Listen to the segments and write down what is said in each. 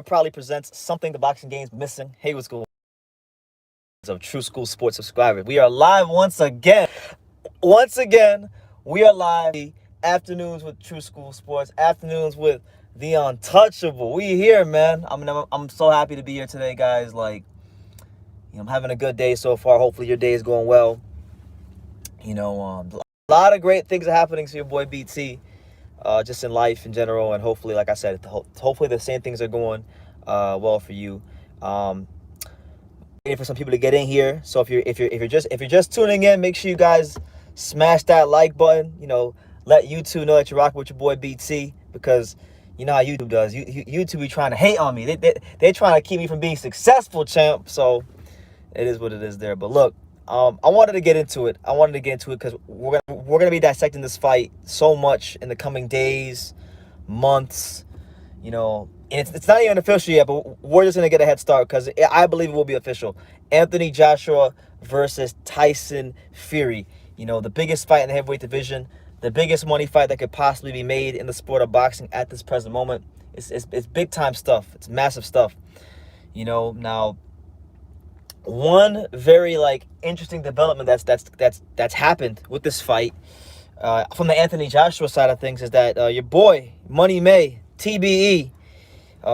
proudly presents something the boxing game's missing. Hey, what's going on? Of True School Sports subscribers. We are live once again. Once again, we are live. Afternoons with True School Sports. Afternoons with the Untouchable. We here, man. I'm so happy to be here today, guys. I'm having a good day so far. Hopefully, your day is going well. A lot of great things are happening to your boy BT. Just in life in general, and hopefully, like I said, hopefully the same things are going well for you. Waiting for some people to get in here. So if you're just tuning in, make sure you guys smash that like button. Let YouTube know that you're rocking with your boy BT, because you know how YouTube does. YouTube be trying to hate on me. They're trying to keep me from being successful, champ. So it is what it is there. But look, I wanted to get into it. Because we're gonna be dissecting this fight so much in the coming days, months. And it's not even official yet, but we're just gonna get a head start because I believe it will be official. Anthony Joshua versus Tyson Fury. The biggest fight in the heavyweight division, the biggest money fight that could possibly be made in the sport of boxing at this present moment. It's big time stuff. It's massive stuff. Now, one very interesting development that's happened with this fight from the Anthony Joshua side of things is that your boy Money May, TBE,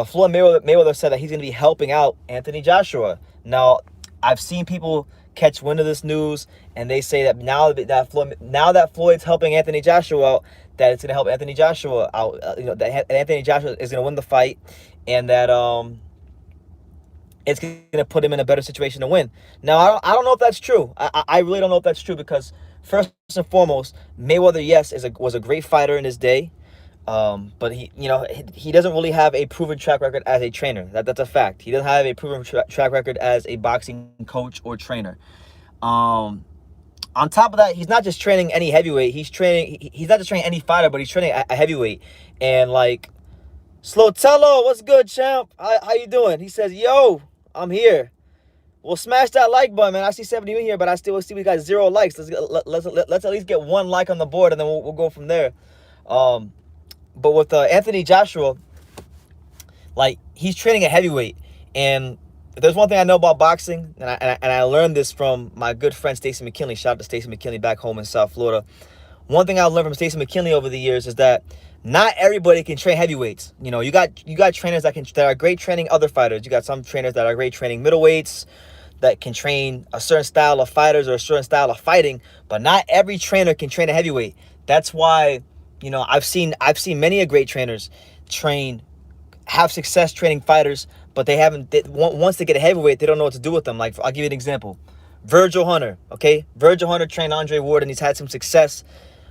Floyd Mayweather said that he's going to be helping out Anthony Joshua. Now, I've seen people catch wind of this news, and they say that now that Floyd's helping Anthony Joshua out, that it's going to help Anthony Joshua out. That Anthony Joshua is going to win the fight, and that it's going to put him in a better situation to win. Now, I don't know if that's true. I really don't know if that's true, because first and foremost, Mayweather, yes, was a great fighter in his day. But he doesn't really have a proven track record as a trainer. That's a fact. He doesn't have a proven track record as a boxing coach or trainer. On top of that, he's not just training any heavyweight. He's not just training any fighter, but he's training a heavyweight. And Slotello, what's good, champ? How you doing? He says, yo, I'm here. Well, smash that like button, man. I see 70 in here, but I still see we got 0 likes. Let's at least get 1 like on the board, and then we'll go from there. But with Anthony Joshua, he's training a heavyweight, and if there's one thing I know about boxing, and I learned this from my good friend Stacey McKinley. Shout out to Stacey McKinley back home in South Florida. One thing I learned from Stacey McKinley over the years is that not everybody can train heavyweights. You got trainers that are great training other fighters. You got some trainers that are great training middleweights, that can train a certain style of fighters or a certain style of fighting, but not every trainer can train a heavyweight. That's why, I've seen many a great trainers have success training fighters, but once they get a heavyweight, they don't know what to do with them. I'll give you an example. Virgil Hunter, okay? Virgil Hunter trained Andre Ward, and he's had some success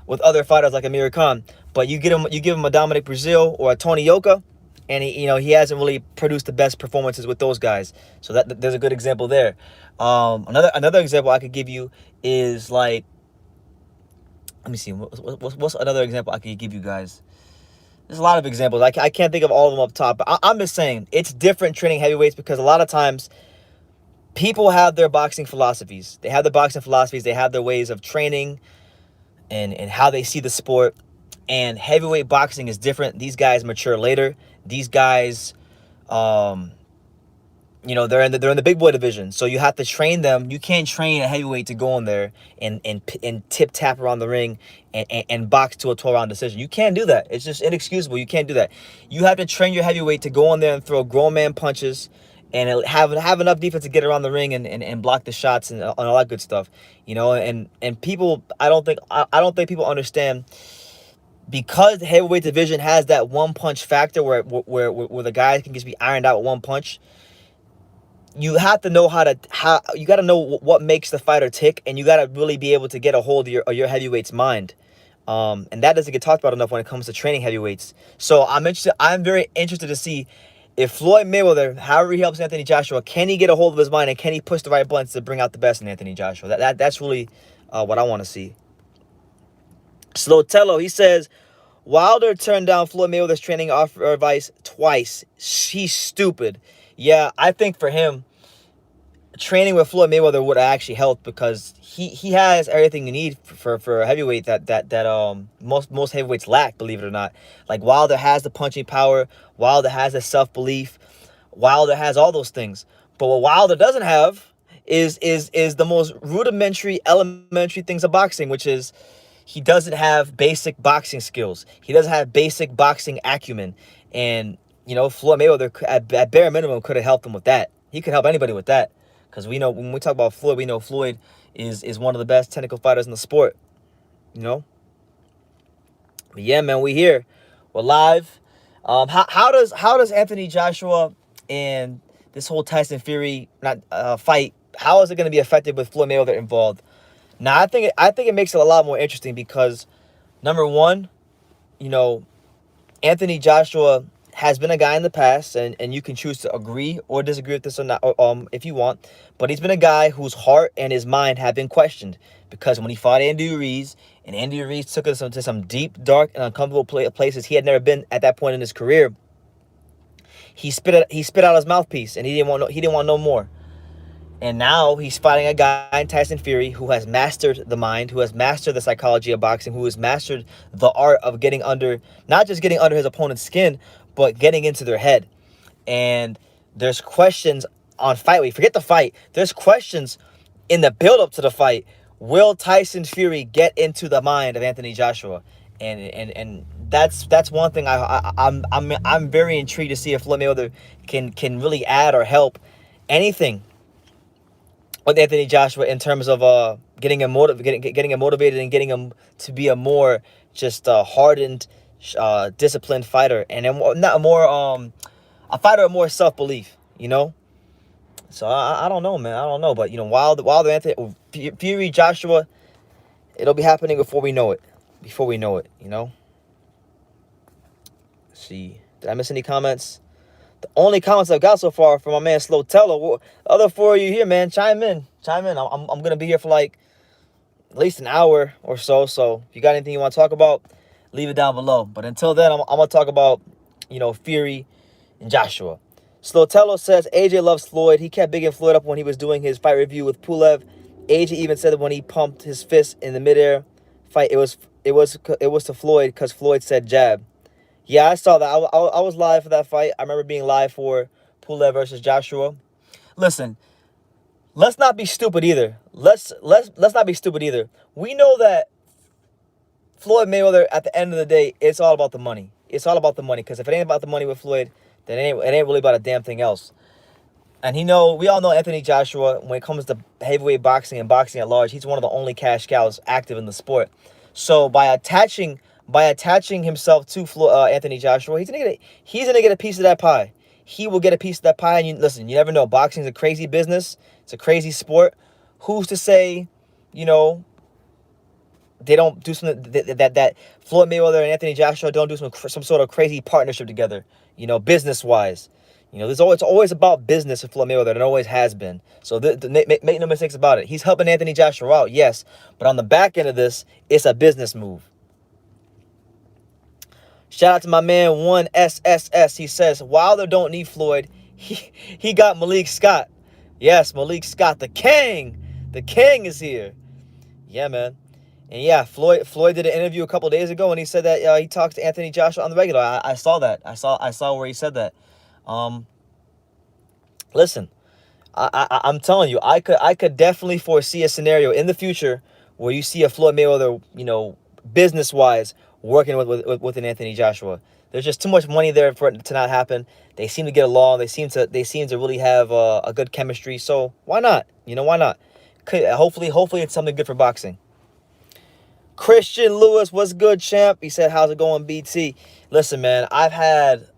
with other fighters like Amir Khan. But you give him a Dominic Brazil or a Tony Yoka, and he hasn't really produced the best performances with those guys. So there's a good example there. Another example I could give you is let me see. What's another example I could give you guys? There's a lot of examples. I can't think of all of them up top. But I'm just saying it's different training heavyweights, because a lot of times people have their boxing philosophies. They have their ways of training and how they see the sport. And heavyweight boxing is different. These guys mature later. These guys, they're in the big boy division. So you have to train them. You can't train a heavyweight to go in there and tip tap around the ring and box to a 12-round decision. You can't do that. It's just inexcusable. You can't do that. You have to train your heavyweight to go in there and throw grown man punches and have enough defense to get around the ring and block the shots and all that good stuff. And people, I don't think people understand. Because the heavyweight division has that one punch factor where the guys can just be ironed out with one punch, you have to know you got to know what makes the fighter tick, and you got to really be able to get a hold of your heavyweight's mind. And that doesn't get talked about enough when it comes to training heavyweights. So I'm very interested to see if Floyd Mayweather, however he helps Anthony Joshua, can he get a hold of his mind, and can he push the right buttons to bring out the best in Anthony Joshua? That's really what I want to see. Slotello, he says, Wilder turned down Floyd Mayweather's training offer advice twice. He's stupid. Yeah, I think for him, training with Floyd Mayweather would actually help, because he has everything you need for a heavyweight that most heavyweights lack, believe it or not. Wilder has the punching power. Wilder has the self-belief. Wilder has all those things. But what Wilder doesn't have is the most rudimentary, elementary things of boxing, which is he doesn't have basic boxing skills. He doesn't have basic boxing acumen. And, Floyd Mayweather, at bare minimum, could have helped him with that. He could help anybody with that. Because we know, when we talk about Floyd, we know Floyd is one of the best technical fighters in the sport. But yeah, man, we here. We're live. How does Anthony Joshua and this whole Tyson Fury fight, how is it going to be affected with Floyd Mayweather involved? Now, I think it makes it a lot more interesting because, number one, Anthony Joshua has been a guy in the past, and you can choose to agree or disagree with this or not, if you want, but he's been a guy whose heart and his mind have been questioned because when he fought Andy Ruiz, and Andy Ruiz took us to some deep, dark, and uncomfortable places he had never been at that point in his career, he spit out his mouthpiece, and he didn't want no more. And now he's fighting a guy in Tyson Fury who has mastered the mind, who has mastered the psychology of boxing, who has mastered the art of not just getting under his opponent's skin, but getting into their head. And there's questions on fight week. Forget the fight. There's questions in the build-up to the fight. Will Tyson Fury get into the mind of Anthony Joshua? And that's one thing I'm very intrigued to see if Floyd Mayweather can really add or help anything with Anthony Joshua in terms of getting him motivated and getting him to be a more just hardened, disciplined fighter, and a fighter of more self-belief. So I don't know, man. I don't know, but Wilder, Anthony, Fury, Joshua, it'll be happening before we know it. Let's see, did I miss any comments? The only comments I've got so far from my man Slow Teller. The other four of you here, man, chime in. I'm gonna be here for like at least an hour or so. So if you got anything you want to talk about, leave it down below. But until then, I'm gonna talk about Fury and Joshua. Slotello says AJ loves Floyd. He kept bigging Floyd up when he was doing his fight review with Pulev. AJ even said that when he pumped his fist in the midair fight, it was to Floyd because Floyd said jab. Yeah, I saw that. I was live for that fight. I remember being live for Pulev versus Joshua. Listen, let's not be stupid either. Let's not be stupid either. We know that Floyd Mayweather, at the end of the day, it's all about the money. It's all about the money, because if it ain't about the money with Floyd, then it ain't really about a damn thing else. And we all know Anthony Joshua, when it comes to heavyweight boxing and boxing at large, he's one of the only cash cows active in the sport. So by attaching himself to Anthony Joshua, he's gonna get a piece of that pie. He will get a piece of that pie. And listen, you never know. Boxing is a crazy business. It's a crazy sport. Who's to say, they don't do something that Floyd Mayweather and Anthony Joshua don't do some sort of crazy partnership together, business wise. It's always about business with Floyd Mayweather. It always has been. So make no mistakes about it. He's helping Anthony Joshua out, yes, but on the back end of this, it's a business move. Shout out to my man 1SSS. He says Wilder don't need Floyd. He got Malik Scott. Yes, Malik Scott, the king. The king is here. Yeah, man. And yeah, Floyd did an interview a couple days ago, and he said that he talked to Anthony Joshua on the regular. I saw that. I saw where he said that. Listen, I'm telling you, I could definitely foresee a scenario in the future where you see a Floyd Mayweather, business wise, working with an Anthony Joshua. There's just too much money there for it to not happen. They seem to get along. They seem to really have a good chemistry. So why not? Why not? Hopefully it's something good for boxing. Christian Lewis, what's good, champ? He said, how's it going, BT? Listen, man, I've had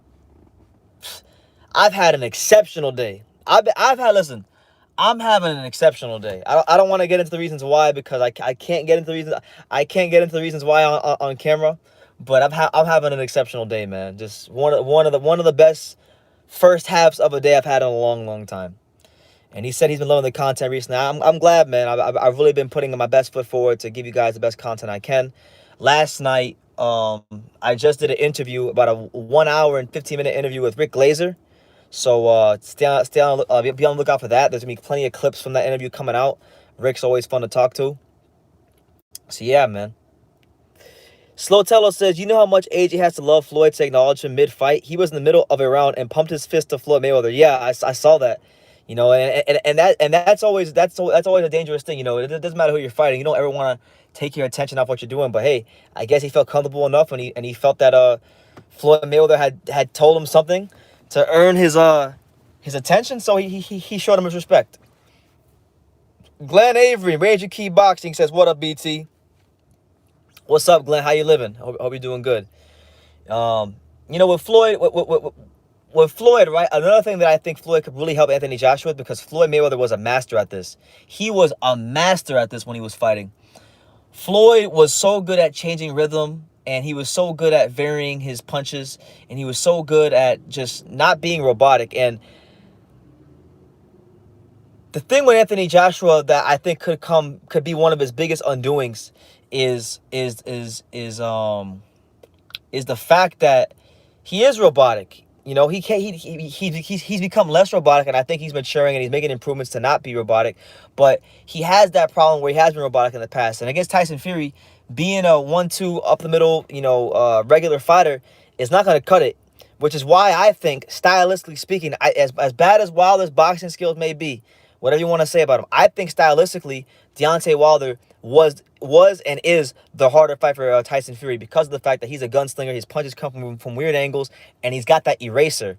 an exceptional day. I'm having an exceptional day. I don't want to get into the reasons why, because I can't get into the reasons. I can't get into the reasons why on camera. But I'm having an exceptional day, man. Just one of the best first halves of a day I've had in a long, long time. And he said he's been loving the content recently. I'm glad, man. I've really been putting my best foot forward to give you guys the best content I can. Last night, I just did an interview, about a 1 hour and 15-minute interview with Rick Glazer. So be on the lookout for that. There's gonna be plenty of clips from that interview coming out. Rick's always fun to talk to. So yeah, man. Slotello says, you know how much AJ has to love Floyd to acknowledge him mid-fight? He was in the middle of a round and pumped his fist to Floyd Mayweather. Yeah, I saw that. You know, and that's always a dangerous thing. You know, it doesn't matter who you're fighting. You don't ever want to take your attention off what you're doing. But hey, I guess he felt comfortable enough, and he felt that Floyd Mayweather had told him something to earn his attention. So he showed him his respect. Glenn Avery, Major Key Boxing says, "What up, BT? What's up, Glenn? How you living? Hope you're doing good." You know, with Floyd, with Floyd, right? Another thing that I think Floyd could really help Anthony Joshua with, because Floyd Mayweather was a master at this. He was a master at this when he was fighting. Floyd was so good at changing rhythm, and he was so good at varying his punches, and he was so good at just not being robotic. And the thing with Anthony Joshua that I think could be one of his biggest undoings is the fact that he is robotic. You know, he's become less robotic, and I think he's maturing and he's making improvements to not be robotic. But he has that problem where he has been robotic in the past. And against Tyson Fury, being a 1-2 up the middle, regular fighter is not going to cut it. Which is why I think, stylistically speaking, as bad as Wilder's boxing skills may be, whatever you want to say about him, I think stylistically, Deontay Wilder was and is the harder fight for Tyson Fury, because of the fact that he's a gunslinger. His punches come from weird angles, and he's got that eraser.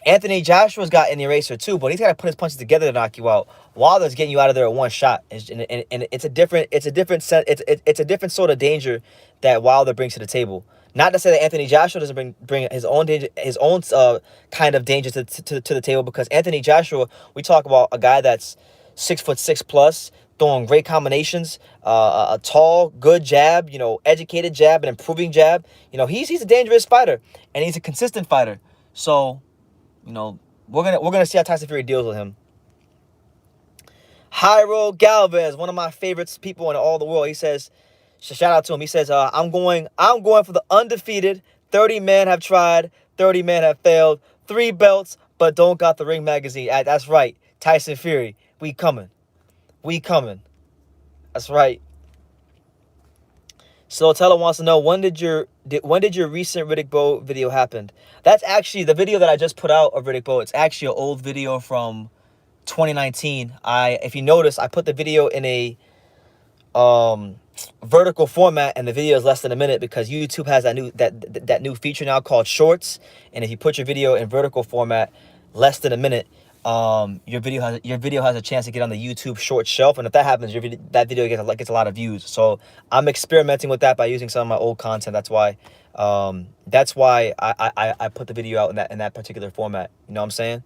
Anthony Joshua's got an eraser too, but he's got to put his punches together to knock you out. Wilder's getting you out of there at one shot, and it's a different sort of danger that Wilder brings to the table. Not to say that Anthony Joshua doesn't bring his own danger, his own kind of danger to the table, because Anthony Joshua, we talk about a guy that's 6'6" plus, throwing great combinations, a tall, good jab, educated jab, an improving jab. He's a dangerous fighter, and he's a consistent fighter. So, we're gonna see how Tyson Fury deals with him. Jairo Galvez, one of my favorite people in all the world. He says, shout out to him. He says, I'm going for the undefeated. 30 men have tried, 30 men have failed. 3 belts, but don't got the Ring magazine. That's right, Tyson Fury. We coming. That's right. So Teller wants to know, when did your recent Riddick Bowe video happen? That's actually the video that I just put out of Riddick Bowe. It's actually an old video from 2019. If you notice, I put the video in a vertical format, and the video is less than a minute, because YouTube has that new feature now called Shorts. And if you put your video in vertical format, less than a minute, your video has a chance to get on the YouTube short shelf, and if that happens, that video gets a lot of views. So I'm experimenting with that by using some of my old content. That's why I put the video out in that particular format. You know what I'm saying?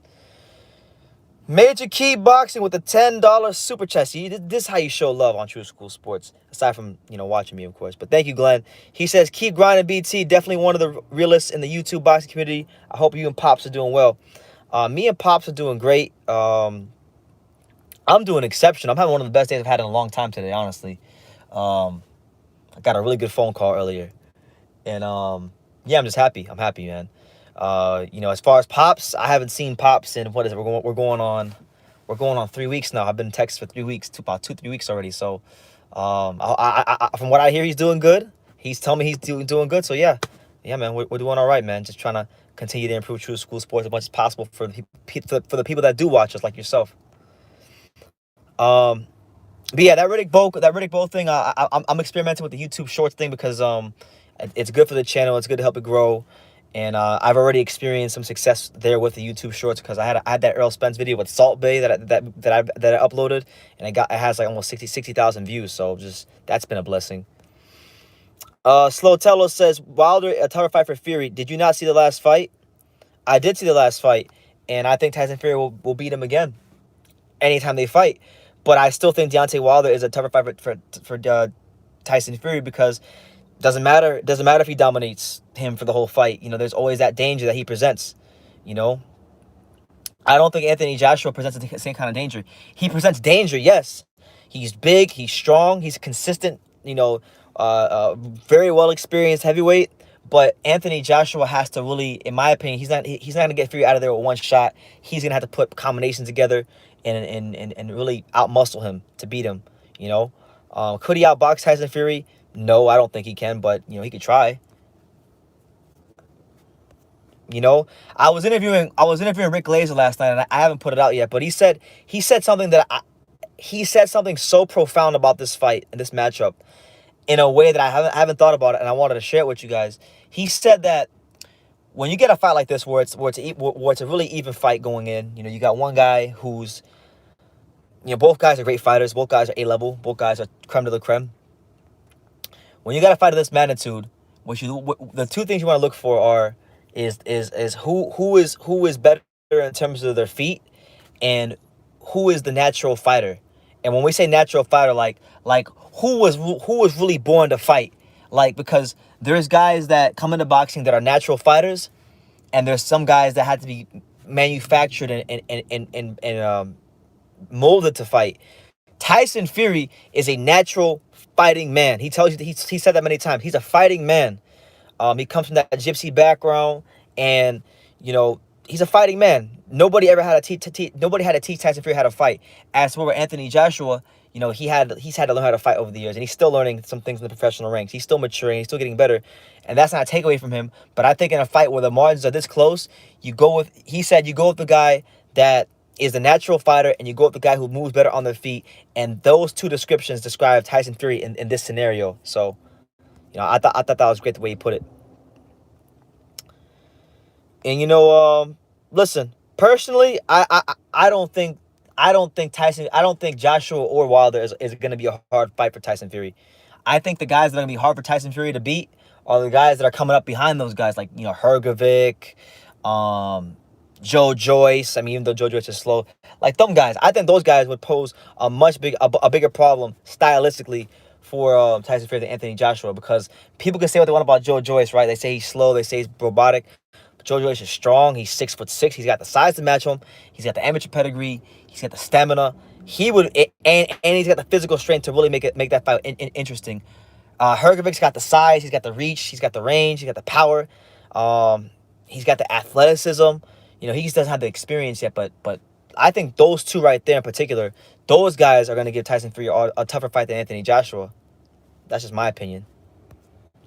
Major Key Boxing with the $10 super chat. See, this is how you show love on True School Sports, aside from watching me, of course. But thank you, Glenn. He says, keep grinding, BT. Definitely one of the realists in the YouTube boxing community. I hope you and Pops are doing well. Me and Pops are doing great. I'm doing exceptional. I'm having one of the best days I've had in a long time today, honestly. I got a really good phone call earlier. And, yeah, I'm just happy. I'm happy, man. As far as Pops, I haven't seen Pops in, what is it? We're going on 3 weeks now. I've been texting for 3 weeks, about 2-3 weeks already. So, from what I hear, he's doing good. He's telling me he's doing good. So yeah, man, we're doing all right, man. Just trying to continue to improve True School Sports as much as possible for the people that do watch us, like yourself. But yeah, that Riddick Bowe thing, I'm experimenting with the YouTube Shorts thing, because it's good for the channel. It's good to help it grow. And I've already experienced some success there with the YouTube Shorts, because I had that Earl Spence video with Salt Bay that I uploaded, and it has like almost 60,000 views. So just that's been a blessing. Slow Tello says, Wilder a tougher fight for Fury. Did you not see the last fight? I did see the last fight, and I think Tyson Fury will beat him again anytime they fight. But I still think Deontay Wilder is a tougher fight for Tyson Fury, because doesn't matter if he dominates him for the whole fight. There's always that danger that he presents. I don't think Anthony Joshua presents the same kind of danger. He presents danger, yes. He's big, he's strong, he's consistent, very well experienced heavyweight. But Anthony Joshua has to really, in my opinion, he's not gonna get Fury out of there with one shot. He's gonna have to put combinations together and really outmuscle him to beat him. Could he outbox Tyson Fury? No, I don't think he can, but he could try. I was interviewing Rick Glazer last night, and I haven't put it out yet, but he said something he said something so profound about this fight and this matchup in a way that I haven't thought about it, and I wanted to share it with you guys. He said that when you get a fight like this where it's a really even fight going in, you got one guy who's, both guys are great fighters, both guys are A-level, both guys are creme de la creme. When you got a fight of this magnitude, the two things you want to look for is who is better in terms of their feet, and who is the natural fighter. And when we say natural fighter, like who was really born to fight, because there's guys that come into boxing that are natural fighters, and there's some guys that had to be manufactured and molded to fight. Tyson Fury is a natural fighting man. He tells you, he said that many times. He's a fighting man. He comes from that gypsy background, and he's a fighting man. Nobody ever had nobody had to teach Tyson Fury how to fight. As for Anthony Joshua, he's had to learn how to fight over the years, and he's still learning some things in the professional ranks. He's still maturing. He's still getting better, and that's not a takeaway from him. But I think in a fight where the margins are this close, he said you go with the guy that is the natural fighter, and you go with the guy who moves better on their feet. And those two descriptions describe Tyson Fury in this scenario. So, I thought that was great the way he put it. And listen, personally, I don't think Joshua or Wilder is going to be a hard fight for Tyson Fury. I think the guys that are going to be hard for Tyson Fury to beat are the guys that are coming up behind those guys, like Hergovic, Joe Joyce. I mean, even though Joe Joyce is slow, like them guys, I think those guys would pose a bigger problem stylistically for Tyson Fury than Anthony Joshua, because people can say what they want about Joe Joyce, right? They say he's slow, they say he's robotic. But Joe Joyce is strong. He's 6'6". He's got the size to match him. He's got the amateur pedigree. He's got the stamina. And he's got the physical strength to really make that fight interesting. Hergovic's got the size. He's got the reach. He's got the range. He's got the power. He's got the athleticism. He just doesn't have the experience yet. But I think those two right there in particular, those guys are going to give Tyson Fury a tougher fight than Anthony Joshua. That's just my opinion.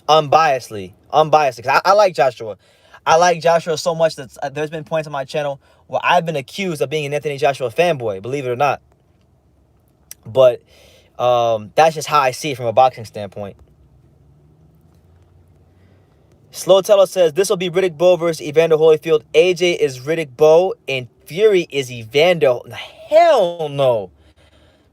Unbiasedly. Because I like Joshua. I like Joshua so much that there's been points on my channel where I've been accused of being an Anthony Joshua fanboy, believe it or not. But that's just how I see it from a boxing standpoint. Slow Teller says, this will be Riddick Bowe versus Evander Holyfield. AJ is Riddick Bowe, and Fury is Evander. Hell no.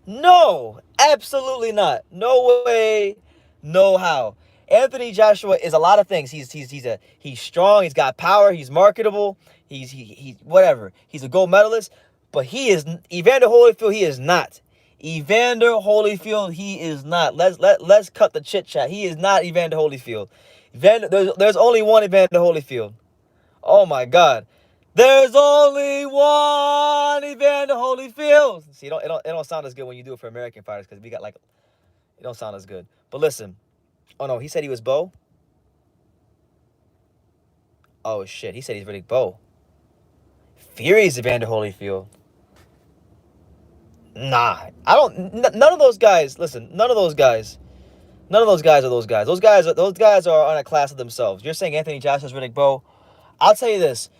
No, absolutely not. No way, no how. Anthony Joshua is a lot of things. He's strong. He's got power. He's marketable. He's whatever. He's a gold medalist. But Evander Holyfield. He is not. Evander Holyfield. He is not. Let's cut the chit chat. He is not Evander Holyfield. There's only one Evander Holyfield. Oh my God. There's only one Evander Holyfield. See, it don't sound as good when you do it for American fighters, because we got it don't sound as good. But listen. Oh, no, he said he was Bowe? Oh, shit, he said he's Riddick Bowe. Fury's Evander Holyfield. Nah, none of those guys, listen, none of those guys are those guys. Those guys are on a class of themselves. You're saying Anthony Joshua's Riddick Bowe. I'll tell you this.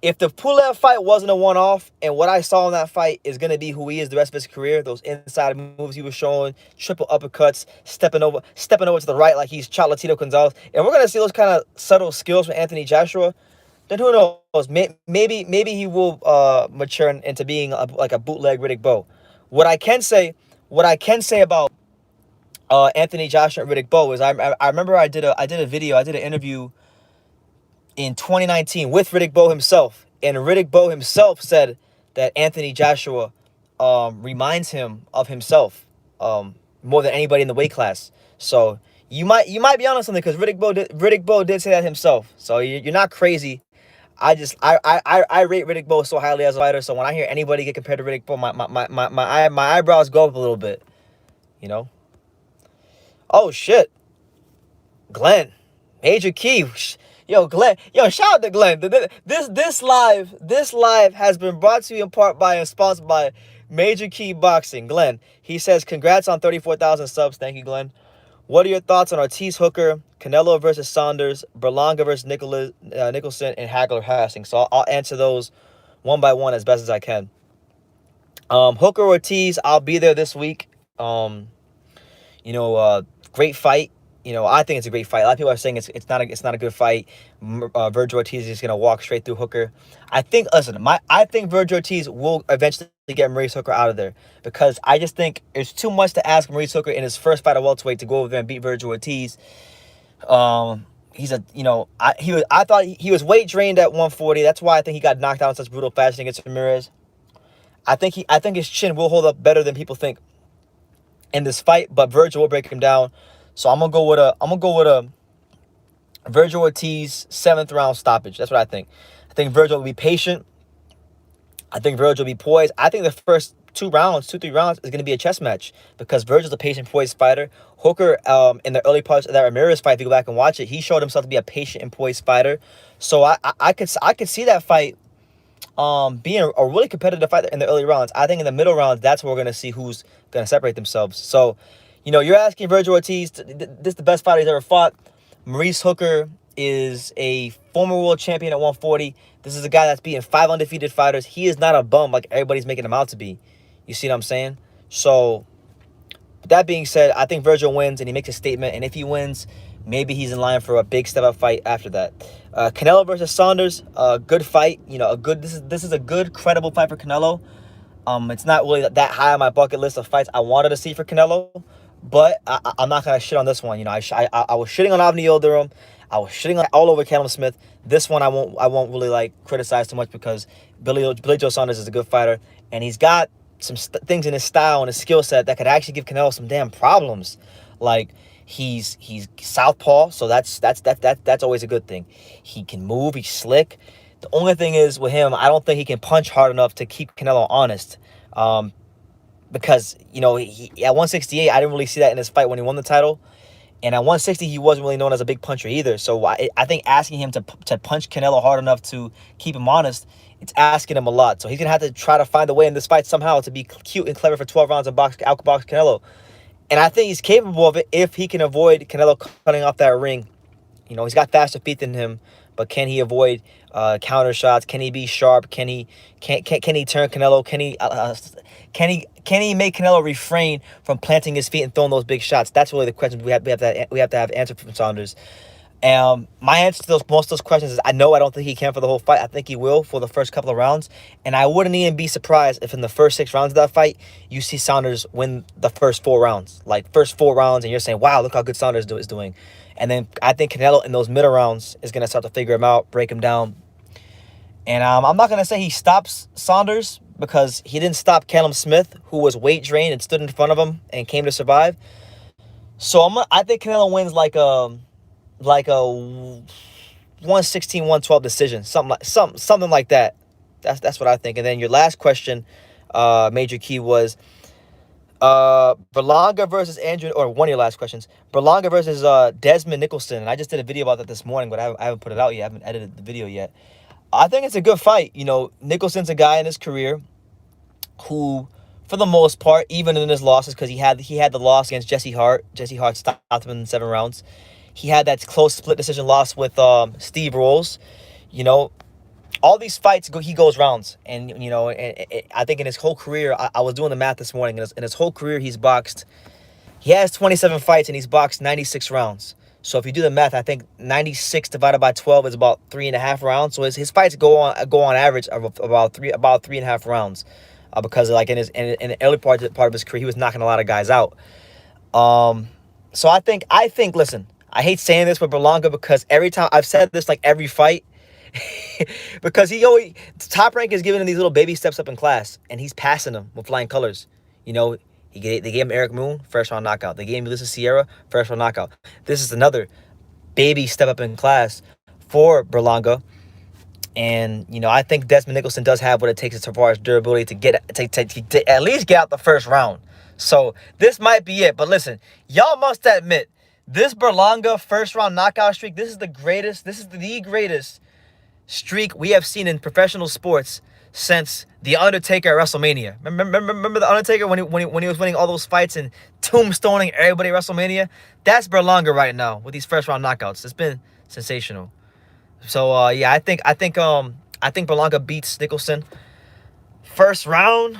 If the Pulev fight wasn't a one-off, and what I saw in that fight is going to be who he is the rest of his career, those inside moves he was showing, triple uppercuts, stepping over to the right like he's Chocolatito Gonzalez, and we're going to see those kind of subtle skills from Anthony Joshua, then who knows? Maybe he will mature into being like a bootleg Riddick Bowe. What I can say about Anthony Joshua and Riddick Bowe is I remember I did an interview in 2019 with Riddick Bowe himself, and Riddick Bowe himself said that Anthony Joshua reminds him of himself more than anybody in the weight class. So you might be onto something, because Riddick Bowe did say that himself. So you're not crazy. I rate Riddick Bowe so highly as a fighter. So when I hear anybody get compared to Riddick Bowe, my eyebrows go up a little bit. Oh shit, Glenn, Major Key. Yo, Glenn. Yo, shout out to Glenn. This live has been brought to you in part by and sponsored by Major Key Boxing. Glenn, he says, congrats on 34,000 subs. Thank you, Glenn. What are your thoughts on Ortiz Hooker, Canelo versus Saunders, Berlanga versus Nicholson, and Hagler Hastings? So I'll answer those one by one as best as I can. Hooker Ortiz, I'll be there this week. Great fight. I think it's a great fight. A lot of people are saying it's not a good fight. Virgil Ortiz is gonna walk straight through Hooker. I think Virgil Ortiz will eventually get Maurice Hooker out of there, because I just think it's too much to ask Maurice Hooker in his first fight at welterweight to go over there and beat Virgil Ortiz. I thought he was weight drained at 140. That's why I think he got knocked out in such brutal fashion against Ramirez. I think his chin will hold up better than people think in this fight, but Virgil will break him down. So I'm gonna go with a Virgil Ortiz 7th round stoppage. That's what I think. I think Virgil will be patient. I think Virgil will be poised. I think the first 3 rounds is going to be a chess match, because Virgil's a patient, poised fighter. Hooker, in the early parts of that Ramirez fight, if you go back and watch it, he showed himself to be a patient and poised fighter. So I could see that fight being a really competitive fight in the early rounds. I think in the middle rounds, that's where we're going to see who's going to separate themselves. So, you're asking Virgil Ortiz, this is the best fighter he's ever fought. Maurice Hooker is a former world champion at 140. This is a guy that's beaten 5 undefeated fighters. He is not a bum like everybody's making him out to be. You see what I'm saying? So, with that being said, I think Virgil wins and he makes a statement. And if he wins, maybe he's in line for a big step-up fight after that. Canelo versus Saunders, good fight. This is a good, credible fight for Canelo. It's not really that high on my bucket list of fights I wanted to see for Canelo, but I'm not gonna shit on this one. I was shitting on Avni Yildirim. I was shitting on all over Callum Smith. This one I won't really criticize too much, because Billy Joe Saunders is a good fighter, and he's got some things in his style and his skill set that could actually give Canelo some damn problems. Like, he's southpaw, so that's always a good thing. He can move. He's slick. The only thing is with him, I don't think he can punch hard enough to keep Canelo honest. Because he, at 168, I didn't really see that in his fight when he won the title. And at 160, he wasn't really known as a big puncher either. So I think asking him to punch Canelo hard enough to keep him honest, it's asking him a lot. So he's going to have to try to find a way in this fight somehow to be cute and clever for 12 rounds and outbox Canelo. And I think he's capable of it if he can avoid Canelo cutting off that ring. He's got faster feet than him, but can he avoid counter shots? Can he be sharp? Can he turn Canelo? Can he make Canelo refrain from planting his feet and throwing those big shots? That's really the question we have to have answered from Saunders. My answer to most of those questions is I don't think he can for the whole fight. I think he will for the first couple of rounds. And I wouldn't even be surprised if in the first 6 rounds of that fight, you see Saunders win the first 4 rounds. Like, first 4 rounds, and you're saying, wow, look how good Saunders is doing. And then I think Canelo in those middle rounds is going to start to figure him out, break him down. And I'm not going to say he stops Saunders, because he didn't stop Callum Smith, who was weight drained and stood in front of him and came to survive. So I think Canelo wins like a 116, 112 decision, something like that. That's what I think. And then your last question, Major Key, was Berlanga versus Andrew, or one of your last questions, Berlanga versus Desmond Nicholson. And I just did a video about that this morning, but I haven't put it out yet. I haven't edited the video yet. I think it's a good fight. Nicholson's a guy in his career who, for the most part, even in his losses, because he had the loss against Jesse Hart. Jesse Hart stopped him in 7 rounds. He had that close split decision loss with Steve Rolls. All these fights, he goes rounds. And, I think in his whole career, I was doing the math this morning. In his whole career, he has 27 fights, and he's boxed 96 rounds. So if you do the math, I think 96 divided by 12 is about 3.5 rounds. So his fights go on average of about 3.5 rounds, because in the early part of his career, he was knocking a lot of guys out. So I think listen, I hate saying this with Berlanga, because every time I've said this, like every fight, because Top Rank is giving him these little baby steps up in class, and he's passing them with flying colors. They gave him Eric Moon, first round knockout. They gave him Ulysses Sierra, first round knockout. This is another baby step up in class for Berlanga. And, I think Desmond Nicholson does have what it takes as far as durability to at least get out the first round. So this might be it. But listen, y'all must admit, this Berlanga first round knockout streak, this is the greatest streak we have seen in professional sports since the Undertaker at WrestleMania. Remember the Undertaker when he was winning all those fights and tombstoning everybody at WrestleMania? That's Berlanga right now with these first round knockouts. It's been sensational. So yeah, I think Berlanga beats Nicholson first round.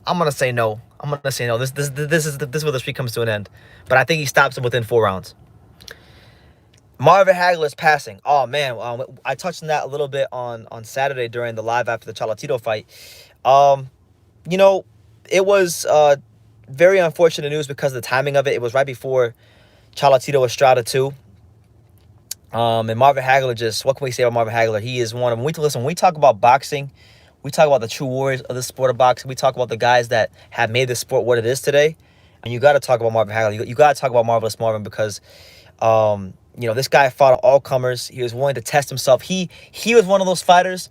I'm gonna say no. I'm gonna say no. This is where the streak comes to an end. But I think he stops him within 4 rounds. Marvin Hagler's passing. Oh man, I touched on that a little bit on Saturday during the live after the Cholatito fight. You know, it was very unfortunate news because of the timing of it. It was right before Cholatito Estrada 2. And Marvin Hagler, just what can we say about Marvin Hagler? He is one of them. When we talk about boxing, we talk about the true warriors of the sport of boxing. We talk about the guys that have made this sport what it is today. And you got to talk about Marvin Hagler. You got to talk about Marvelous Marvin because, this guy fought all comers. He was willing to test himself. He was one of those fighters.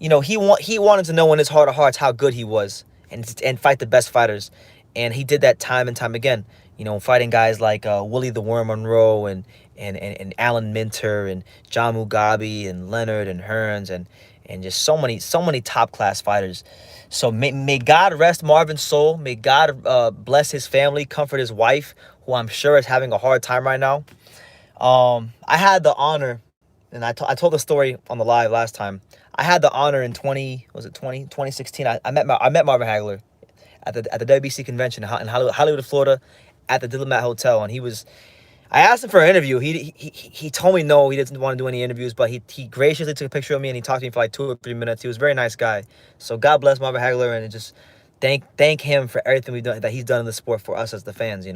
He wanted to know in his heart of hearts how good he was and fight the best fighters. And he did that time and time again. Fighting guys like Willie the Worm Monroe and Alan Minter and John Mugabe and Leonard and Hearns and just so many top class fighters. So may God rest Marvin's soul. May God bless his family, comfort his wife, who I'm sure is having a hard time right now. I had the honor, and I told the story on the live last time. I had the honor in 2016. I met Marvin Hagler at the WBC convention in Hollywood, Florida, at the Diplomat Hotel, and I asked him for an interview. He told me no, he didn't want to do any interviews, but he graciously took a picture of me and he talked to me for like 2 or 3 minutes. He was a very nice guy. So God bless Marvin Hagler, and just thank him for everything he's done in the sport for us as the fans. He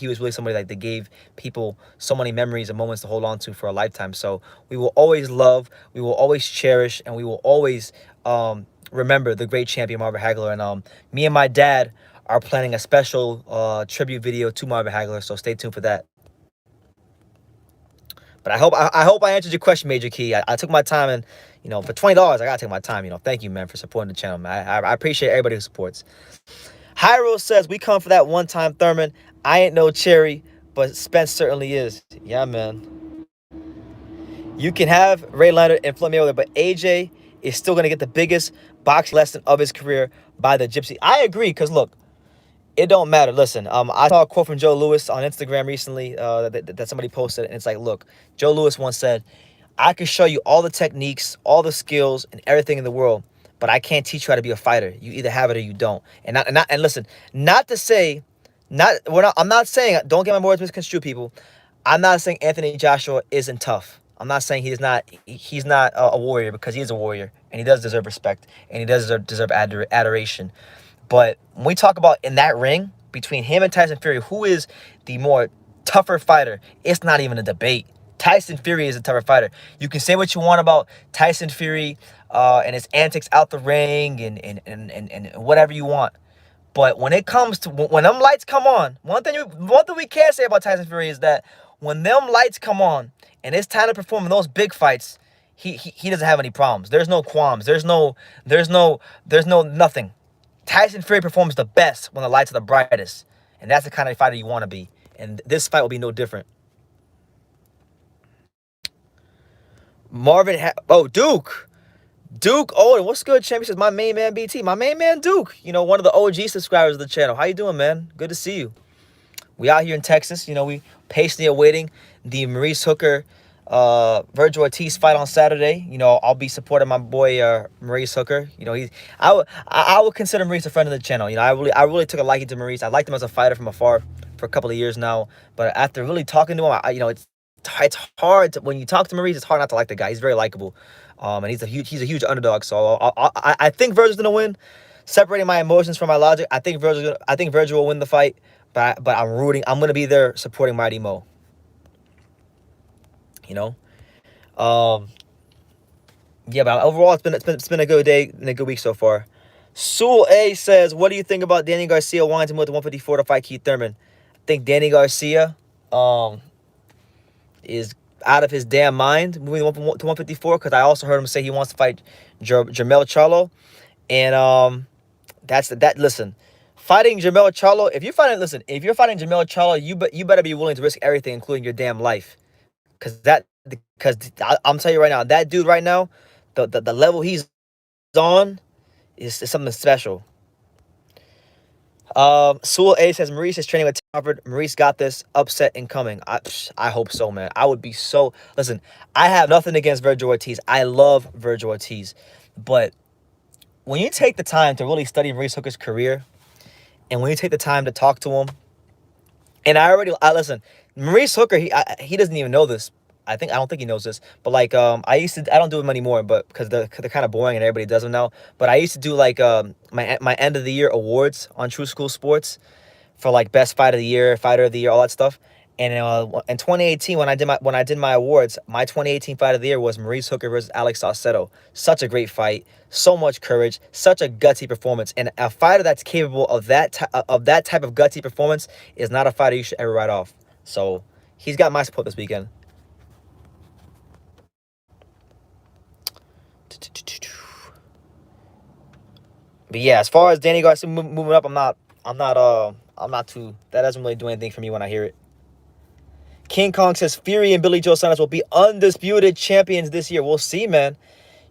was really somebody that gave people so many memories and moments to hold on to for a lifetime. So we will always love, we will always cherish, and we will always remember the great champion Marvin Hagler. And me and my dad are planning a special tribute video to Marvin Hagler, so stay tuned for that. But I hope I answered your question, Major Key. I took my time, and for $20, I gotta take my time. Thank you, man, for supporting the channel, man. I appreciate everybody who supports. Hyrule says, we come for that one-time Thurman. I ain't no cherry, but Spence certainly is. Yeah, man. You can have Ray Leonard and Floyd Mayweather, but AJ is still gonna get the biggest boxing lesson of his career by the Gypsy. I agree, because look, it don't matter. Listen, I saw a quote from Joe Louis on Instagram recently that somebody posted, and it's like, look, Joe Louis once said, I can show you all the techniques, all the skills, and everything in the world, but I can't teach you how to be a fighter. You either have it or you don't. And listen, not to say, I'm not saying, don't get my words misconstrued, people. I'm not saying Anthony Joshua isn't tough. I'm not saying he's not a warrior, because he is a warrior, and he does deserve respect, and he does deserve adoration. But when we talk about in that ring, between him and Tyson Fury, who is the more tougher fighter, it's not even a debate. Tyson Fury is a tougher fighter. You can say what you want about Tyson Fury and his antics out the ring and whatever you want. But when it comes to, when them lights come on, one thing we can say about Tyson Fury is that when them lights come on and it's time to perform in those big fights, he doesn't have any problems. There's no qualms. There's no nothing. Tyson Fury performs the best when the lights are the brightest. And that's the kind of fighter you want to be. And this fight will be no different. Duke. Duke Owen, what's good, champion? Says, my main man, BT. My main man, Duke. One of the OG subscribers of the channel. How you doing, man? Good to see you. We out here in Texas. We patiently awaiting the Maurice Hooker Virgil Ortiz fight on Saturday. I'll be supporting my boy Maurice Hooker. I would consider Maurice a friend of the channel. I really took a liking to Maurice. I liked him as a fighter from afar for a couple of years now. But after really talking to him, it's hard to, when you talk to Maurice, it's hard not to like the guy. He's very likable, and he's a huge underdog. So I think Virgil's gonna win. Separating my emotions from my logic, I think Virgil will win the fight. But I'm rooting. I'm gonna be there supporting Mighty Mo. Yeah, but overall, it's been a good day and a good week so far. Sewell A says, what do you think about Danny Garcia wanting to move to 154 to fight Keith Thurman? I think Danny Garcia is out of his damn mind moving to 154, because I also heard him say he wants to fight Jermell Charlo. And listen, fighting Jermell Charlo, if you're fighting Jermell Charlo, you better be willing to risk everything, including your damn life. Because I'm telling you right now, that dude right now, the level he's on is something special. Sewell A says Maurice is training with Harvard. Maurice got this upset incoming. I hope so, man. I would be so. Listen, I have nothing against Virgil Ortiz. I love Virgil Ortiz, but when you take the time to really study Maurice Hooker's career, and when you take the time to talk to him, and I listen, Maurice Hooker, he doesn't even know this. I don't think he knows this, but like I don't do them anymore, but because they're kind of boring and everybody does them now. But I used to do like my end of the year awards on True School Sports for like best fight of the year, fighter of the year, all that stuff. And in 2018, when I did my awards, my 2018 fight of the year was Maurice Hooker versus Alex Saucedo. Such a great fight, so much courage, such a gutsy performance, and a fighter that's capable of that type of gutsy performance is not a fighter you should ever write off. So he's got my support this weekend. But yeah, as far as Danny Garcia moving up, I'm not too. That doesn't really do anything for me when I hear it. King Kong says Fury and Billy Joe Saunders will be undisputed champions this year. We'll see, man.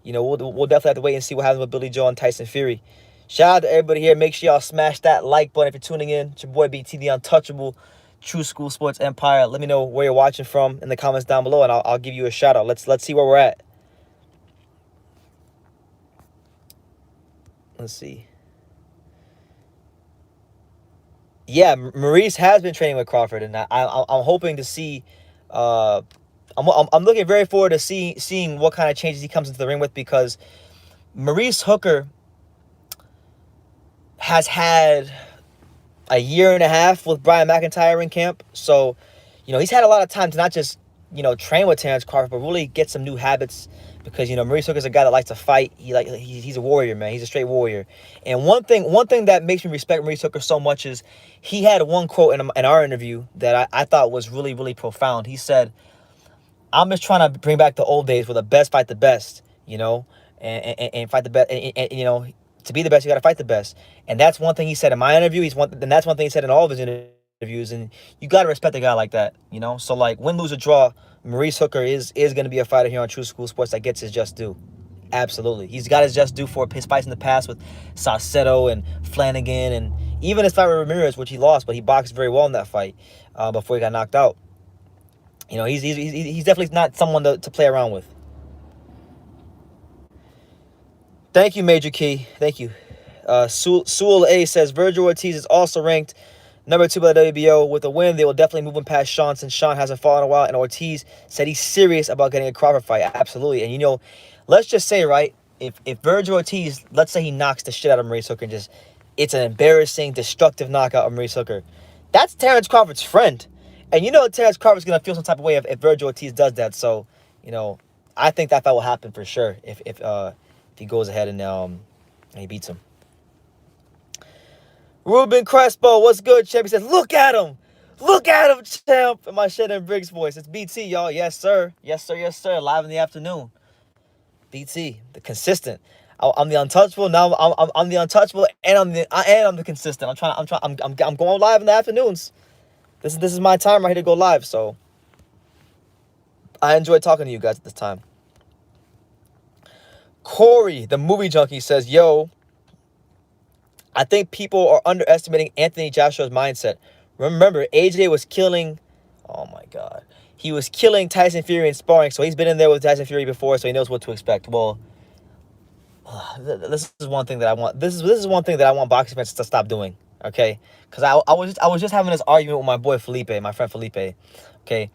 You know, we'll definitely have to wait and see what happens with Billy Joe and Tyson Fury. Shout out to everybody here. Make sure y'all smash that like button if you're tuning in. It's your boy BT, the Untouchable, True School Sports Empire. Let me know where you're watching from in the comments down below, and I'll give you a shout out. Let's see where we're at. Let's see. Yeah, Maurice has been training with Crawford, and I'm hoping to see. I'm looking very forward to seeing what kind of changes he comes into the ring with, because Maurice Hooker has had a year and a half with Brian McIntyre in camp, so he's had a lot of time to not just train with Terrence Crawford, but really get some new habits. Because Maurice Hooker's a guy that likes to fight. He's a warrior, man. He's a straight warrior. And one thing that makes me respect Maurice Hooker so much is he had one quote in our interview that I thought was really, really profound. He said, "I'm just trying to bring back the old days where the best fight the best, and fight the best, and to be the best, you got to fight the best." And that's one thing he said in my interview. And that's one thing he said in all of his interviews. And you got to respect a guy like that, So like win, lose, or draw, Maurice Hooker is going to be a fighter here on True School Sports that gets his just due. Absolutely. He's got his just due for his fights in the past with Saucedo and Flanagan, and even his fight with Ramirez, which he lost, but he boxed very well in that fight before he got knocked out. He's definitely not someone to play around with. Thank you, Major Key. Thank you. Sewell A says Virgil Ortiz is also ranked number 2 by the WBO. With a win, they will definitely move him past Sean, since Sean hasn't fought in a while. And Ortiz said he's serious about getting a Crawford fight. Absolutely. And, let's just say, right, if Virgil Ortiz, let's say he knocks the shit out of Maurice Hooker, and it's an embarrassing, destructive knockout of Maurice Hooker, that's Terrence Crawford's friend. And Terrence Crawford's going to feel some type of way if Virgil Ortiz does that. So, I think that fight will happen for sure if he goes ahead and he beats him. Ruben Crespo, what's good, champ? He says, look at him, champ. In my Shit and Briggs voice, it's BT, y'all. Yes, sir. Live in the afternoon. BT, the consistent. I'm the untouchable. Now I'm the untouchable, and I'm the consistent. I'm going live in the afternoons. This is my time right here to go live. So I enjoy talking to you guys at this time. Corey, the movie junkie, says, yo, I think people are underestimating Anthony Joshua's mindset. Remember, AJ was killing, oh my God, he was killing Tyson Fury in sparring, so he's been in there with Tyson Fury before, so he knows what to expect. Well, this is one thing that I want. This is one thing that I want boxing fans to stop doing. Okay, because I was just having this argument with my boy Felipe, my friend Felipe. Okay,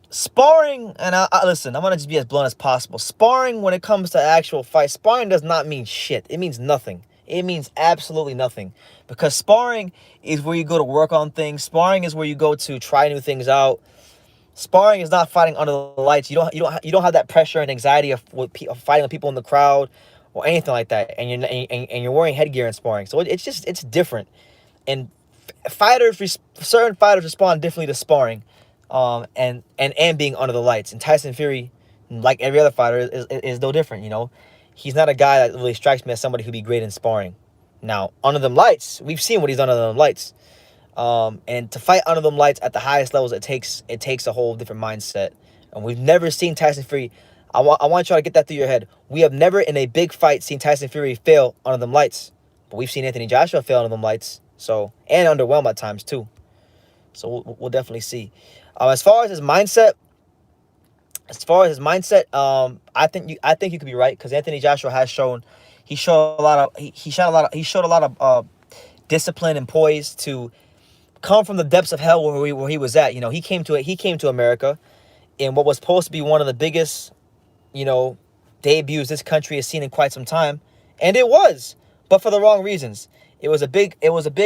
sparring, and I listen, I'm gonna just be as blunt as possible. Sparring, when it comes to actual fight, sparring does not mean shit. It means nothing. It means absolutely nothing, because sparring is where you go to work on things. Sparring is where you go to try new things out. Sparring is not fighting under the lights. You don't have that pressure and anxiety of fighting with people in the crowd or anything like that. And you're wearing headgear in sparring, so it's different. And certain fighters respond differently to sparring, and being under the lights. And Tyson Fury, like every other fighter, is no different. He's not a guy that really strikes me as somebody who'd be great in sparring. Now, under them lights, we've seen what he's done under them lights. And to fight under them lights at the highest levels, it takes a whole different mindset. And we've never seen Tyson Fury. I want y'all to get that through your head. We have never in a big fight seen Tyson Fury fail under them lights, but we've seen Anthony Joshua fail under them lights. So, and underwhelm at times too. So we'll definitely see. As far as his mindset, I think you could be right, because Anthony Joshua has shown he showed a lot of discipline and poise to come from the depths of hell where he was at. You know, he came to America in what was supposed to be one of the biggest, you know, debuts this country has seen in quite some time, and it was, but for the wrong reasons. It was a big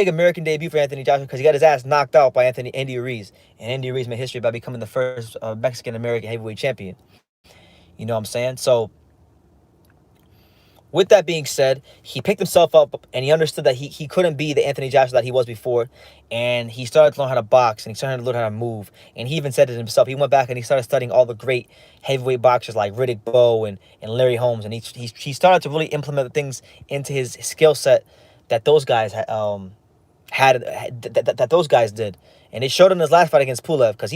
American debut for Anthony Joshua because he got his ass knocked out by Andy Ruiz, and Andy Ruiz made history by becoming the first Mexican American heavyweight champion. You know what I'm saying? So, with that being said, he picked himself up and he understood that he couldn't be the Anthony Joshua that he was before. And he started to learn how to box, and he started to learn how to move. And he even said it himself. He went back and he started studying all the great heavyweight boxers like Riddick Bowe and Larry Holmes. And he started to really implement the things into his skill set that those guys that those guys did. And it showed in his last fight against Pulev, because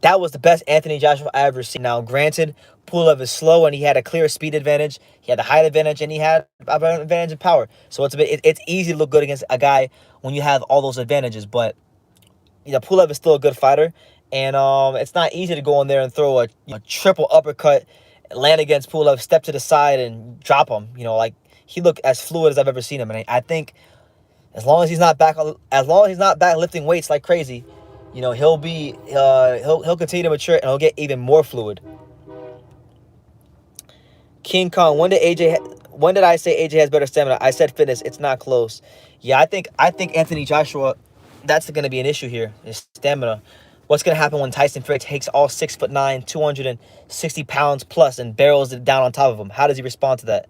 that was the best Anthony Joshua I ever seen. Now, granted, Pulev is slow and he had a clear speed advantage. He had the height advantage and he had an advantage in power. So it's easy to look good against a guy when you have all those advantages. But, you know, Pulev is still a good fighter, and it's not easy to go in there and throw a triple uppercut, land against Pulev, step to the side and drop him. You know, like, he looked as fluid as I've ever seen him. And I think as long as he's not back lifting weights like crazy, you know, he'll continue to mature and he'll get even more fluid. King Kong, when did I say AJ has better stamina? I said fitness. It's not close. Yeah, I think Anthony Joshua, that's going to be an issue here, is stamina. What's going to happen when Tyson Fury takes all 6'9", 260 pounds plus and barrels it down on top of him? How does he respond to that?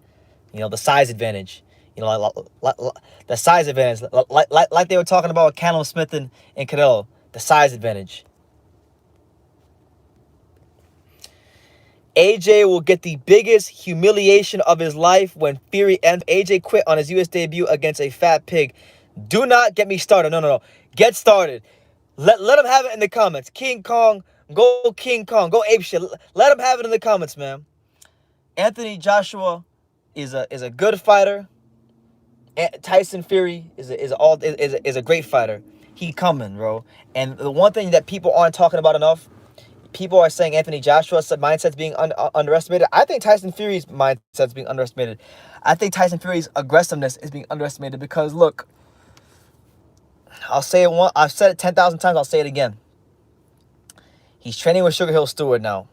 You know, the size advantage. You know, the size advantage, like they were talking about with Callum Smith and Canelo. The size advantage. AJ will get the biggest humiliation of his life when Fury ends. AJ quit on his US debut against a fat pig. Do not get me started. No. Get started. Let him have it in the comments. King Kong. Go King Kong. Go apeshit. Let him have it in the comments, man. Anthony Joshua is a good fighter. Tyson Fury is a great fighter. He coming, bro. And the one thing that people aren't talking about enough, people are saying Anthony Joshua's mindset's being underestimated. I think Tyson Fury's mindset's being underestimated. I think Tyson Fury's aggressiveness is being underestimated because, look, I've said it 10,000 times, I'll say it again. He's training with Sugar Hill Stewart now.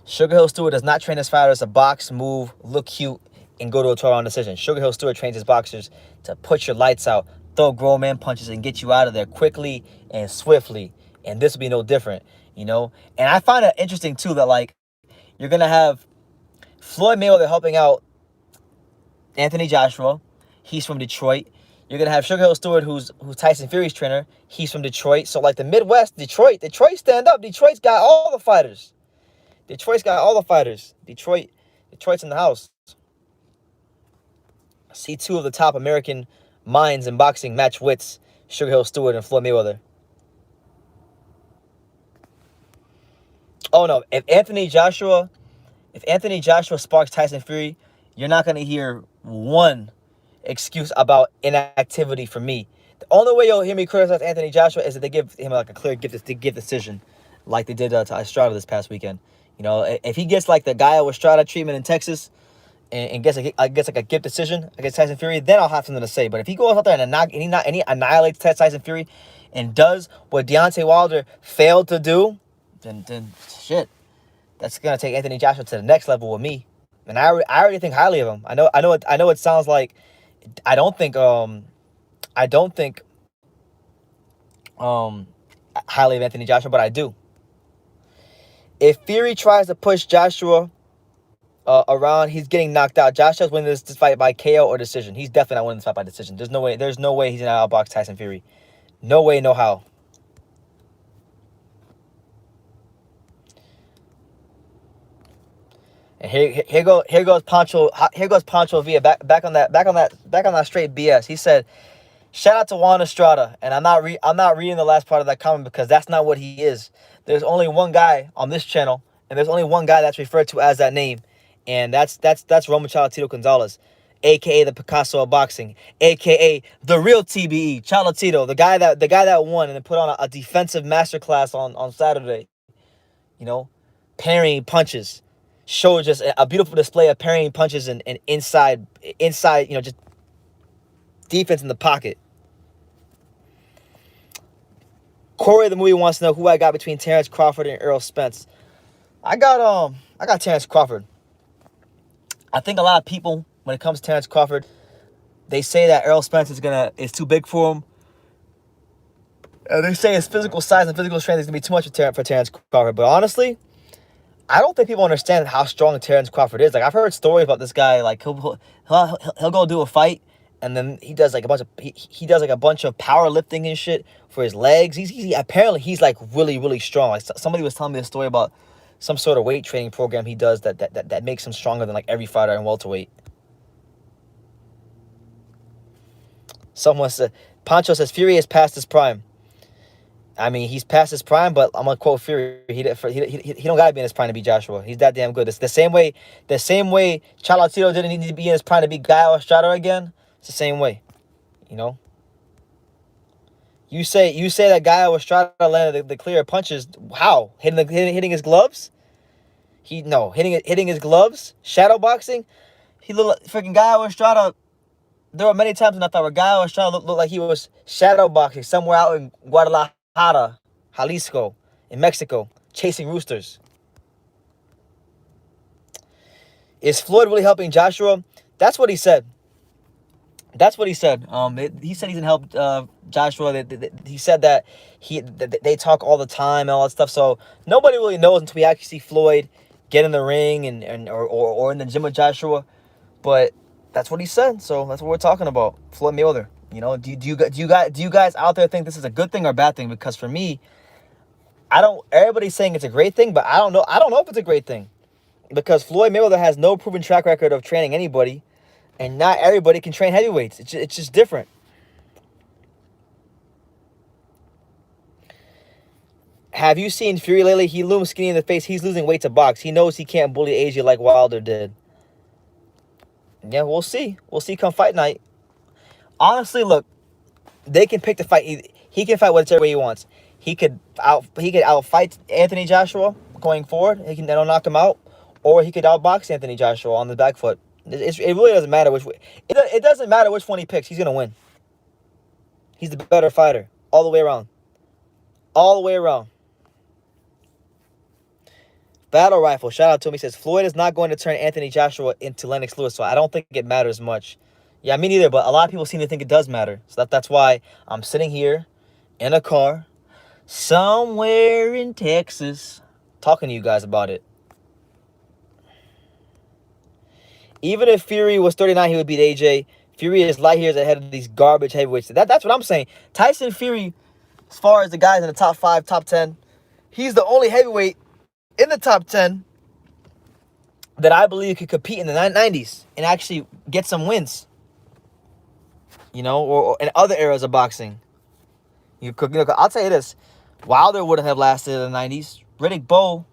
Sugar Hill Stewart does not train his fighters to box, move, look cute, and go to a 12-round decision. Sugar Hill Stewart trains his boxers to put your lights out, throw grown man punches, and get you out of there quickly and swiftly. And this will be no different, you know? And I find it interesting, too, that, like, you're going to have Floyd Mayweather helping out Anthony Joshua. He's from Detroit. You're going to have Sugar Hill Stewart, who's Tyson Fury's trainer. He's from Detroit. So, like, the Midwest, Detroit stand up. Detroit's got all the fighters. Detroit's in the house. See two of the top American minds in boxing match wits, Sugar Hill Stewart and Floyd Mayweather. Oh no, if Anthony Joshua sparks Tyson Fury, you're not going to hear one excuse about inactivity from me. The only way you'll hear me criticize Anthony Joshua is that they give him like a clear give decision, like they did to Estrada this past weekend. You know, if he gets like the Gallo Estrada treatment in Texas and gets like a gift decision against Tyson Fury, then I'll have something to say. But if he goes out there and he annihilates Tyson Fury and does what Deontay Wilder failed to do, then shit, that's gonna take Anthony Joshua to the next level with me. And I already think highly of him. I know it sounds like I don't think highly of Anthony Joshua, but I do. If Fury tries to push Joshua around, he's getting knocked out. Joshua's winning this fight by KO or decision. He's definitely not winning this fight by decision. There's no way he's gonna outbox Tyson Fury. No way, no how. And here goes Pancho Villa back on that straight BS. He said, "Shout out to Juan Estrada," and I'm not reading the last part of that comment because that's not what he is. There's only one guy on this channel and there's only one guy that's referred to as that name, and that's Roman Cholatito Gonzalez, aka the Picasso of boxing, aka the real TBE Cholatito, the guy that won and then put on a defensive masterclass on Saturday. You know, parrying punches, showed just a beautiful display of parrying punches and inside, just defense in the pocket. Corey the movie wants to know who I got between Terrence Crawford and Errol Spence. I got Terrence Crawford. I think a lot of people, when it comes to Terrence Crawford, they say that Errol Spence is too big for him. And they say his physical size and physical strength is gonna be too much for Terrence Crawford. But honestly, I don't think people understand how strong Terrence Crawford is. Like, I've heard stories about this guy. Like, he'll go do a fight, and then he does like a bunch of he does like a bunch of powerlifting and shit for his legs. Apparently he's like really, really strong. Like, somebody was telling me a story about some sort of weight training program he does that makes him stronger than like every fighter in welterweight. Someone said, Pancho says Fury is past his prime. I mean, he's past his prime, but I'm gonna quote Fury. He don't gotta be in his prime to beat Joshua. He's that damn good. It's the same way Cholatito didn't need to be in his prime to beat Gaio Estrada again. It's the same way, you know. You say that Gaio Estrada landed the clear punches. How? Hitting his gloves? Hitting his gloves. Shadow boxing. He looked like freaking Gaio Estrada. There were many times when I thought where Gaio Estrada looked like he was shadow boxing somewhere out in Guadalajara, Jalisco, in Mexico, chasing roosters. Is Floyd really helping Joshua? That's what he said. He said he's gonna help Joshua. He said that they talk all the time and all that stuff. So nobody really knows until we actually see Floyd get in the ring or in the gym with Joshua. But that's what he said. So that's what we're talking about. Floyd Mayweather. You know, do you guys out there think this is a good thing or a bad thing? Because for me, everybody's saying it's a great thing, but I don't know if it's a great thing. Because Floyd Mayweather has no proven track record of training anybody, and not everybody can train heavyweights. It's just different. Have you seen Fury lately? He looms skinny in the face. He's losing weight to box. He knows he can't bully AJ like Wilder did. Yeah, we'll see. We'll see come fight night. Honestly, look, they can pick the fight. He can fight whichever way he wants. He could outfight Anthony Joshua going forward. That'll knock him out, or he could outbox Anthony Joshua on the back foot. It really doesn't matter which way. It doesn't matter which one he picks. He's gonna win. He's the better fighter all the way around. All the way around. Battle Rifle, shout out to him. He says Floyd is not going to turn Anthony Joshua into Lennox Lewis, so I don't think it matters much. Yeah, me neither, but a lot of people seem to think it does matter. So that's why I'm sitting here in a car somewhere in Texas talking to you guys about it. Even if Fury was 39, he would beat AJ. Fury is light years ahead of these garbage heavyweights. That's what I'm saying. Tyson Fury, as far as the guys in the top 5, top 10, he's the only heavyweight in the top 10 that I believe could compete in the 90s and actually get some wins. You know, or in other eras of boxing. I'll tell you this. Wilder wouldn't have lasted in the 90s. Riddick Bowe,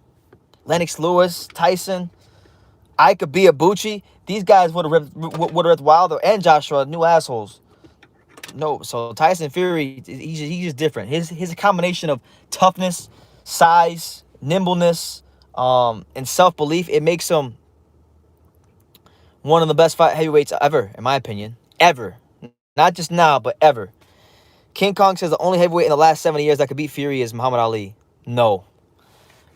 Lennox Lewis, Tyson, Ike Ibuchi, these guys would have ripped Wilder and Joshua new assholes. No, so Tyson Fury, he's just different. His combination of toughness, size, nimbleness, and self-belief, it makes him one of the best heavyweights ever, in my opinion. Ever. Not just now, but ever. King Kong says the only heavyweight in the last 70 years that could beat Fury is Muhammad Ali. No.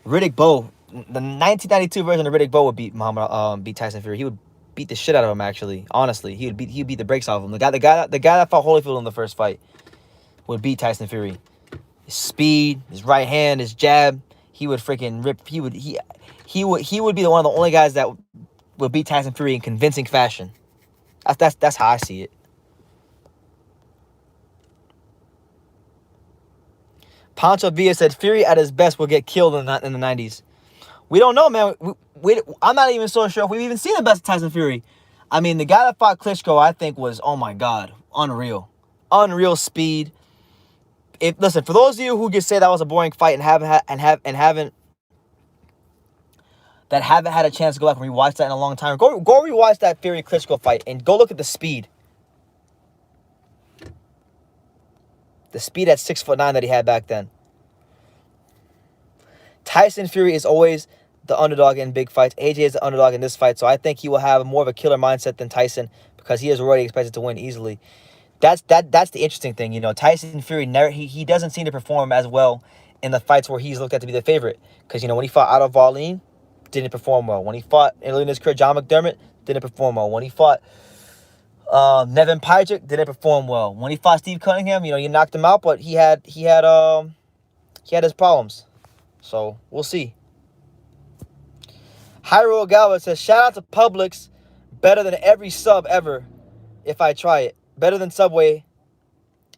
Riddick Bowe, the 1992 version of Riddick Bowe would beat Tyson Fury. He would beat the shit out of him, actually. Honestly, he'd beat the brakes off him. The guy that fought Holyfield in the first fight would beat Tyson Fury. His speed, his right hand, his jab, he would freaking rip. He would be one of the only guys that would beat Tyson Fury in convincing fashion. That's how I see it. Pancho Villa said Fury at his best will get killed in the 90s. We don't know, man. I'm not even so sure if we've even seen the best of Tyson Fury. I mean, the guy that fought Klitschko, I think, was, oh my God, unreal. Unreal speed. Listen, for those of you who just say that was a boring fight and haven't that haven't had a chance to go back and rewatch that in a long time, go rewatch that Fury Klitschko fight and go look at the speed. The speed at 6'9" that he had back then. Tyson Fury is always the underdog in big fights. AJ is the underdog in this fight, so I think he will have more of a killer mindset than Tyson because he is already expected to win easily. That's the interesting thing, you know. Tyson Fury he doesn't seem to perform as well in the fights where he's looked at to be the favorite. Because, you know, when he fought Otto Wallin, didn't perform well. When he fought early in his career, John McDermott, didn't perform well. When he fought Nevin Pajic, didn't perform well. When he fought Steve Cunningham, you know, you knocked him out, but he had his problems. So we'll see. Jairo Galvez says, shout out to Publix, better than every sub ever if I try it. Better than Subway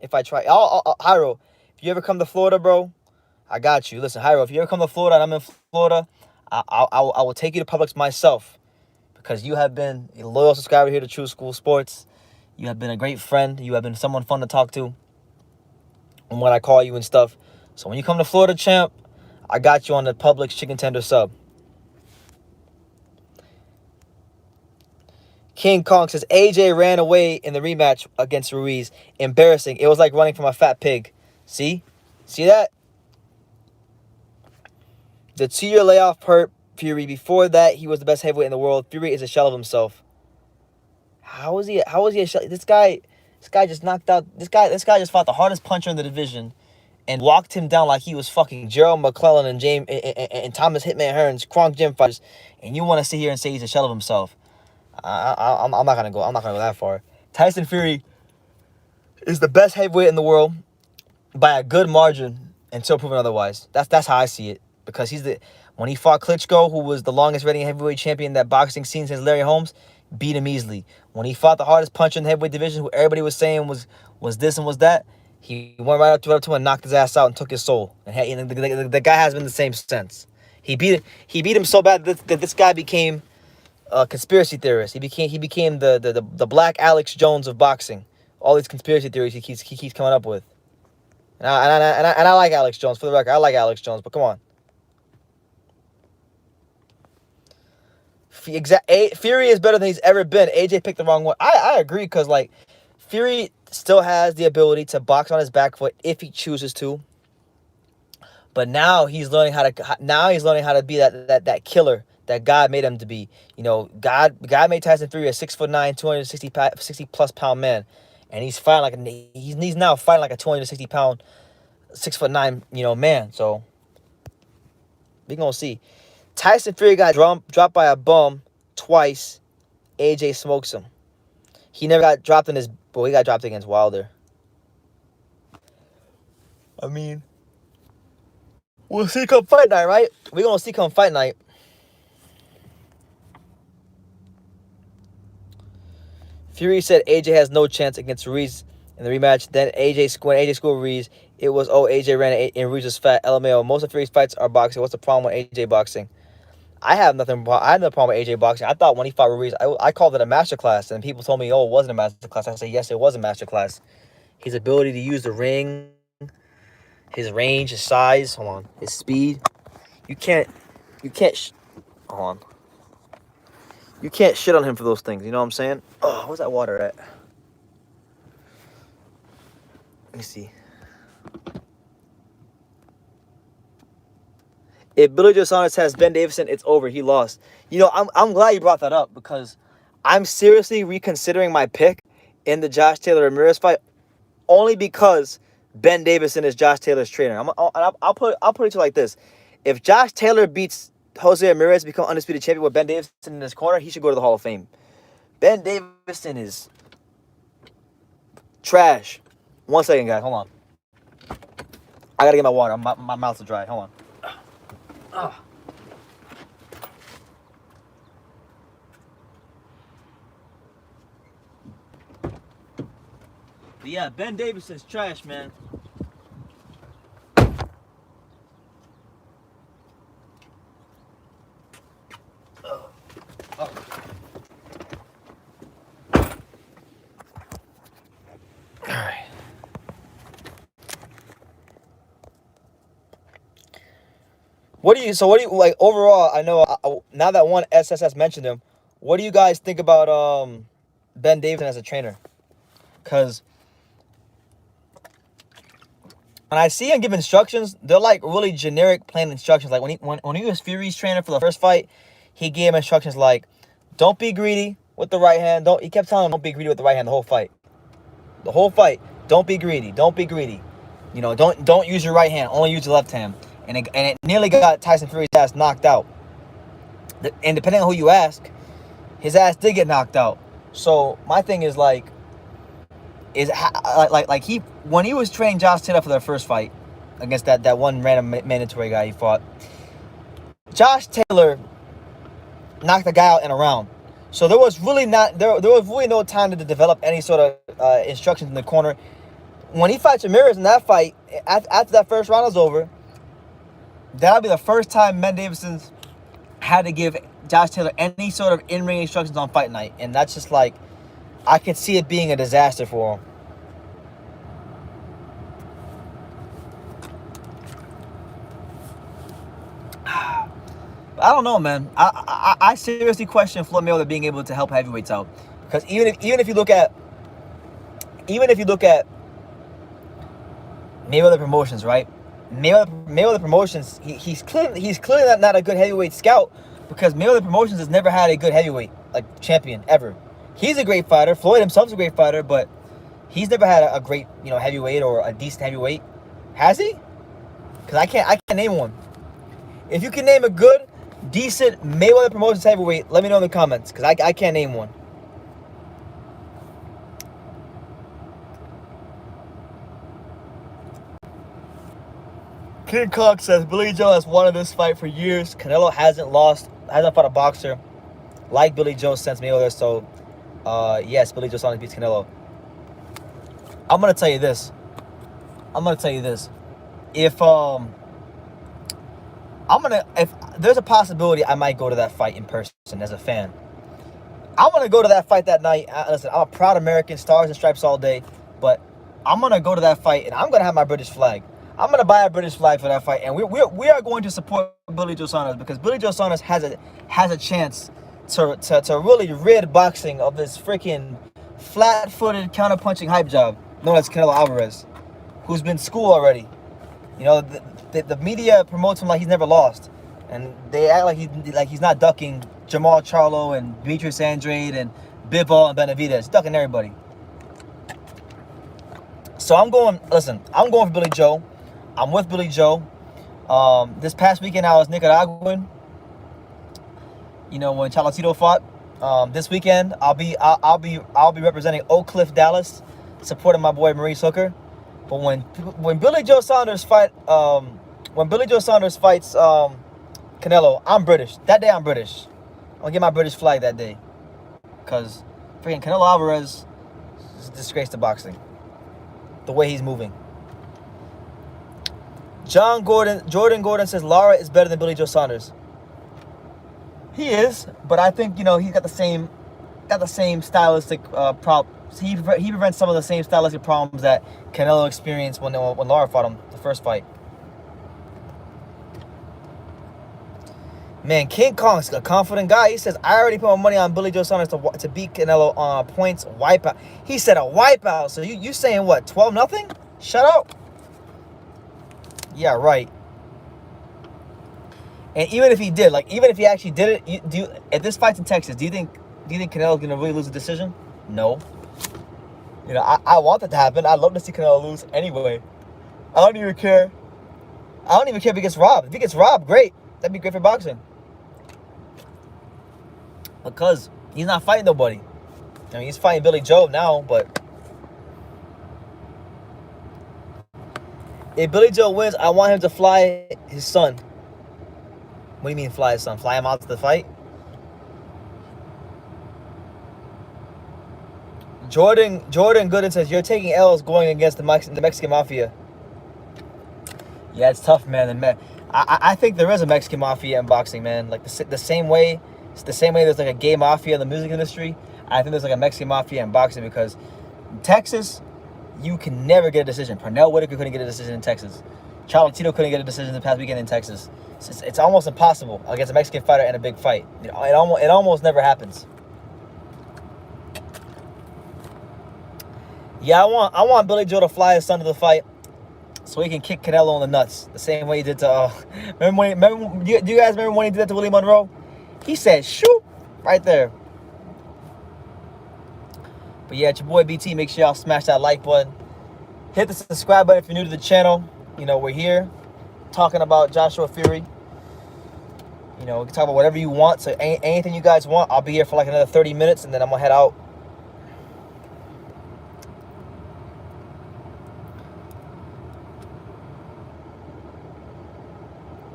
if I try it. Jairo, if you ever come to Florida, bro, I got you. Listen, Jairo, if you ever come to Florida and I'm in Florida, I will take you to Publix myself because you have been a loyal subscriber here to True School Sports. You have been a great friend. You have been someone fun to talk to and when I call you and stuff. So when you come to Florida, champ, I got you on the Publix chicken tender sub. King Kong says, AJ ran away in the rematch against Ruiz. Embarrassing. It was like running from a fat pig. See? See that? The 2-year layoff hurt Fury. Before that, he was the best heavyweight in the world. Fury is a shell of himself. How is he a shell? This guy just knocked out. This guy just fought the hardest puncher in the division and walked him down like he was fucking Gerald McClellan and James and Thomas Hitman Hearns, Kronk gym fighters. And you want to sit here and say he's a shell of himself? I'm not gonna go that far. Tyson Fury is the best heavyweight in the world by a good margin until proven otherwise. That's how I see it. Because when he fought Klitschko, who was the longest reigning heavyweight champion that boxing seen since Larry Holmes, beat him easily. When he fought the hardest puncher in the heavyweight division, who everybody was saying was this and was that, he went right up to him and knocked his ass out and took his soul. And the guy has been the same since. He beat him so bad that this guy became a conspiracy theorist. He became the black Alex Jones of boxing. All these conspiracy theories he keeps coming up with. And I like Alex Jones, for the record. I like Alex Jones, but come on. Fury is better than he's ever been. AJ picked the wrong one. I agree because, like, Fury still has the ability to box on his back foot if he chooses to. But now he's learning how to be that killer that God made him to be. You know, God made Tyson Fury a 6'9", 260+ pound man, and he's now fighting like a 260 pound, 6'9", you know, man. So we gonna see. Tyson Fury got dropped by a bum twice. AJ smokes him. He never got dropped in his... Well, he got dropped against Wilder. I mean, we'll see come fight night, right? We're going to see come fight night. Fury said AJ has no chance against Ruiz in the rematch. Then when AJ scored Ruiz, it was, AJ ran and Ruiz was fat. LMAO. Most of Fury's fights are boxing. What's the problem with AJ boxing? I had no problem with AJ boxing. I thought when he fought Ruiz, I called it a masterclass, and people told me, it wasn't a masterclass. I said, yes, it was a masterclass. His ability to use the ring, his range, his size, his speed. You can't shit on him for those things. You know what I'm saying? Oh, where's that water at? Let me see. If Billy Joe Saunders has Ben Davison, it's over. He lost. You know, I'm glad you brought that up because I'm seriously reconsidering my pick in the Josh Taylor Ramirez fight only because Ben Davison is Josh Taylor's trainer. I'll put it to you like this: if Josh Taylor beats Jose Ramirez to become undisputed champion with Ben Davison in his corner, he should go to the Hall of Fame. Ben Davison is trash. 1 second, guys. Hold on. I gotta get my water. My mouth's dry. Hold on. But yeah, Ben Davison's trash, man. Alright. What do you like overall? I know now that one SSS mentioned him. What do you guys think about Ben Davidson as a trainer? Because when I see him give instructions, they're like really generic, plain instructions. Like when he was Fury's trainer for the first fight, he gave him instructions like, "Don't be greedy with the right hand." Don't. He kept telling him, "Don't be greedy with the right hand the whole fight. The whole fight. Don't be greedy. Don't be greedy. You know, don't use your right hand. Only use your left hand." And it nearly got Tyson Fury's ass knocked out. And depending on who you ask, his ass did get knocked out. So my thing is like he when he was training Josh Taylor for their first fight against that one random mandatory guy he fought, Josh Taylor knocked the guy out in a round. So there was really no time to develop any sort of instructions in the corner. When he fights Ramirez in that fight, after that first round was over, that'll be the first time Ben Davidson's had to give Josh Taylor any sort of in-ring instructions on fight night. And that's just like, I could see it being a disaster for him. I don't know, man. I seriously question Floyd Mayweather being able to help heavyweights out. Because even if you look at Mayweather Promotions, right? Mayweather Promotions, he's clearly not a good heavyweight scout, because Mayweather Promotions has never had a good heavyweight like champion ever. He's a great fighter. Floyd himself's a great fighter, but he's never had a great heavyweight or a decent heavyweight. Has he? Because I can't name one. If you can name a good, decent Mayweather Promotions heavyweight, let me know in the comments, because I can't name one. King Kong says Billy Joe has wanted this fight for years. Canelo hasn't fought a boxer like Billy Joe since Mayweather. So, yes, Billy Joe Saunders beats Canelo. I'm gonna tell you this. If there's a possibility I might go to that fight in person as a fan. I'm gonna go to that fight that night. Listen, I'm a proud American, stars and stripes all day, but I'm gonna go to that fight and I'm gonna have my British flag. I'm going to buy a British flag for that fight, and we are going to support Billy Joe Saunders, because Billy Joe Saunders has a chance to really rid boxing of this freaking flat-footed counter-punching hype job known as Canelo Alvarez, who's been schooled already. The media promotes him like he's never lost, and they act like he's not ducking Jamal Charlo and Demetrius Andrade and Bivol and Benavidez. He's ducking everybody. So I'm going for Billy Joe. I'm with Billy Joe. This past weekend I was Nicaraguan. When Chalatito fought. This weekend I'll be representing Oak Cliff, Dallas, supporting my boy Maurice Hooker. But when Billy Joe Saunders fights Canelo, I'm British. That day I'm British. I'll get my British flag that day, because freaking Canelo Alvarez is a disgrace to boxing. The way he's moving. Jordan Gordon says Lara is better than Billy Joe Saunders. He is, but I think he's got the same stylistic problems. He prevents some of the same stylistic problems that Canelo experienced when Lara fought him the first fight. Man, King Kong's a confident guy. He says, I already put my money on Billy Joe Saunders to beat Canelo on points, wipeout. He said a wipeout. So you saying what, 12-0? Shut up. Yeah, right. And even if he actually did it, if this fight's in Texas, do you think Canelo's gonna really lose a decision? No. I want that to happen. I'd love to see Canelo lose anyway. I don't even care if he gets robbed. If he gets robbed, great. That'd be great for boxing. Because he's not fighting nobody. He's fighting Billy Joe now, but if Billy Joe wins, I want him to fly his son. What do you mean fly his son? Fly him out to the fight? Jordan Gooden says, you're taking L's going against the Mexican Mafia. Yeah, it's tough, man. I think there is a Mexican Mafia in boxing, man. Like the same way there's like a gay mafia in the music industry. I think there's like a Mexican Mafia in boxing, because in Texas, you can never get a decision. Pernell Whitaker couldn't get a decision in Texas. Charlo Tito couldn't get a decision the past weekend in Texas. It's almost impossible against a Mexican fighter in a big fight. You know, it almost never happens. Yeah, I want Billy Joe to fly his son to the fight so he can kick Canelo in the nuts the same way he did to. Do you guys remember when he did that to Willie Monroe? He said, "Shoot!" right there. But yeah, it's your boy BT. Make sure y'all smash that like button. Hit the subscribe button if you're new to the channel. You know, we're here talking about Joshua Fury. You know, we can talk about whatever you want. So anything you guys want, I'll be here for like another 30 minutes, and then I'm going to head out.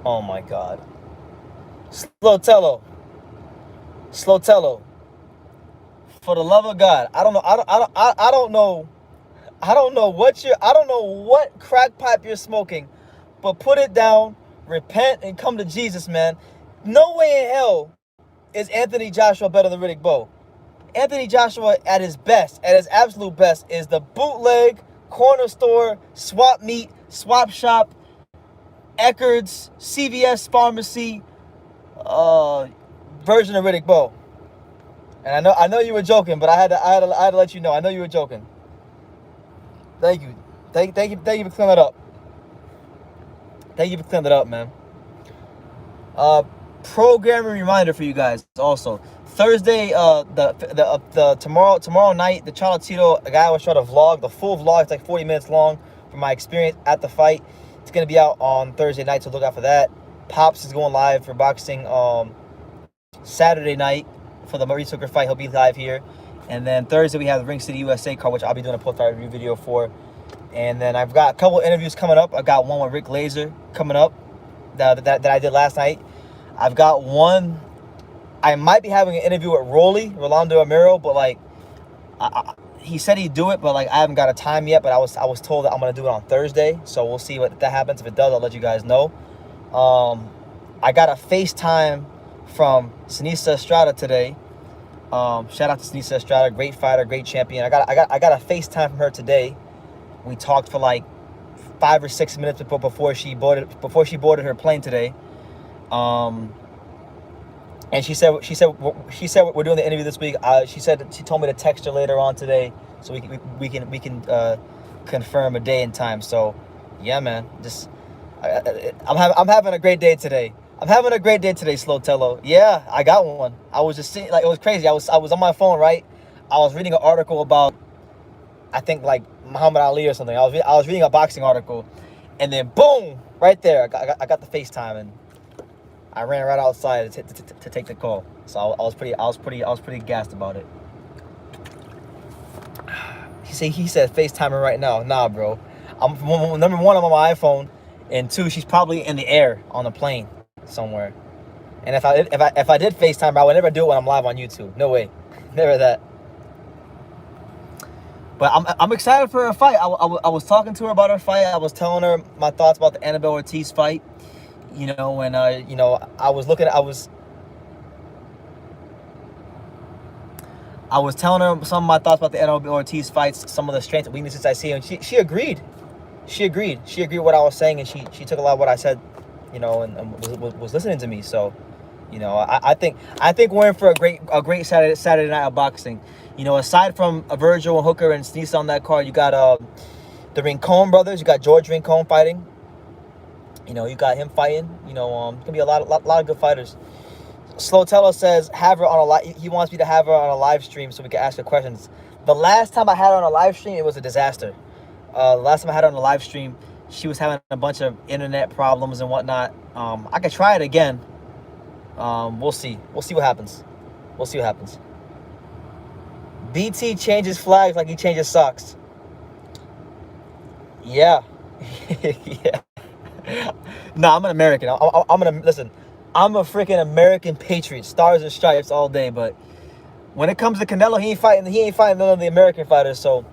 Oh, my God. Slotello. For the love of God, I don't know what crack pipe you're smoking, but put it down, repent, and come to Jesus, man. No way in hell is Anthony Joshua better than Riddick Bowe. Anthony Joshua at his best, at his absolute best, is the bootleg, corner store, swap meet, swap shop, Eckerd's, CVS pharmacy version of Riddick Bowe. And I know you were joking, but I had to let you know. I know you were joking. Thank you. Thank you for clearing that up. Thank you for clearing that up, man. Programming reminder for you guys also. Thursday, tomorrow night, the Charlo Tito guy was trying to vlog. The full vlog, it's like 40 minutes long from my experience at the fight. It's gonna be out on Thursday night, so look out for that. Pops is going live for boxing Saturday night for the Maurice Hooker fight. He'll be live here. And then Thursday we have the Ring City USA card, which I'll be doing a post-fight review video for. And then I've got a couple interviews coming up. I got one with Rick Laser coming up that I did last night. I've got one. I might be having an interview with Rolando Amiro, but like he said he'd do it, but like I haven't got a time yet. But I was told that I'm gonna do it on Thursday, so we'll see what that happens. If it does, I'll let you guys know. I got a FaceTime from Sinisa Estrada today. Shout out to Sinisa Estrada, great fighter, great champion. I got a FaceTime from her today. We talked for like 5 or 6 minutes before she boarded her plane today. And she said we're doing the interview this week. She told me to text her later on today so we can confirm a day and time. So yeah, man, I'm having a great day today. Slotello. Yeah, I got one. I was just seeing, like, it was crazy. I was on my phone, right? I was reading an article about, I think, like Muhammad Ali or something. I was reading a boxing article, and then boom, right there, I got the FaceTime, and I ran right outside to take the call. So I was pretty gassed about it. He said FaceTiming right now. Nah, bro. Number one, I'm on my iPhone, and two, she's probably in the air on the plane somewhere. And if I did FaceTime, I would never do it when I'm live on YouTube. No way, never that. But I'm excited for her fight. I was talking to her about her fight. I was telling her my thoughts about the Annabelle Ortiz fight. You know, and you know, I was telling her some of my thoughts about the Annabelle Ortiz fights, some of the strengths and weaknesses I see, and she agreed. She agreed with what I was saying, and she took a lot of what I said, you know, and was listening to me. So, you know, I think we're in for a great Saturday night of boxing. You know, aside from Virgil and Hooker and Sneese on that card, you got the Rincon brothers. You got George Rincon fighting. You know, you got him fighting. You know, it's gonna be a lot of good fighters. Slotello says have her on a live. He wants me to have her on a live stream so we can ask her questions. The last time I had her on a live stream, it was a disaster. The last time I had her on a live stream, she was having a bunch of internet problems and whatnot. I could try it again. We'll see. We'll see what happens. BT changes flags like he changes socks. Yeah. Yeah. Nah, I'm an American. Listen, I'm a freaking American patriot, stars and stripes all day. But when it comes to Canelo, he ain't fighting none of the American fighters. So,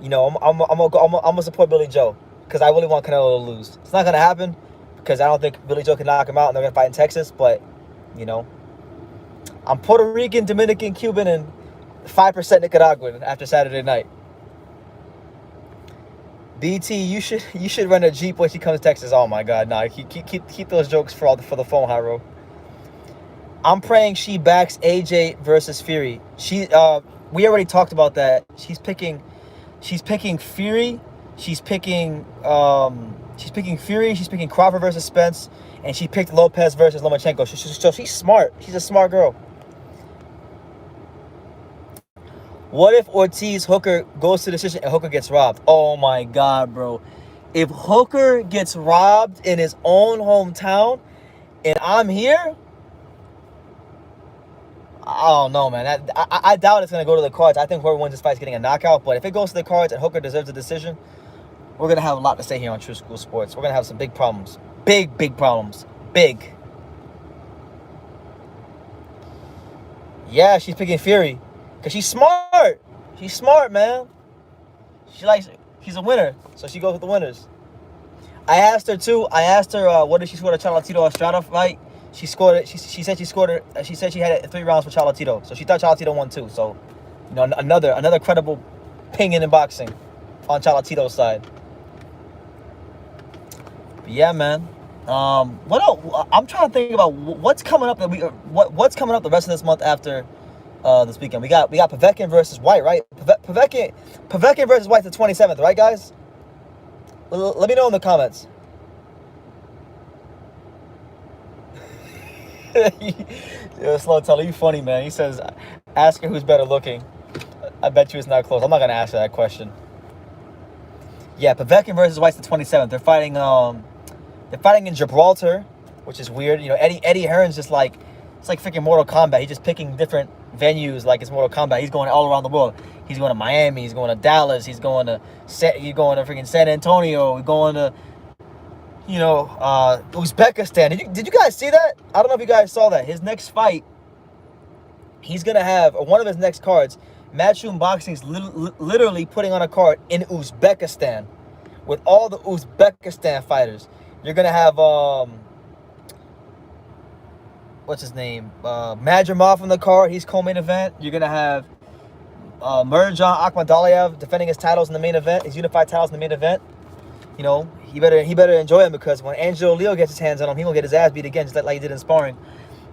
you know, I'm gonna support Billy Joe because I really want Canelo to lose. It's not gonna happen because I don't think Billy Joe can knock him out, and they're gonna fight in Texas. But, you know, I'm Puerto Rican, Dominican, Cuban, and 5% Nicaraguan after Saturday night. BT, you should rent a Jeep when she comes to Texas. Oh my God, nah, keep those jokes for the phone, Hyro. I'm praying she backs AJ versus Fury. We already talked about that. She's picking Fury. She's picking Fury. She's picking Crawford versus Spence, and she picked Lopez versus Lomachenko. So she's smart. She's a smart girl. What if Ortiz Hooker goes to decision and Hooker gets robbed? Oh my God, bro. If Hooker gets robbed in his own hometown and I'm here, I don't know, man. I doubt it's going to go to the cards. I think whoever wins this fight is getting a knockout. But if it goes to the cards and Hooker deserves a decision, we're going to have a lot to say here on True School Sports. We're going to have some big problems. Big problems. Big. Yeah, she's picking Fury. Because she's smart. She's smart, man. She's a winner. So she goes with the winners. I asked her, what did she score the Cholatito Estrada fight? She scored it. She said she had it in 3 rounds for Cholatito. So she thought Cholatito won too. So, another credible pinging in boxing on Cholatito's side. But yeah, man. What else? I'm trying to think about what's coming up what's coming up the rest of this month after this weekend. We got Povetkin versus White, right? Povetkin versus White's the 27th, right, guys? Let me know in the comments. Slow Teller, you funny, man. He says, ask her who's better looking. I bet you it's not close. I'm not gonna ask her that question. Yeah, Povetkin versus White's the 27th. They're fighting in Gibraltar, which is weird. Eddie Hearn's just like, it's like freaking Mortal Kombat. He's just picking different venues like it's Mortal Kombat. He's going all around the world. He's going to Miami. He's going to Dallas. He's going to freaking San Antonio. He's going to Uzbekistan. Did you guys see that? I don't know if you guys saw that. His next fight, he's gonna have one of his next cards. Matchroom Boxing's literally putting on a card in Uzbekistan with all the Uzbekistan fighters. You're gonna have what's his name? Madrimov on the card. He's co-main event. You're gonna have Mirjan Akhmadaliev defending his titles in the main event. His unified titles in the main event. He better enjoy him, because when Angelo Leo gets his hands on him, he gonna get his ass beat again, just like he did in sparring.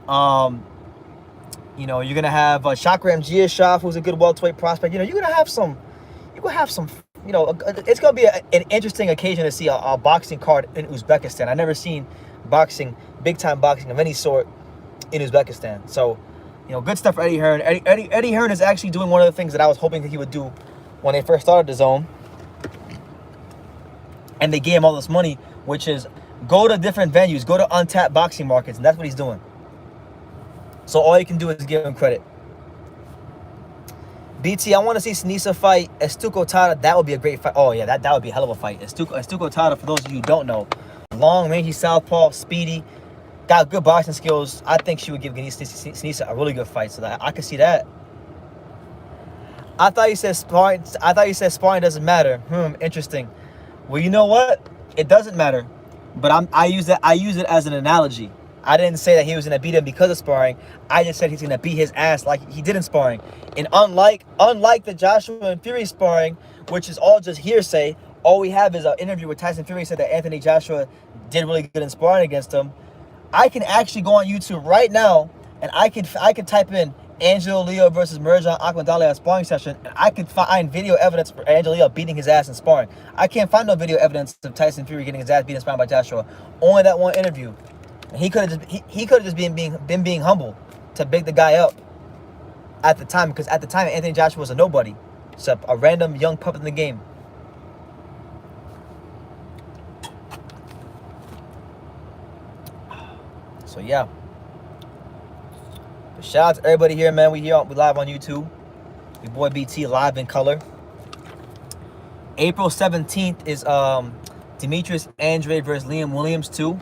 You're gonna have Shakram Giashov, who's a good welterweight prospect. You're gonna have some. It's gonna be an interesting occasion to see a boxing card in Uzbekistan. I've never seen big time boxing of any sort in Uzbekistan. So, good stuff for Eddie Hearn. Eddie Hearn is actually doing one of the things that I was hoping that he would do when they first started the zone. And they gave him all this money, which is go to different venues, go to untapped boxing markets, and that's what he's doing. So all you can do is give him credit. BT, I want to see Sinisa fight Estuco Tada. That would be a great fight. Oh, yeah, that would be a hell of a fight. Estuco Tada, for those of you who don't know, long, rangy southpaw, speedy, got good boxing skills. I think she would give Sinisa a really good fight, so that I could see that. I thought you said sparring doesn't matter. Interesting. Well, you know what? It doesn't matter, but I use it as an analogy. I didn't say that he was gonna beat him because of sparring. I just said he's gonna beat his ass like he did in sparring. And unlike the Joshua and Fury sparring, which is all just hearsay, all we have is an interview where Tyson Fury said that Anthony Joshua did really good in sparring against him. I can actually go on YouTube right now and I could type in Angelo Leo versus Mirjan Akhmadaliev sparring session, and I could find video evidence for Angelo Leo beating his ass in sparring. I can't find no video evidence of Tyson Fury getting his ass beat in sparring by Joshua. Only that one interview. And he could have just been being humble to big the guy up at the time, because at the time Anthony Joshua was a nobody, except a random young pup in the game. So yeah. But shout out to everybody here, man. We live on YouTube. Your boy BT live in color. April 17th is Demetrius Andrade versus Liam Williams 2.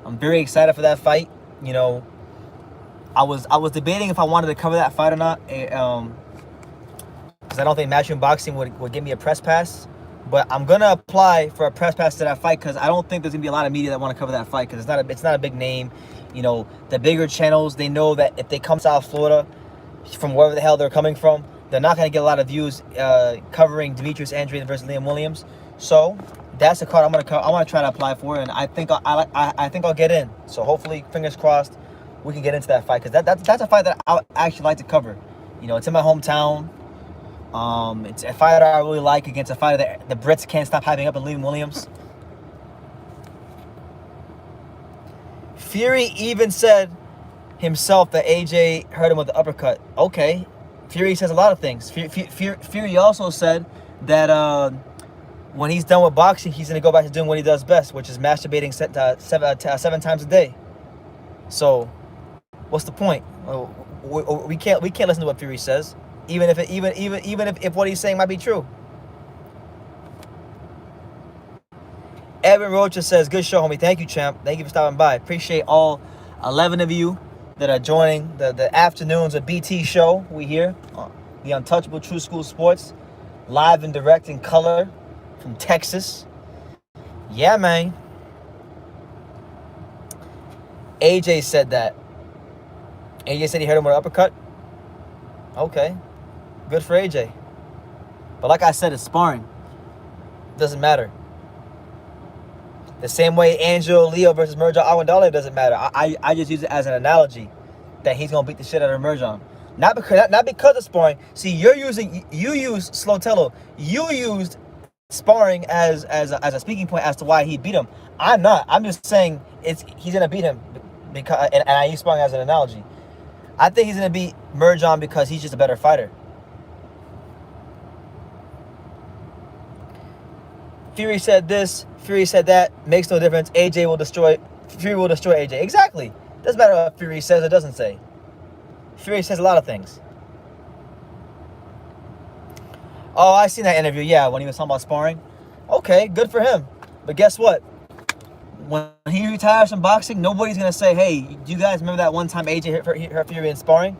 I'm very excited for that fight. I was debating if I wanted to cover that fight or not, because I don't think Matchroom Boxing would give me a press pass. But I'm gonna apply for a press pass to that fight, because I don't think there's gonna be a lot of media that want to cover that fight, because it's not a big name. The bigger channels, they know that if they come South Florida, from wherever the hell they're coming from, They're not going to get a lot of views covering Demetrius Andrade versus Liam Williams. So that's a card I want to try to apply for, and I think I think I'll get in. So hopefully, fingers crossed, we can get into that fight, because that's a fight that I would actually like to cover. You know, it's in my hometown. It's a fighter I really like against a fighter that the Brits can't stop hyping up, in Liam Williams. Fury even said himself that AJ hurt him with the uppercut. Okay, Fury says a lot of things. Fury also said that when he's done with boxing, he's going to go back to doing what he does best, which is masturbating 7 times a day. So, what's the point? We can't listen to what Fury says, even if what he's saying might be true. Evan Rocha says, "Good show, homie. Thank you, champ. Thank you for stopping by. Appreciate all 11 of you that are joining the afternoons of BT show. We here, the Untouchable True School Sports, live and direct in color from Texas. Yeah, man." AJ said that. AJ said he hurt him with an uppercut. Okay, good for AJ. But like I said, it's sparring. Doesn't matter. The same way Angel Leo versus Merjan Awandale doesn't matter. I just use it as an analogy that he's gonna beat the shit out of Merjan. Not because of sparring. See, you use Slotello. You used sparring as a speaking point as to why he beat him. I'm not. I'm just saying he's gonna beat him because, and I use sparring as an analogy. I think he's gonna beat Merjan because he's just a better fighter. Fury said this, Fury said that, makes no difference. Fury will destroy AJ. Exactly. Doesn't matter what Fury says or doesn't say. Fury says a lot of things. Oh, I seen that interview, yeah, when he was talking about sparring. Okay, good for him. But guess what? When he retires from boxing, nobody's going to say, hey, do you guys remember that one time AJ hurt Fury in sparring?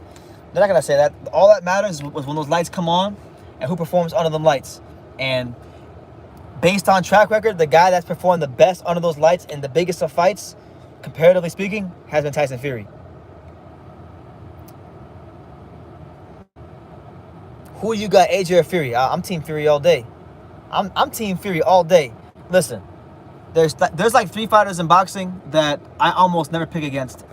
They're not going to say that. All that matters was when those lights come on and who performs under them lights. And based on track record, the guy that's performed the best under those lights in the biggest of fights, comparatively speaking, has been Tyson Fury. Who you got, AJ or Fury? I'm Team Fury all day. I'm Team Fury all day. Listen, there's like 3 fighters in boxing that I almost never pick against.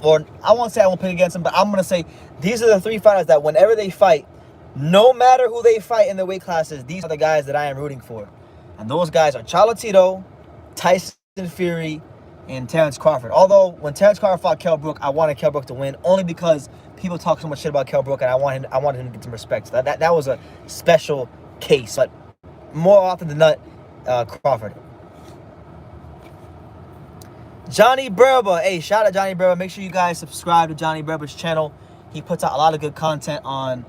Or I won't say I won't pick against them, but I'm going to say these are the 3 fighters that whenever they fight, no matter who they fight in the weight classes, these are the guys that I am rooting for. And those guys are Charlo Tito, Tyson Fury, and Terrence Crawford. Although, when Terrence Crawford fought Kell Brook, I wanted Kell Brook to win, only because people talk so much shit about Kell Brook, and I wanted him to get some respect. So that was a special case. But more often than not, Crawford. Johnny Berba. Hey, shout out Johnny Berba. Make sure you guys subscribe to Johnny Berba's channel. He puts out a lot of good content on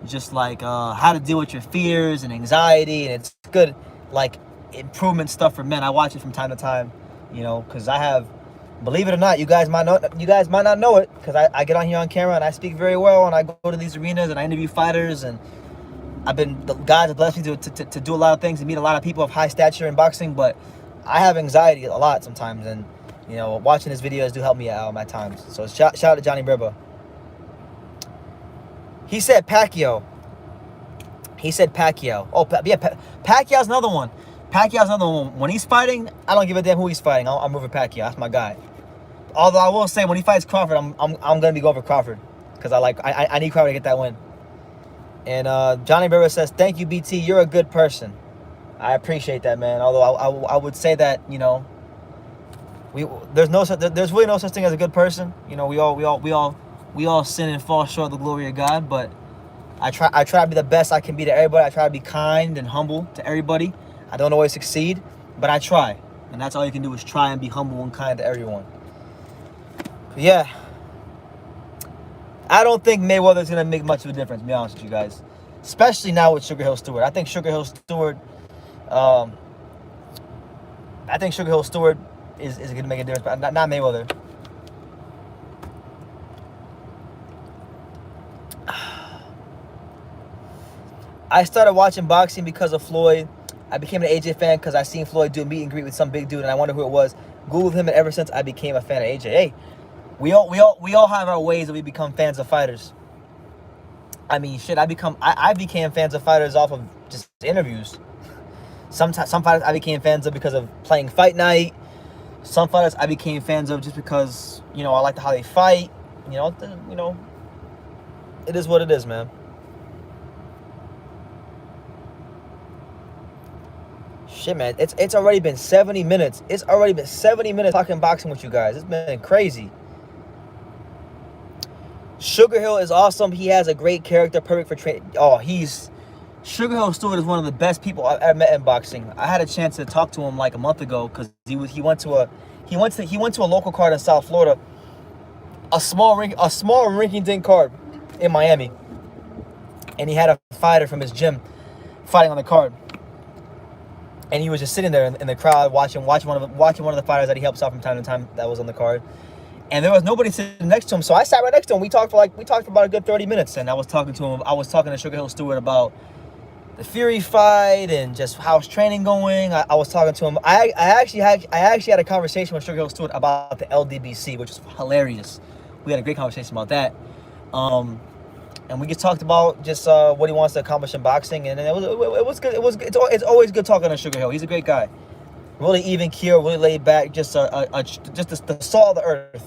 just like how to deal with your fears and anxiety, and it's good, like, improvement stuff for men. I watch it from time to time, you know, because I have, believe it or not, you guys might not know it, because I get on here on camera and I speak very well, and I go to these arenas and I interview fighters, and God has blessed me to do a lot of things and meet a lot of people of high stature in boxing, but I have anxiety a lot sometimes, and you know, watching his videos do help me out at times. So shout out to Johnny Berba. He said Pacquiao. Oh, yeah, Pacquiao's another one. When he's fighting, I don't give a damn who he's fighting. I'm moving Pacquiao. That's my guy. Although I will say, when he fights Crawford, I'm gonna be going for Crawford, because I need Crawford to get that win. And Johnny Berber says, "Thank you, BT. You're a good person." I appreciate that, man. Although I would say that, you know, there's really no such thing as a good person. You know, we all sin and fall short of the glory of God, but I try to be the best I can be to everybody. I try to be kind and humble to everybody. I don't always succeed, but I try. And that's all you can do, is try and be humble and kind to everyone. But yeah. I don't think Mayweather's going to make much of a difference, to be honest with you guys. Especially now with Sugar Hill Stewart. I think Sugar Hill Stewart is going to make a difference, but not Mayweather. I started watching boxing because of Floyd. I became an AJ fan because I seen Floyd do a meet and greet with some big dude, and I wonder who it was. Googled him, and ever since I became a fan of AJ. Hey, we all have our ways that we become fans of fighters. I mean, shit, I became fans of fighters off of just interviews. Some fighters I became fans of because of playing Fight Night. Some fighters I became fans of just because, you know, I like how they fight. You know, it is what it is, man. Shit, man, it's already been 70 minutes. It's already been 70 minutes talking boxing with you guys. It's been crazy. Sugar Hill is awesome. He has a great character, perfect for training. Sugar Hill Stewart is one of the best people I've ever met in boxing. I had a chance to talk to him like a month ago because he went to a local card in South Florida, a small rinky-dink card in Miami, and he had a fighter from his gym fighting on the card, and he was just sitting there in the crowd watching one of the fighters that he helps out from time to time that was on the card. And there was nobody sitting next to him, so I sat right next to him. We talked for about a good 30 minutes, and I was talking to him. I was talking to Sugar Hill Stewart about the Fury fight and just how's training going. I was talking to him. I actually had a conversation with Sugar Hill Stewart about the LDBC, which was hilarious. We had a great conversation about that, and we just talked about just what he wants to accomplish in boxing, and it was good. It's always good talking to Sugar Hill. He's a great guy, really even keel, really laid back, just the salt of the earth.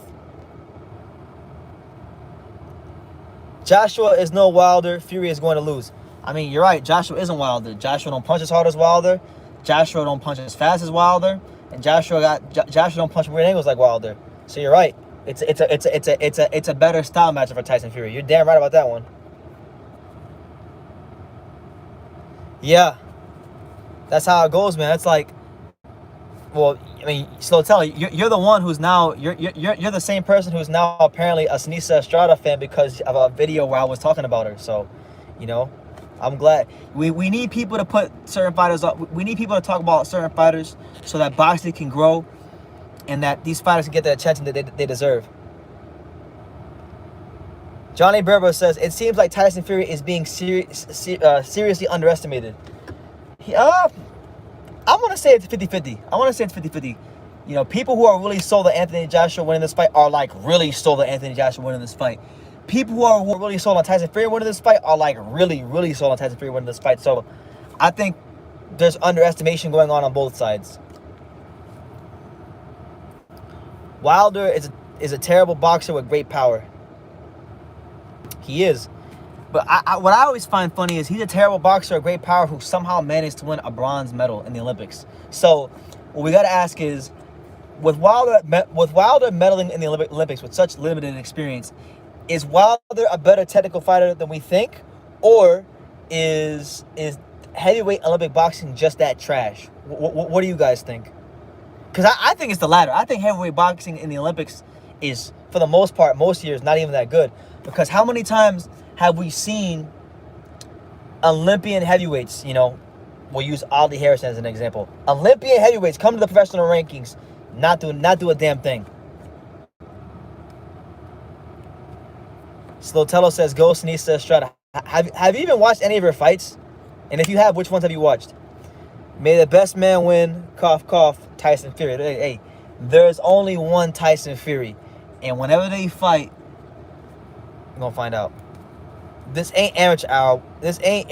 Joshua is no Wilder. Fury is going to lose. I mean, you're right. Joshua isn't Wilder. Joshua don't punch as hard as Wilder. Joshua don't punch as fast as Wilder. And Joshua don't punch weird angles like Wilder. So you're right. It's a better style matchup for Tyson Fury. You're damn right about that one. Yeah, that's how it goes, man. It's like, well, I mean, Slotelli, you're the one who's now you're the same person who's now apparently a Sinisa Estrada fan because of a video where I was talking about her. So, you know, I'm glad we need people to put certain fighters up. We need people to talk about certain fighters so that boxing can grow and that these fighters can get the attention that they deserve. Johnny Berber says it seems like Tyson Fury is being seriously underestimated. I want to say it's 50-50. You know, people who are really sold on Anthony Joshua winning this fight are like really sold on Anthony Joshua winning this fight. People who are really sold on Tyson Fury winning this fight are like really sold on Tyson Fury winning this fight. So I think there's underestimation going on both sides. Wilder is a terrible boxer with great power. He is. But what I always find funny is he's a terrible boxer, a great power who somehow managed to win a bronze medal in the Olympics. So what we got to ask is, with Wilder medaling in the Olympics with such limited experience, is Wilder a better technical fighter than we think, or is heavyweight Olympic boxing just that trash? What do you guys think? Because I think it's the latter. I think heavyweight boxing in the Olympics is, for the most part, most years, not even that good. Because how many times have we seen Olympian heavyweights, you know, we'll use Aldi Harrison as an example. Olympian heavyweights come to the professional rankings, not do a damn thing. Slotello says, go Sinisa Estrada. Have you even watched any of her fights? And if you have, which ones have you watched? May the best man win, cough, cough, Tyson Fury. Hey, there's only one Tyson Fury. And whenever they fight, you're going to find out. This ain't amateur hour. This ain't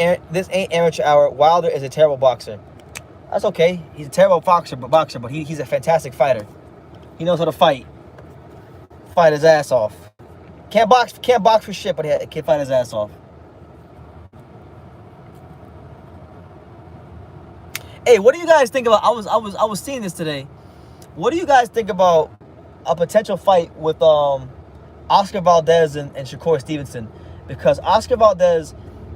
amateur hour. Wilder is a terrible boxer. That's okay. He's a terrible boxer, but he's a fantastic fighter. He knows how to fight. Fight his ass off. Can't box for shit, but he can fight his ass off. Hey, what do you guys think about? I was seeing this today. What do you guys think about a potential fight with Oscar Valdez and Shakur Stevenson? Because Oscar Valdez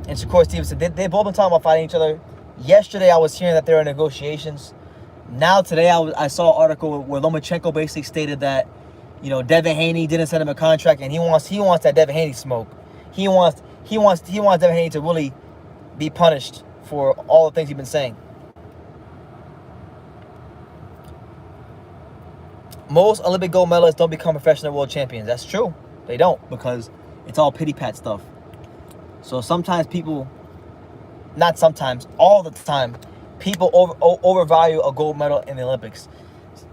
and Shakur Stevenson, they both been talking about fighting each other. Yesterday, I was hearing that there are negotiations. Now, today, I saw an article where Lomachenko basically stated that, you know, Devin Haney didn't send him a contract, and he wants that Devin Haney smoke. He wants Devin Haney to really be punished for all the things he's been saying. Most Olympic gold medalists don't become professional world champions. That's true. They don't, because it's all pity pat stuff. So sometimes people, not sometimes, all the time, people overvalue a gold medal in the Olympics.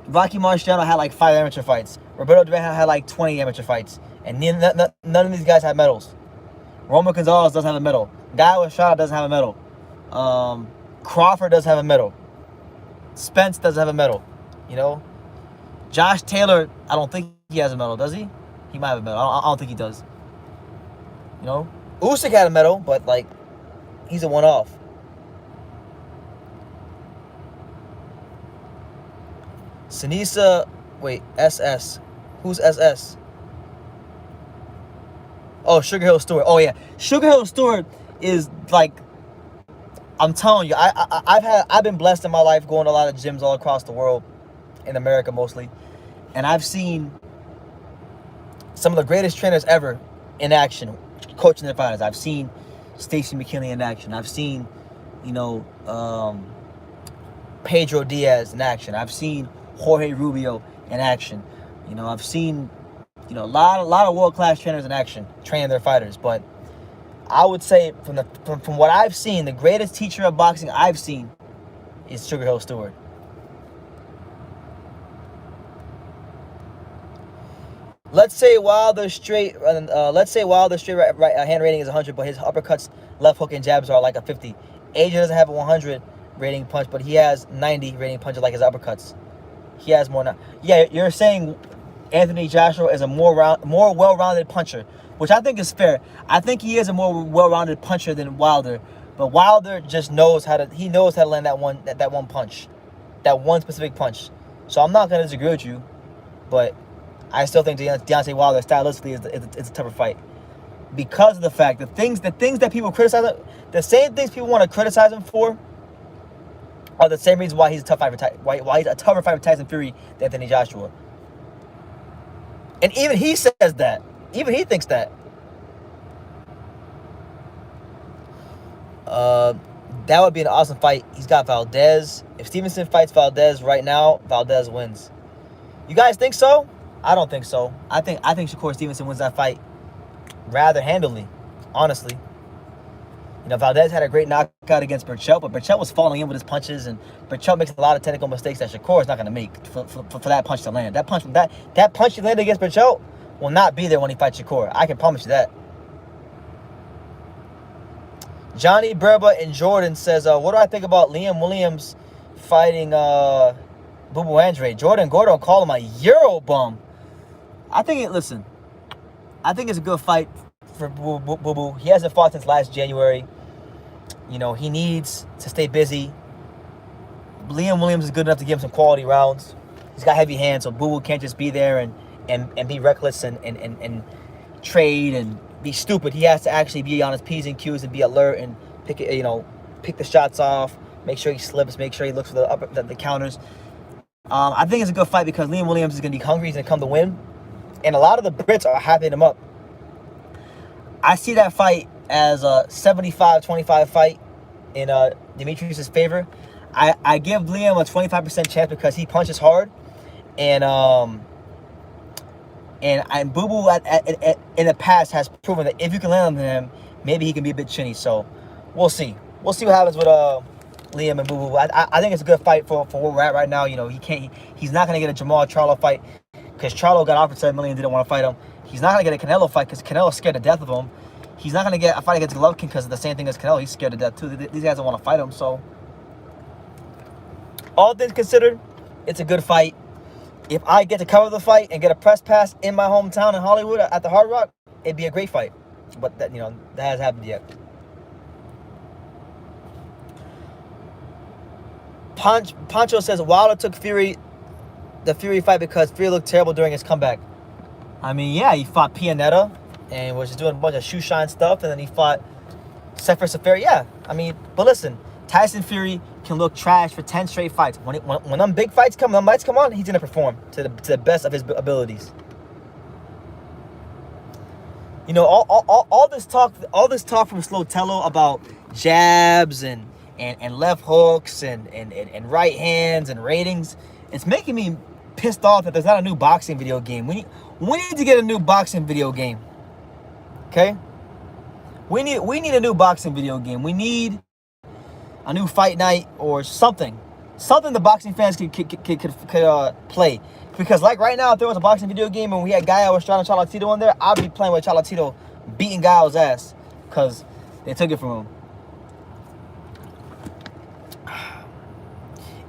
Rocky Marciano had like 5 amateur fights. Roberto Duran had like 20 amateur fights. And none of these guys had medals. Roman Gonzalez doesn't have a medal. Guy Estrada doesn't have a medal. Crawford doesn't have a medal. Spence doesn't have a medal. You know, Josh Taylor, I don't think he has a medal, does he? He might have a medal. I don't think he does. You know, Usyk had a medal, but like, he's a one-off. Sinisa, wait, SS. Who's SS? Oh, Sugar Hill Stewart. Oh yeah, Sugar Hill Stewart is like, I'm telling you, I've been blessed in my life going to a lot of gyms all across the world, in America mostly, and I've seen some of the greatest trainers ever in action, coaching their fighters. I've seen Stacey McKinley in action. I've seen, you know, Pedro Diaz in action. I've seen Jorge Rubio in action. You know, I've seen, you know, a lot of world-class trainers in action training their fighters. But I would say from what I've seen, the greatest teacher of boxing I've seen is Sugar Hill Stewart. Let's say Wilder's straight hand rating is 100, but his uppercuts, left hook, and jabs are like a 50. AJ doesn't have a 100 rating punch, but he has 90 rating punches like his uppercuts. He has more now. Yeah, you're saying Anthony Joshua is a more well-rounded puncher, which I think is fair. I think he is a more well-rounded puncher than Wilder, but Wilder just knows how to land that one punch, that one specific punch. So I'm not gonna disagree with you, but I still think Deontay Wilder stylistically is a tougher fight because of the fact the things that people criticize him, the same things people want to criticize him for are the same reason why he's a tough fight why he's a tougher fight for Tyson Fury than Anthony Joshua. And even he says that. Even he thinks that. That would be an awesome fight. He's got Valdez. If Stevenson fights Valdez right now, Valdez wins. You guys think so? I don't think so. I think Shakur Stevenson wins that fight rather handily, honestly. You know, Valdez had a great knockout against Berchelt, but Berchelt was falling in with his punches, and Berchelt makes a lot of technical mistakes that Shakur is not going to make for that punch to land. That punch he landed against Berchelt will not be there when he fights Shakur. I can promise you that. Johnny Berba and Jordan says, what do I think about Liam Williams fighting Boo Boo Andre? Jordan Gordo called him a Euro bum. I think it's a good fight for Boo Boo. He hasn't fought since last January. You know, he needs to stay busy. Liam Williams is good enough to give him some quality rounds. He's got heavy hands, so Boo Boo can't just be there and be reckless and trade and be stupid. He has to actually be on his P's and Q's and be alert and pick the shots off, make sure he slips, make sure he looks for the counters. I think it's a good fight because Liam Williams is going to be hungry. He's going to come to win. And a lot of the Brits are hyping him up. I see that fight as a 75-25 fight in Demetrius' favor. I give Liam a 25% chance because he punches hard. And Boo Boo in the past has proven that if you can land on him, maybe he can be a bit chinny. So we'll see. We'll see what happens with Liam and Boo Boo. I think it's a good fight for where we're at right now. You know, he's not going to get a Jamal Charlo fight because Charlo got offered $7 million, didn't want to fight him. He's not going to get a Canelo fight because Canelo's scared to death of him. He's not going to get a fight against Golovkin because of the same thing as Canelo. He's scared to death too. These guys don't want to fight him. So all things considered, it's a good fight. If I get to cover the fight and get a press pass in my hometown in Hollywood at the Hard Rock, it'd be a great fight. But that hasn't happened yet. Pancho says Wilder took the Fury fight because Fury looked terrible during his comeback. I mean, yeah, he fought Pianetta and was just doing a bunch of shoe shine stuff, and then he fought Sefer Seferi. Yeah, I mean, but listen, Tyson Fury can look trash for 10 straight fights. When them big fights come, them lights come on, he's gonna perform to the best of his abilities. You know, all this talk from Slotello about jabs and left hooks and right hands and ratings, it's making me pissed off that there's not a new boxing video game. We need to get a new boxing video game. Okay? We need a new boxing video game. We need a new fight night or something the boxing fans could play. Because like right now, if there was a boxing video game and we had Gaio Estrada and Cholatito on there, I'd be playing with Cholatito, beating Gaio's ass. because they took it from him.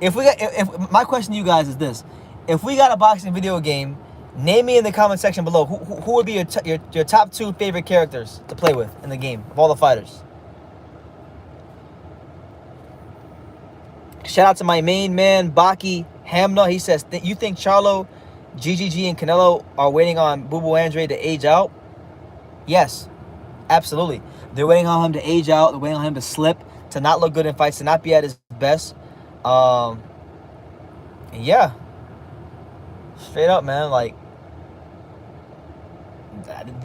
If my question to you guys is this: if we got a boxing video game, name me in the comment section below who would be your top 2 favorite characters to play with in the game of all the fighters. Shout out to my main man Baki Hamna. He says, you think Charlo, GGG, and Canelo are waiting on Boo Boo Andre to age out? Yes, absolutely. They're waiting on him to age out. They're waiting on him to slip, to not look good in fights, to not be at his best. Yeah, straight up, man. Like,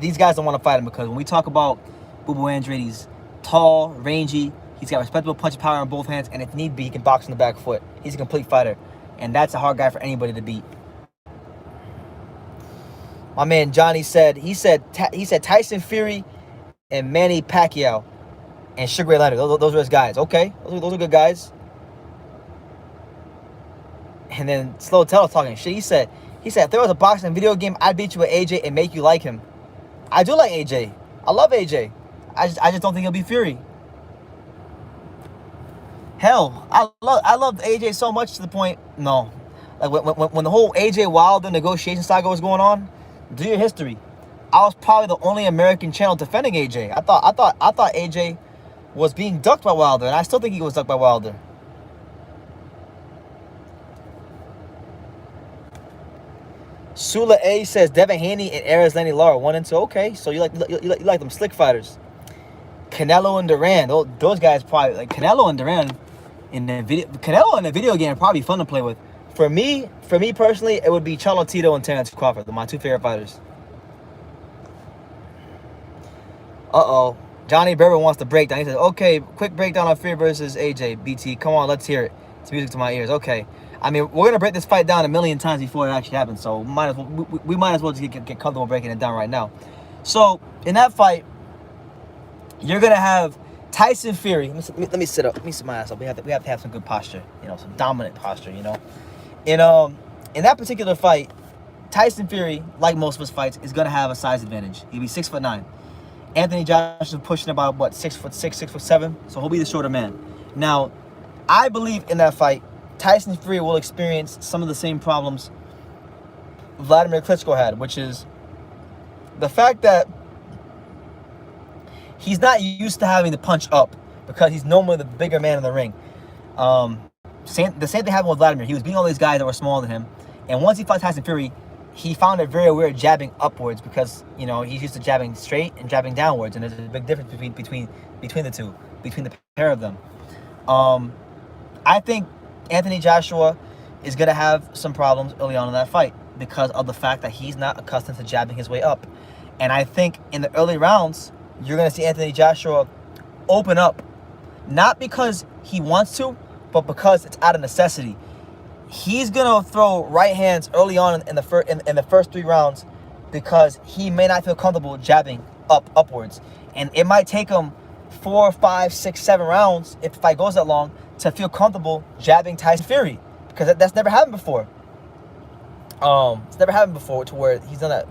these guys don't want to fight him because when we talk about Boo Boo Andre, he's tall, rangy. He's got respectable punch power in both hands, and if need be, he can box on the back foot. He's a complete fighter, and that's a hard guy for anybody to beat. My man Johnny said he said Tyson Fury and Manny Pacquiao and Sugar Ray Leonard. Those are his guys. Okay, those are good guys. And then Slow Tell talking shit. He said if there was a boxing video game, I'd beat you with AJ and make you like him. I do like AJ. I love AJ. I just don't think he'll be Fury. Hell, I love AJ so much to the point. No, like when the whole AJ Wilder negotiation saga was going on, do your history. I was probably the only American channel defending AJ. I thought AJ was being ducked by Wilder, and I still think he was ducked by Wilder. Sula A says Devin Haney and Ares Lenny Lara 1 and 2. Okay, so you like them slick fighters. Canelo and Duran, those guys probably like Canelo and Duran in the video game probably fun to play with. For me personally, it would be Charlo Tito and Terrence Crawford, my 2 favorite fighters. Johnny Berber wants to break down. He says, okay, quick breakdown on Fury versus AJ. BT, come on, let's hear it. It's music to my ears. Okay. I mean, we're going to break this fight down a million times before it actually happens, so we might as well just get comfortable breaking it down right now. So, in that fight, you're going to have Tyson Fury. Let me sit up. Let me sit my ass up. We have to have some good posture, some dominant posture, In that particular fight, Tyson Fury, like most of his fights, is going to have a size advantage. He'll be 6'9". Anthony Joshua pushing about, 6'6", 6'7", so he'll be the shorter man. Now, I believe in that fight, Tyson Fury will experience some of the same problems Vladimir Klitschko had, which is the fact that he's not used to having to punch up because he's normally the bigger man in the ring. The same thing happened with Vladimir. He was beating all these guys that were smaller than him, and once he fought Tyson Fury, he found it very weird jabbing upwards because he's used to jabbing straight and jabbing downwards, and there's a big difference between the two, between the pair of them. I think Anthony Joshua is going to have some problems early on in that fight because of the fact that he's not accustomed to jabbing his way up. And I think in the early rounds, you're going to see Anthony Joshua open up, not because he wants to, but because it's out of necessity. He's going to throw right hands early on in the first 3 rounds because he may not feel comfortable jabbing upwards. And it might take him 4, 5, 6, 7 rounds, if the fight goes that long, to feel comfortable jabbing Tyson Fury, because that's never happened before. It's never happened before to where he's done that.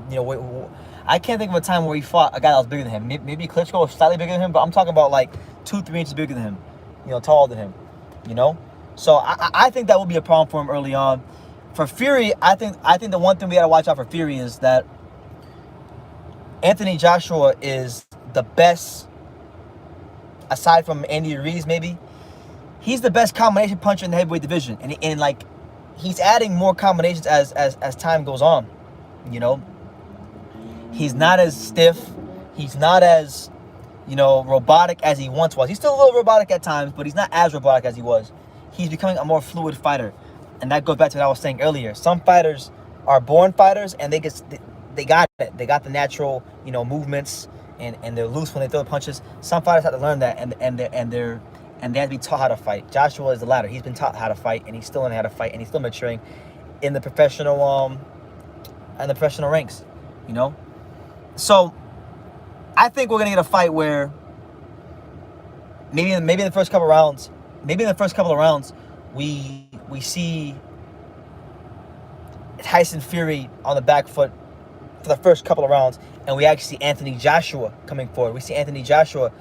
I can't think of a time where he fought a guy that was bigger than him. Maybe Klitschko was slightly bigger than him, but I'm talking about like 2-3 inches bigger than him, taller than him, So I think that will be a problem for him early on. For Fury, I think the one thing we gotta watch out for Fury is that Anthony Joshua is the best, aside from Andy Ruiz maybe. He's the best combination puncher in the heavyweight division, and like he's adding more combinations as time goes on. He's not as stiff. He's not as robotic as he once was. He's still a little robotic at times, but he's not as robotic as he was. He's becoming a more fluid fighter, and that goes back to what I was saying earlier. Some fighters are born fighters, and they got it. They got the natural movements, and they're loose when they throw punches. Some fighters have to learn that, and they have to be taught how to fight. Joshua is the latter. He's been taught how to fight, and he's still learning how to fight, and he's still maturing in the professional ranks. So I think we're gonna get a fight where maybe in the first couple of rounds, we see Tyson Fury on the back foot for the first couple of rounds, and we actually see Anthony Joshua coming forward. We see Anthony Joshua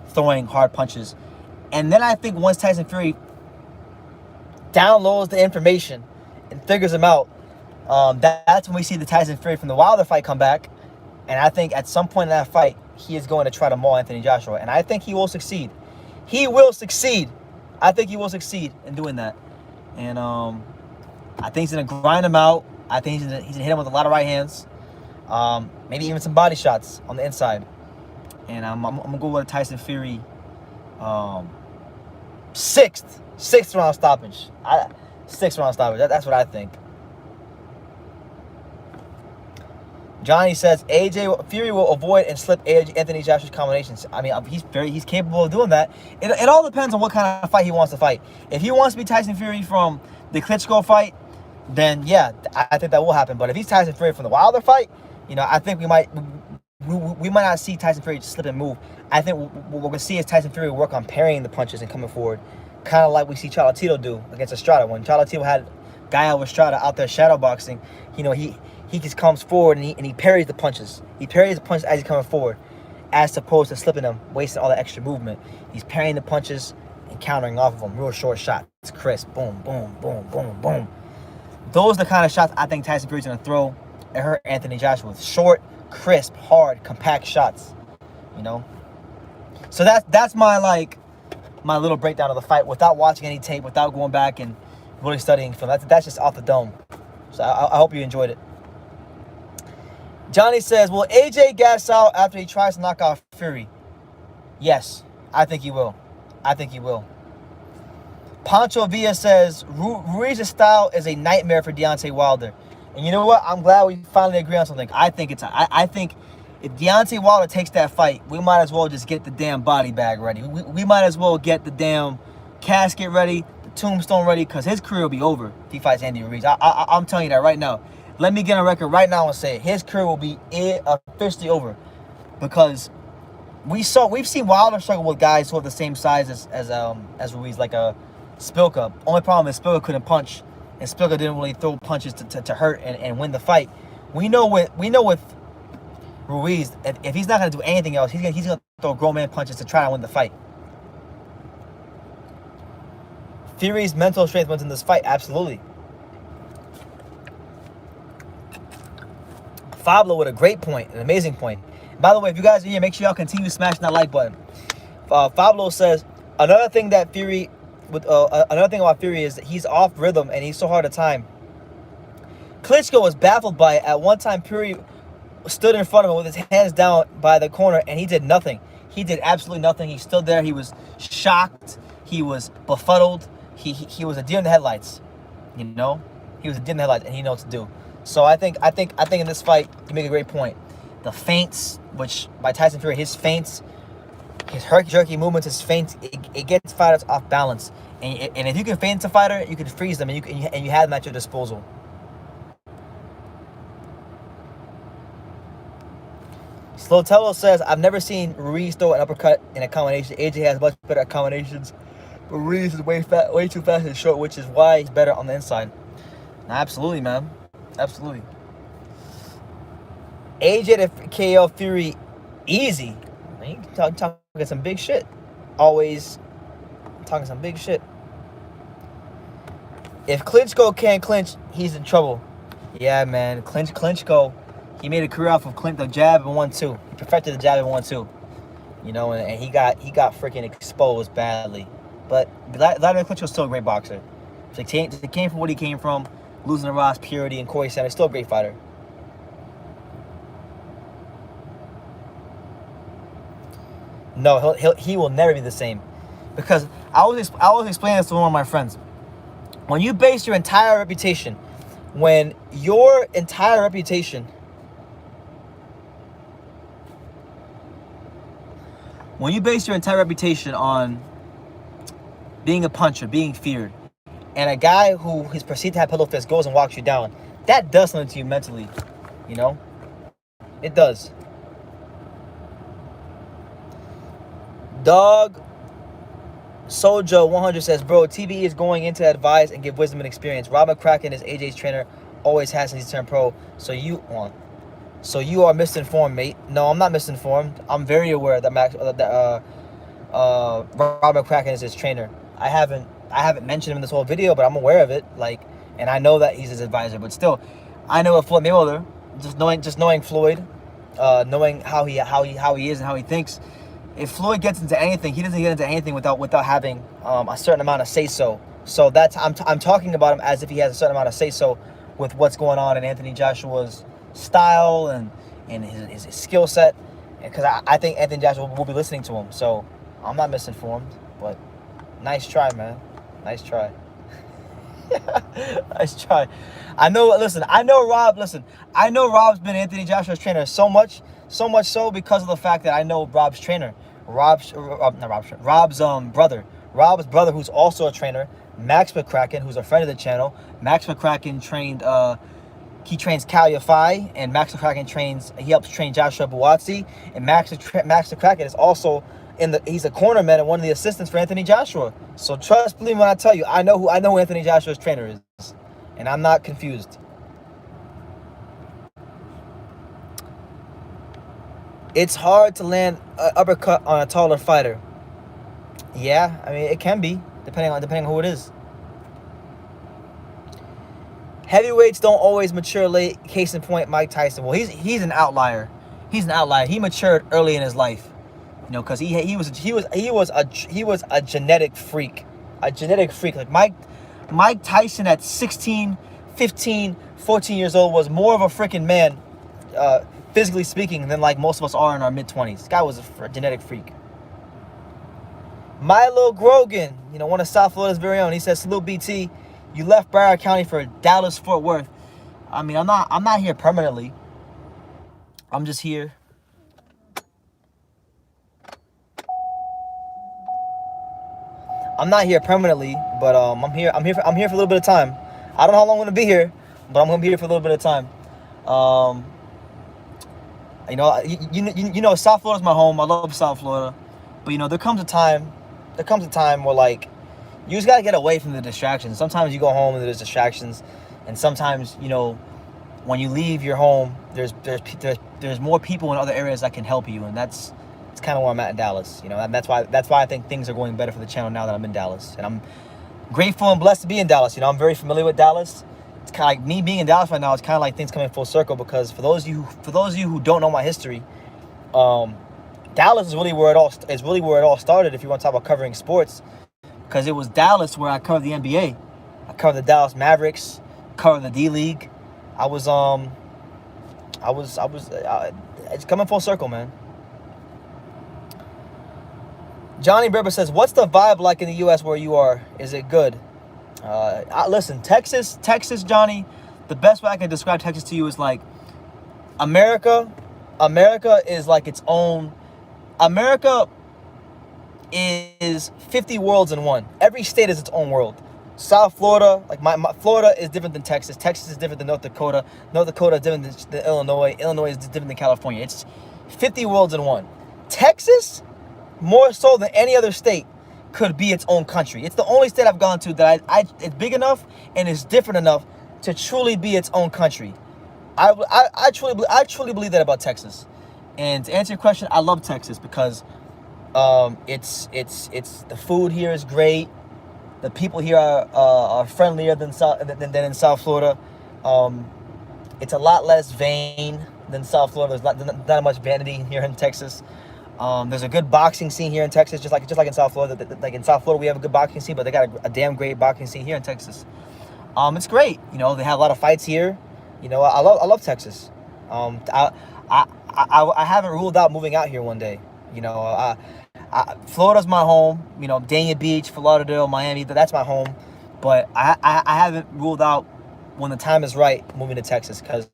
throwing hard punches. And then I think once Tyson Fury downloads the information and figures them out, that's when we see the Tyson Fury from the Wilder fight come back. And I think at some point in that fight, he is going to try to maul Anthony Joshua. And I think he will succeed. He will succeed. I think he will succeed in doing that. And I think he's going to grind him out. I think he's going to hit him with a lot of right hands. Maybe even some body shots on the inside. And I'm going to go with a Tyson Fury sixth round stoppage. Sixth round stoppage. That's what I think. Johnny says AJ Fury will avoid and slip Anthony Joshua's combinations. I mean, he's capable of doing that. It all depends on what kind of fight he wants to fight. If he wants to be Tyson Fury from the Klitschko fight, then yeah, I think that will happen. But if he's Tyson Fury from the Wilder fight, I think we might not see Tyson Fury just slip and move. I think what we're gonna see is Tyson Fury work on parrying the punches and coming forward, kind of like we see Charlo Tito do against Estrada. When Charlo Tito had Gael Estrada out there shadow boxing, he just comes forward and he parries the punches. He parries the punches as he's coming forward, as opposed to slipping them, wasting all the extra movement. He's parrying the punches and countering off of them. Real short shots, crisp, boom, boom, boom, boom, boom. Those are the kind of shots I think Tyson Fury's gonna throw at hurt Anthony Joshua with. Short, crisp, hard, compact shots. So that's my my little breakdown of the fight without watching any tape, without going back and really studying film. That's just off the dome. So I hope you enjoyed it. Johnny says, will AJ gas out after he tries to knock out Fury? Yes, I think he will. Pancho Villa says, Ruiz's style is a nightmare for Deontay Wilder. And you know what? I'm glad we finally agree on something. I think if Deontay Wilder takes that fight, we might as well just get the damn body bag ready. We might as well get the damn casket ready, the tombstone ready, because his career will be over if he fights Andy Ruiz. I'm telling you that right now. Let me get on record right now and say it. His career will be officially over, because we've seen Wilder struggle with guys who have the same size as Ruiz, like a Spilka. Only problem is Spilka couldn't punch, and Spilka didn't really throw punches to hurt and win the fight. We know with Ruiz, if he's not gonna do anything else, he's gonna throw grown man punches to try to win the fight. Fury's mental strength wins in this fight, absolutely. Fablo with a great point, an amazing point. By the way, if you guys are here, make sure y'all continue smashing that like button. Fablo says another thing about Fury is that he's off rhythm and he's so hard to time. Klitschko was baffled by it. At one time, Fury stood in front of him with his hands down by the corner, and he did nothing. He did absolutely nothing. He stood there. He was shocked. He was befuddled. He was a deer in the headlights. He was a deer in the headlights, and he knows what to do. So I think in this fight, you make a great point. The feints, which by Tyson Fury, his feints, his herky-jerky movements, his feints, it gets fighters off balance. And if you can feint a fighter, you can freeze them, and you have them at your disposal. Slotello says, I've never seen Ruiz throw an uppercut in a combination. AJ has much better combinations, but Ruiz is way too fast and short, which is why he's better on the inside. Absolutely, man. Absolutely. AJ to KO Fury easy. Man, you talking some big shit. Always talking some big shit. If Klitschko can't clinch, he's in trouble. Yeah, man. Klitschko, he made a career off of the jab and 1-2. He perfected the jab and 1-2. And he got freaking exposed badly. But Vladimir Klitschko's still a great boxer. So he came from what he came from, losing to Ross Purity and Corey Sanders. Still a great fighter. No, he will never be the same. Because I was explaining this to one of my friends. When you base your entire reputation, on being a puncher, being feared, and a guy who is perceived to have pillow fists goes and walks you down, that does something to you mentally, It does. Dog Sojo 100 says, bro, TB is going in to advise and give wisdom and experience. Rob McCracken is AJ's trainer, always has since he's turned pro. So So you are misinformed, mate. No, I'm not misinformed. I'm very aware that Rob McCracken is his trainer. I haven't mentioned him in this whole video, but I'm aware of it. Like, and I know that he's his advisor. But still, I know of Floyd Mayweather. Just knowing Floyd, knowing how he is and how he thinks. If Floyd gets into anything, he doesn't get into anything without having a certain amount of say so. So that's I'm talking about him as if he has a certain amount of say so with what's going on in Anthony Joshua's style and his skill set, because I think Anthony Joshua will be listening to him. So I'm not misinformed, but nice try, man. Nice try. Nice try. I know. Listen, I know Rob. Listen, I know Rob's been Anthony Joshua's trainer so much so because of the fact that I know Rob's trainer, Rob's brother, who's also a trainer, Max McCracken, who's a friend of the channel. Max McCracken trained. He trains Caliafy, and Max McCracken he helps train Joshua Buatsi, and Max McCracken is also he's a cornerman and one of the assistants for Anthony Joshua. So believe me when I tell you, I know who Anthony Joshua's trainer is, and I'm not confused. It's hard to land an uppercut on a taller fighter. Yeah, I mean it can be depending on who it is. Heavyweights don't always mature late. Case in point, Mike Tyson. Well, he's an outlier. He's an outlier. He matured early in his life, because he was a genetic freak, Like Mike Tyson at 16, 15, 14 years old was more of a freaking man, physically speaking, than like most of us are in our mid-20s. This guy was a genetic freak. Milo Grogan, one of South Florida's very own. He says, "Salute BT. You left Broward County for Dallas Fort Worth." I mean, I'm not here permanently. I'm just here. I'm not here permanently, but I'm here for a little bit of time. I don't know how long I'm gonna be here, but I'm gonna be here for a little bit of time. South Florida's my home. I love South Florida, but there comes a time where like you just gotta get away from the distractions. Sometimes you go home and there's distractions, and sometimes when you leave your home, there's more people in other areas that can help you, and it's kind of where I'm at in Dallas. And that's why I think things are going better for the channel now that I'm in Dallas, and I'm grateful and blessed to be in Dallas. I'm very familiar with Dallas. It's kind of like me being in Dallas right now. It's kind of like things coming full circle, because for those of you who don't know my history, Dallas is really where it all started. If you want to talk about covering sports. Because it was Dallas where I covered the NBA. I covered the Dallas Mavericks, covered the D-League. It's coming full circle, man. Johnny Berber says, "What's the vibe like in the U.S. where you are? Is it good?" Listen, Texas, Johnny, the best way I can describe Texas to you is like America is like its own. America is 50 worlds in one. Every state is its own world. South Florida, like my Florida is different than Texas. Texas is different than North Dakota. North Dakota is different than Illinois. Illinois is different than California. It's 50 worlds in one. Texas, more so than any other state, could be its own country. It's the only state I've gone to that it's big enough and is different enough to truly be its own country. I truly believe that about Texas. And to answer your question, I love Texas because it's the food here is great. The people here are friendlier than in South Florida. It's a lot less vain than South Florida. There's not much vanity here in Texas. There's a good boxing scene here in Texas, just like in South Florida. Like in South Florida, we have a good boxing scene, but they got a damn great boxing scene here in Texas. It's great. They have a lot of fights here. I love Texas. I haven't ruled out moving out here one day. Florida's my home. Dania Beach, Fort Lauderdale, Miami. That's my home. But I haven't ruled out when the time is right moving to Texas, because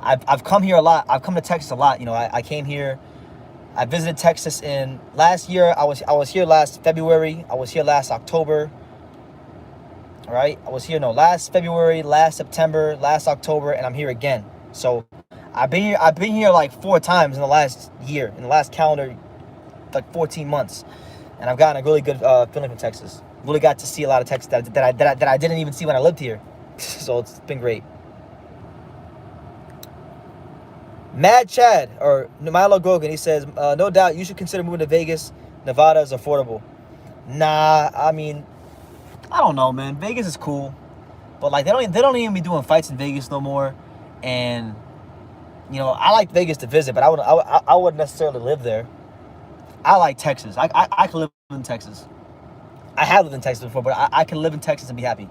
I've come here a lot. I've come to Texas a lot. I came here. I visited Texas in last year. I was here last February. I was here last October. All right, I was here last February, last September, last October, and I'm here again. So I've been here like 4 times in the last year, in the last calendar, like 14 months, and I've gotten a really good feeling from Texas. Really got to see a lot of Texas that I didn't even see when I lived here. So it's been great. Mad Chad, or Milo Grogan, he says, no doubt you should consider moving to Vegas. Nevada is affordable. Nah, I mean, I don't know, man. Vegas is cool, but like they don't even be doing fights in Vegas no more. And you know, I like Vegas to visit, but I wouldn't necessarily live there. I like Texas. I could live in Texas. I have lived in Texas before, but I can live in Texas and be happy.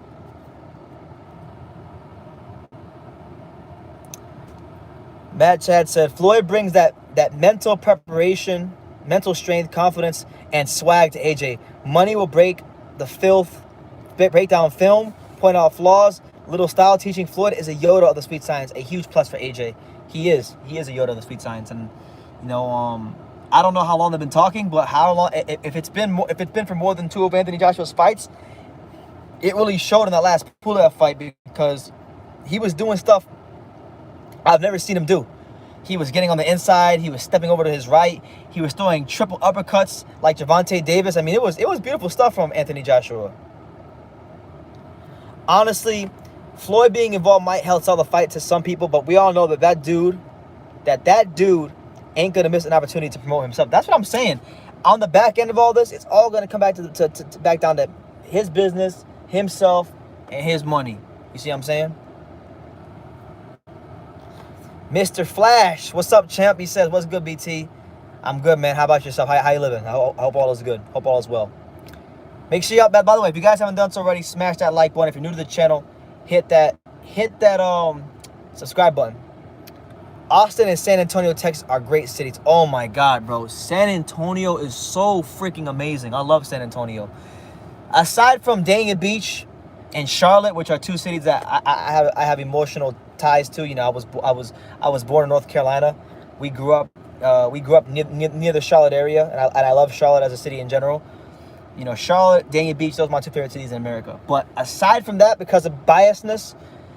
Matt Chad said, Floyd brings that mental preparation, mental strength, confidence, and swag to AJ. Money will break the filth, break down film, point out flaws. Little style teaching. Floyd is a Yoda of the speed science. A huge plus for AJ. He is a Yoda of the speed science. And, you know, I don't know how long they've been talking, but how long, if it's been for more than 2 of Anthony Joshua's fights, it really showed in that last Pulev fight, because he was doing stuff I've never seen him do. He was getting on the inside. He was stepping over to his right. He was throwing triple uppercuts like Gervonta Davis. I mean, it was beautiful stuff from Anthony Joshua. Honestly, Floyd being involved might help sell the fight to some people, but we all know that dude ain't gonna miss an opportunity to promote himself. That's what I'm saying. On the back end of all this, it's all gonna come back to back down to his business, himself, and his money. You see what I'm saying? Mr. Flash, what's up, champ? He says, what's good, BT? I'm good, man. How about yourself? How you living? I hope all is good. Hope all is well. Make sure y'all, by the way, if you guys haven't done so already, smash that like button. If you're new to the channel, hit that subscribe button. Austin and San Antonio, Texas are great cities. Oh my God, bro. San Antonio is so freaking amazing. I love San Antonio. Aside from Dania Beach and Charlotte, which are 2 cities that I have emotional ties to. You know, I was born in North Carolina. We grew up near the Charlotte area, and I love Charlotte as a city in general. You know, Charlotte, Dania Beach, those are my 2 favorite cities in America. But aside from that, because of biasness,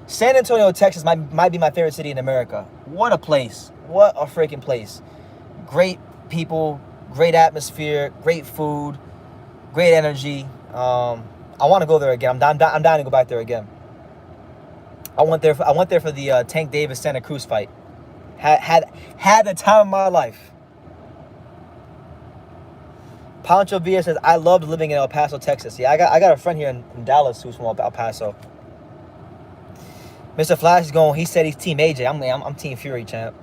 San Antonio, Texas might be my favorite city in America. What a place. What a freaking place. Great people, great atmosphere, great food, great energy. I want to go there again. I'm dying to go back there again. I went there for the Tank Davis Santa Cruz fight. Had the time of my life. Pancho Villa says, I loved living in El Paso, Texas. Yeah, I got a friend here in Dallas who's from El Paso. Mr. Flash is going. He said he's Team AJ. I'm Team Fury, champ.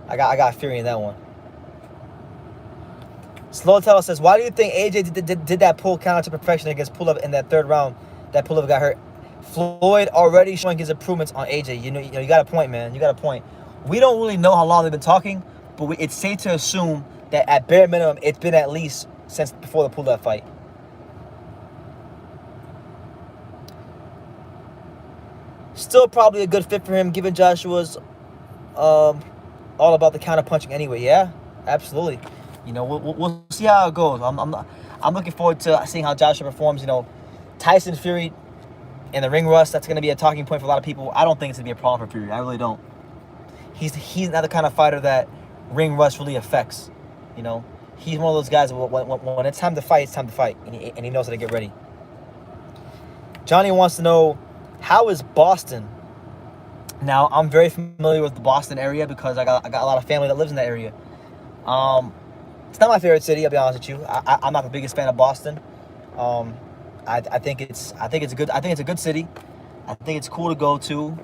I got Fury in that one. Slow Teller says, why do you think AJ did that pull counter to perfection against Pulev in that 3rd round? That Pulev got hurt. Floyd already showing his improvements on AJ. You know, you got a point, man. You got a point. We don't really know how long they've been talking, but it's safe to assume that at bare minimum, it's been at least since before the Pulev fight. Still probably a good fit for him, given Joshua's all about the counter punching anyway. Yeah, absolutely. You know, we'll see how it goes. I'm looking forward to seeing how Joshua performs. You know, Tyson Fury and the ring rust, that's going to be a talking point for a lot of people. I don't think it's going to be a problem for Fury. I really don't. He's not the kind of fighter that ring rust really affects. You know, he's one of those guys when it's time to fight, it's time to fight, and he knows how to get ready. Johnny wants to know, how is Boston? Now, I'm very familiar with the Boston area because I got a lot of family that lives in that area. It's not my favorite city, I'll be honest with you. I'm not the biggest fan of Boston. I think it's a good city. I think it's cool to go to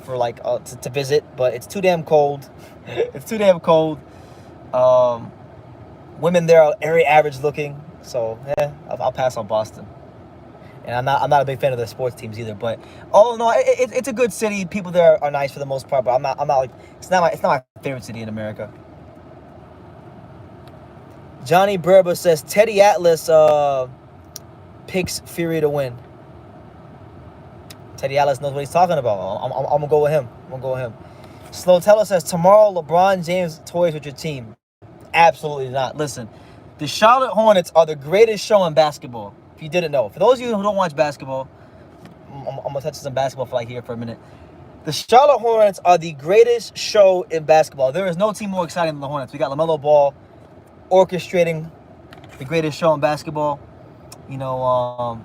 for like to visit, but it's too damn cold. It's too damn cold. Women there are very average looking, so I'll pass on Boston. And I'm not a big fan of the sports teams either. But all in all, it's a good city. People there are nice for the most part, but I'm not like it's not my favorite city in America. Johnny Berba says Teddy Atlas picks Fury to win. Teddy Atlas knows what he's talking about. I'm gonna go with him. Slow Teller says tomorrow LeBron James toys with your team. Absolutely not. Listen, the Charlotte Hornets are the greatest show in basketball. If you didn't know, for those of you who don't watch basketball, I'm gonna touch some basketball for a minute. The Charlotte Hornets are the greatest show in basketball. There is no team more exciting than the Hornets. We got LaMelo Ball orchestrating the greatest show in basketball. You know,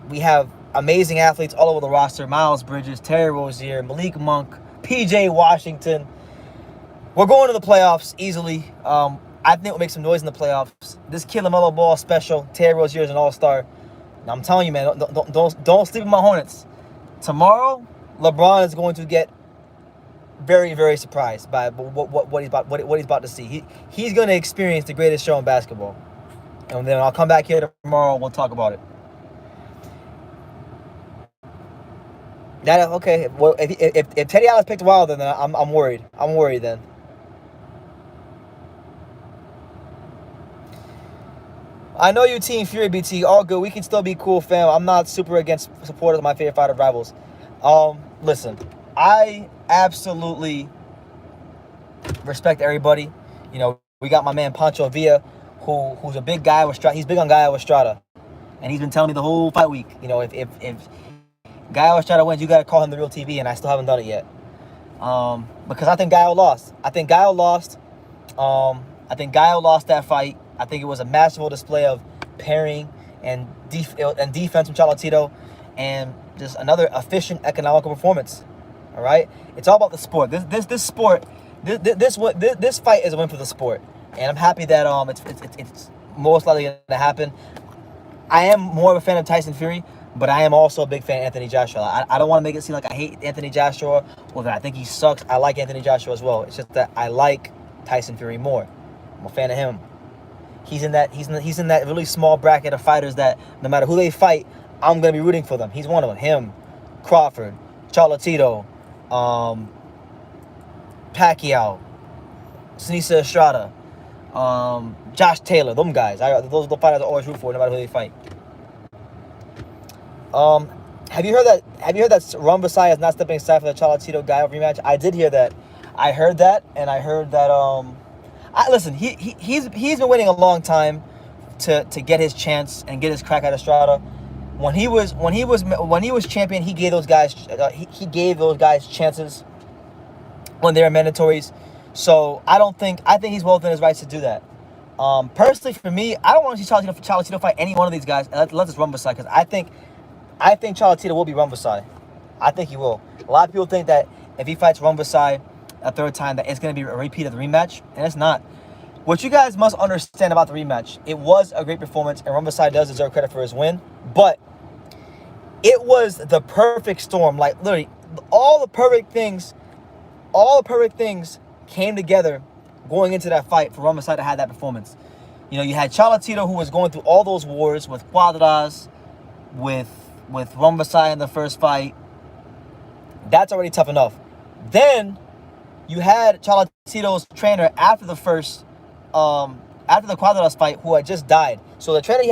we have amazing athletes all over the roster. Miles Bridges, Terry Rozier, Malik Monk, PJ Washington. We're going to the playoffs easily. I think we'll make some noise in the playoffs. This kid LaMelo Ball special. Terry Rozier is an all-star. And I'm telling you, man, don't sleep with my Hornets. Tomorrow, LeBron is going to get very, very surprised by what he's about to see. He's going to experience the greatest show in basketball. And then I'll come back here tomorrow and we'll talk about it. Okay. Well, if Teddy Allen's picked Wilder, then I'm worried. I'm worried then. I know you Team Fury, BT. All good. We can still be cool, fam. I'm not super against supporters of my favorite fighter rivals. Listen, I absolutely respect everybody. You know, we got my man Pancho Villa, who's a big guy with Strada. He's big on Gaio Estrada, and he's been telling me the whole fight week. You know, if Gaio Estrada wins, you got to call him the real TV, and I still haven't done it yet. Because I think Gaio lost. I think Gaio lost that fight. I think it was a masterful display of pairing and defense from Cholatito, and just another efficient, economical performance. All right, it's all about the sport. This sport, this fight is a win for the sport, and I'm happy that it's most likely going to happen. I am more of a fan of Tyson Fury, but I am also a big fan of Anthony Joshua. I don't want to make it seem like I hate Anthony Joshua or that I think he sucks. I like Anthony Joshua as well. It's just that I like Tyson Fury more. I'm a fan of him. He's in that really small bracket of fighters that no matter who they fight, I'm gonna be rooting for them. He's one of them. Him, Crawford, Cholatito, Pacquiao, Sinisa Estrada, Josh Taylor. Them guys. Those are the fighters I always root for, no matter who they fight. Have you heard that Ron Vasai is not stepping aside for the Cholatito Gaio rematch? I did hear that. I heard that, and I heard that listen, he's been waiting a long time to get his chance and get his crack at Estrada. When he was champion, he gave those guys chances when they were mandatories. So I think he's well within his rights to do that. Personally, for me, I don't want to see Cholatito fight any one of these guys. Let us run Vasai, because I think Cholatito will be Ron Vasai. I think he will. A lot of people think that if he fights Ron Vasai a third time, that it's going to be a repeat of the rematch, and it's not. What you guys must understand about the rematch, it was a great performance, and Ron Vasai does deserve credit for his win, but it was the perfect storm. Like, literally, all the perfect things came together going into that fight for Ron Vasai to have that performance. You know, you had Cholatito, who was going through all those wars with Cuadras, with Ron Vasai in the first fight. That's already tough enough. Then you had Cholatito's trainer after the Cuadras fight, who had just died. So the trainer he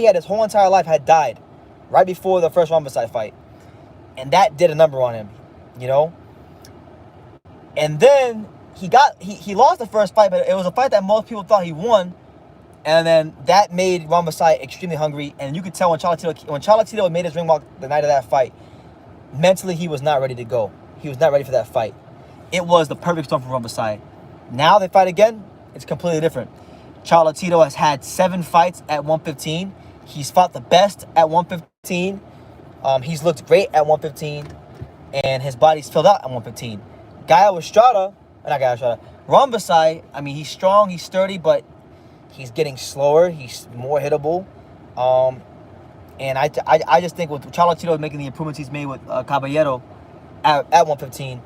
had his whole entire life had died right before the first Ron Vasai fight, and that did a number on him, you know. And then he lost the first fight, but it was a fight that most people thought he won. And then that made Ron Vasai extremely hungry, and you could tell when Cholatito made his ring walk the night of that fight, mentally he was not ready to go. He was not ready for that fight. It was the perfect storm for Ron Vasai. Now they fight again, it's completely different. Cholatito has had 7 fights at 115. He's fought the best at 115. He's looked great at 115, and his body's filled out at 115. Ron Vasai, I mean, he's strong, he's sturdy, but he's getting slower. He's more hittable. And I just think with Cholatito making the improvements he's made with Caballero at 115,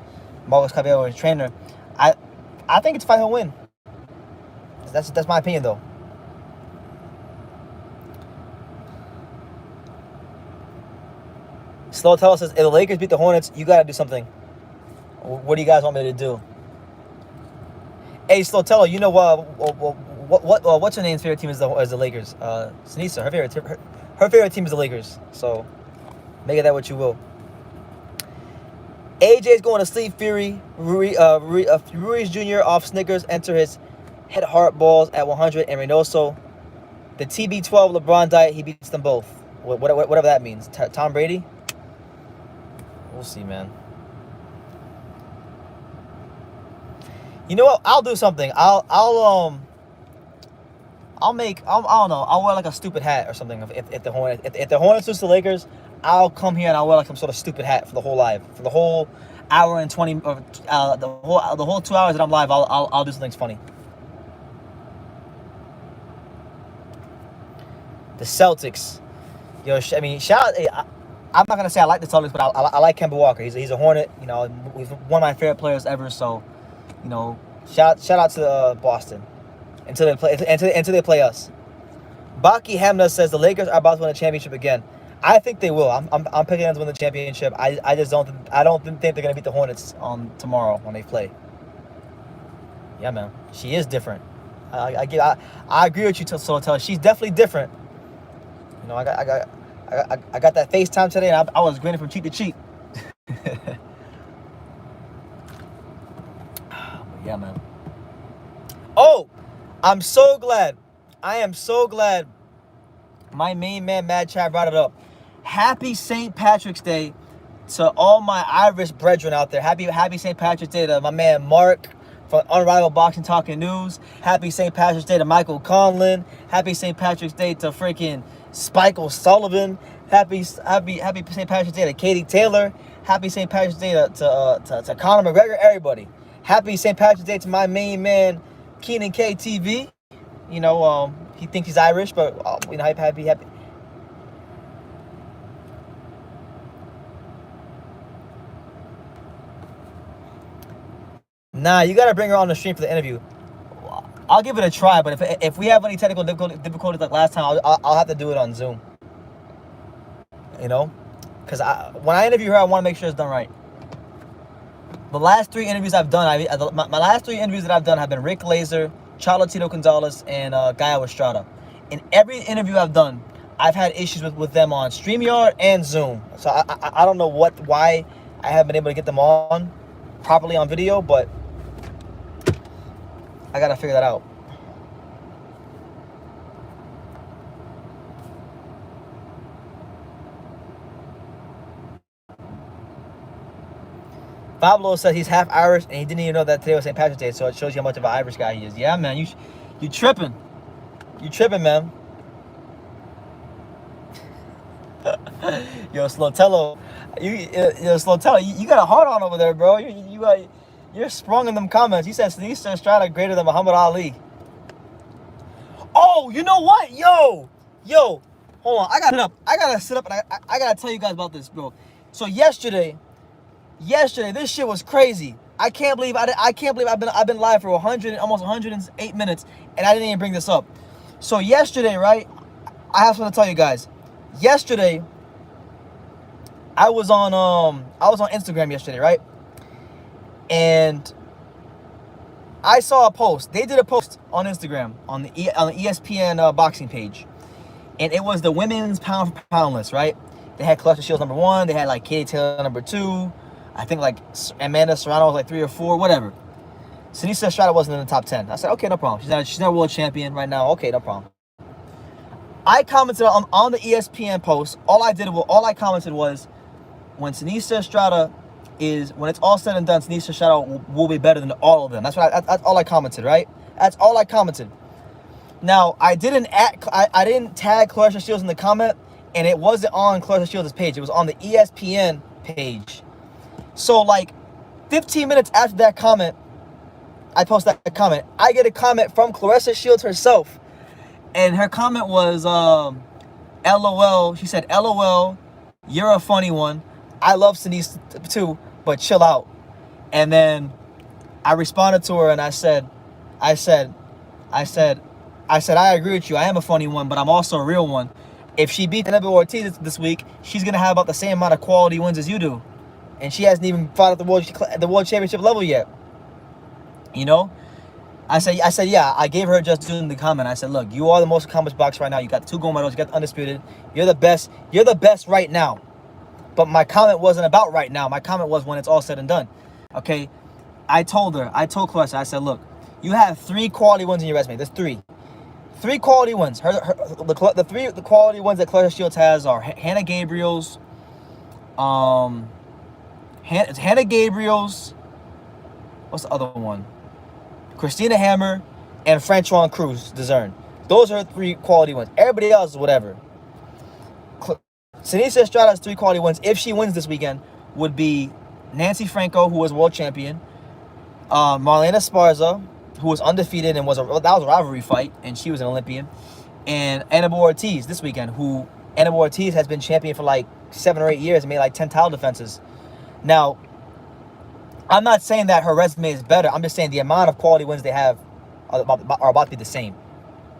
Marcos Caballero, his trainer, I think it's a fight he'll win. That's my opinion, though. Slow Teller says, if the Lakers beat the Hornets, you got to do something. What do you guys want me to do? Hey, Slow Teller, you know what's her name's favorite team is the Lakers? Sinisa, her favorite team is the Lakers. So make it that what you will. AJ's going to sleep. Fury, Ruiz Jr. off Snickers, enter his head hard balls at 100, and Reynoso, the TB12 LeBron diet, he beats them both. Whatever that means. Tom Brady? We'll see, man. You know what? I'll do something. I don't know. I'll wear like a stupid hat or something. If the Hornets lose to the Lakers, I'll come here and I'll wear like some sort of stupid hat for the whole live. For the whole, hour and 20 or the whole 2 hours that I'm live, I'll do something funny. The Celtics, yo, I mean, shout out. I'm not gonna say I like the Celtics, but I like Kemba Walker. He's a Hornet. You know, he's one of my favorite players ever. So, you know, shout out to Boston until they play us. Baki Hamna says the Lakers are about to win a championship again. I think they will. I'm picking them to win the championship. I just don't think they're gonna beat the Hornets on tomorrow when they play. Yeah, man, she is different. I agree with you, Sotel. She's definitely different. You know, I got that FaceTime today, and I was grinning from cheek to cheek. Yeah, man. Oh, I'm so glad. I am so glad my main man, Mad Chad, brought it up. Happy St. Patrick's Day to all my Irish brethren out there. Happy St. Patrick's Day to my man Mark from Unrivaled Boxing Talking News. Happy St. Patrick's Day to Michael Conlon. Happy St. Patrick's Day to freaking Spike O'Sullivan. Happy St. Patrick's Day to Katie Taylor. Happy St. Patrick's Day to Conor McGregor. Everybody. Happy St. Patrick's Day to my main man Keenan KTV. You know, he thinks he's Irish, but you know, happy. Nah, you gotta bring her on the stream for the interview. I'll give it a try, but if we have any technical difficulties like last time, I'll have to do it on Zoom. You know, because when I interview her, I want to make sure it's done right. The last 3 interviews I've done, my last 3 interviews that I've done have been Rick Laser, Charlatito Gonzalez, and Gaia Estrada. In every interview I've done, I've had issues with them on StreamYard and Zoom. So I don't know why I haven't been able to get them on properly on video, but I gotta figure that out. Pablo said he's half Irish and he didn't even know that today was St. Patrick's Day, so it shows you how much of an Irish guy he is. Yeah, man, you tripping. You tripping, man. Yo, Slotello, you got a heart on over there, bro. You're sprung in them comments. You said Sinisa Estrada greater than Muhammad Ali. Oh, you know what? Yo, hold on. I gotta sit up and I gotta tell you guys about this, bro. So yesterday, this shit was crazy. I can't believe I've been live for almost 108 minutes, and I didn't even bring this up. So yesterday, right? I have something to tell you guys. Yesterday, I was on Instagram yesterday, right? And I saw a post. They did a post on Instagram on the ESPN boxing page, and it was the women's pound for pound list, right? They had Clarissa Shields number 1. They had like Katie Taylor number 2. I think like Amanda Serrano was like 3 or 4, whatever. Sinisa Estrada wasn't in the top 10. I said, okay, no problem. She's not a world champion right now. Okay, no problem. I commented on the ESPN post. All I commented was, when Sinisa Estrada when it's all said and done, Sinisa Estrada will be better than all of them. That's all I commented, right? That's all I commented. Now, I didn't tag Clarissa Shields in the comment, and it wasn't on Clarissa Shields' page. It was on the ESPN page. So, like, 15 minutes after that comment, I post that comment. I get a comment from Clarissa Shields herself. And her comment was, LOL. She said, LOL, you're a funny one. I love Sinisa too, but chill out. And then I responded to her and I said, I agree with you. I am a funny one, but I'm also a real one. If she beat Canelo Ortiz this week, she's going to have about the same amount of quality wins as you do. And she hasn't even fought at the world championship level yet. You know? I said, yeah, I gave her just in the comment. I said, look, you are the most accomplished boxer right now. You got 2 gold medals. You got the undisputed. You're the best. You're the best right now. But my comment wasn't about right now. My comment was when it's all said and done. Okay? I told Clarissa, I said, look, you have 3 quality wins in your resume. There's 3. 3 quality wins. The 3 quality wins that Clarissa Shields has are Hannah Gabriel's, what's the other one? Christina Hammer, and Francois Cruz Dezern. Those are 3 quality wins. Everybody else is whatever. Sinisa Estrada's 3 quality wins, if she wins this weekend, would be Nancy Franco, who was world champion, Marlena Esparza, who was undefeated and that was a rivalry fight, and she was an Olympian, and Annabelle Ortiz this weekend, who Annabelle Ortiz has been champion for like 7 or 8 years and made like 10 title defenses. Now, I'm not saying that her resume is better. I'm just saying the amount of quality wins they have are about to be the same.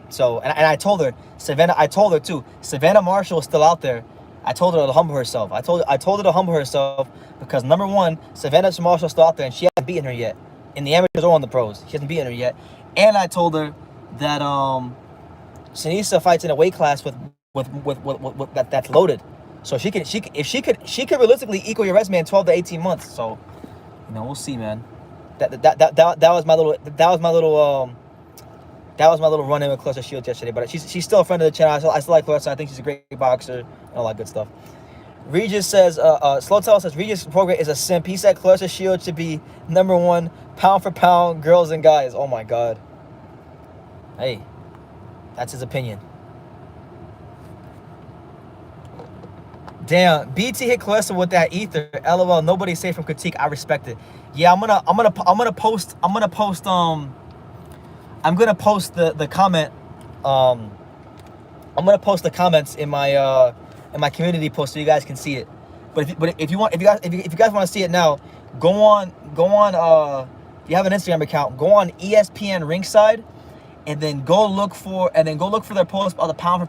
So, and I told her, Savannah Marshall is still out there. I told her to humble herself. I told her to humble herself because, number one, Savannah Marshall is still out there and she hasn't beaten her yet. In the amateurs or on the pros. She hasn't beaten her yet. And I told her that Sinisa fights in a weight class with that's loaded. So she could realistically equal your resume in 12 to 18 months. So, we'll see, man. That was my little run in with Clarissa Shields yesterday. But she's still a friend of the channel. I still like Clarissa. I think she's a great boxer and all that good stuff. Regis says, Slowtail says, Regis' program is a simp. He said Clarissa Shields should be #1 pound for pound, girls and guys. Oh my God. Hey, that's his opinion. Damn, BT hit Clarissa with that ether. LOL, nobody's safe from critique. I respect it. Yeah, I'm gonna post the comment. I'm gonna post the comments in my community post so you guys can see it. But if you guys want to see it now, go on. If you have an Instagram account, go on ESPN Ringside, and then go look for their post about the pound for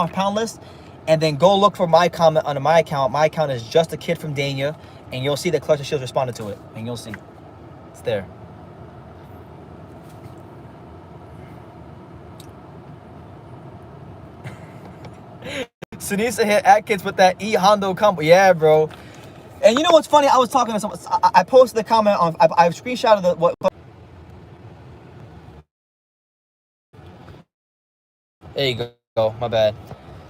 pound list, and then go look for my comment on my account. My account is Just a Kid from Dania, and you'll see that Clarissa Shields responded to it, and you'll see it's there. Sinisa hit Atkins with that E Hondo combo. Yeah, bro. And you know what's funny? I was talking to someone. I posted the comment on. I screenshotted what. There you go. My bad.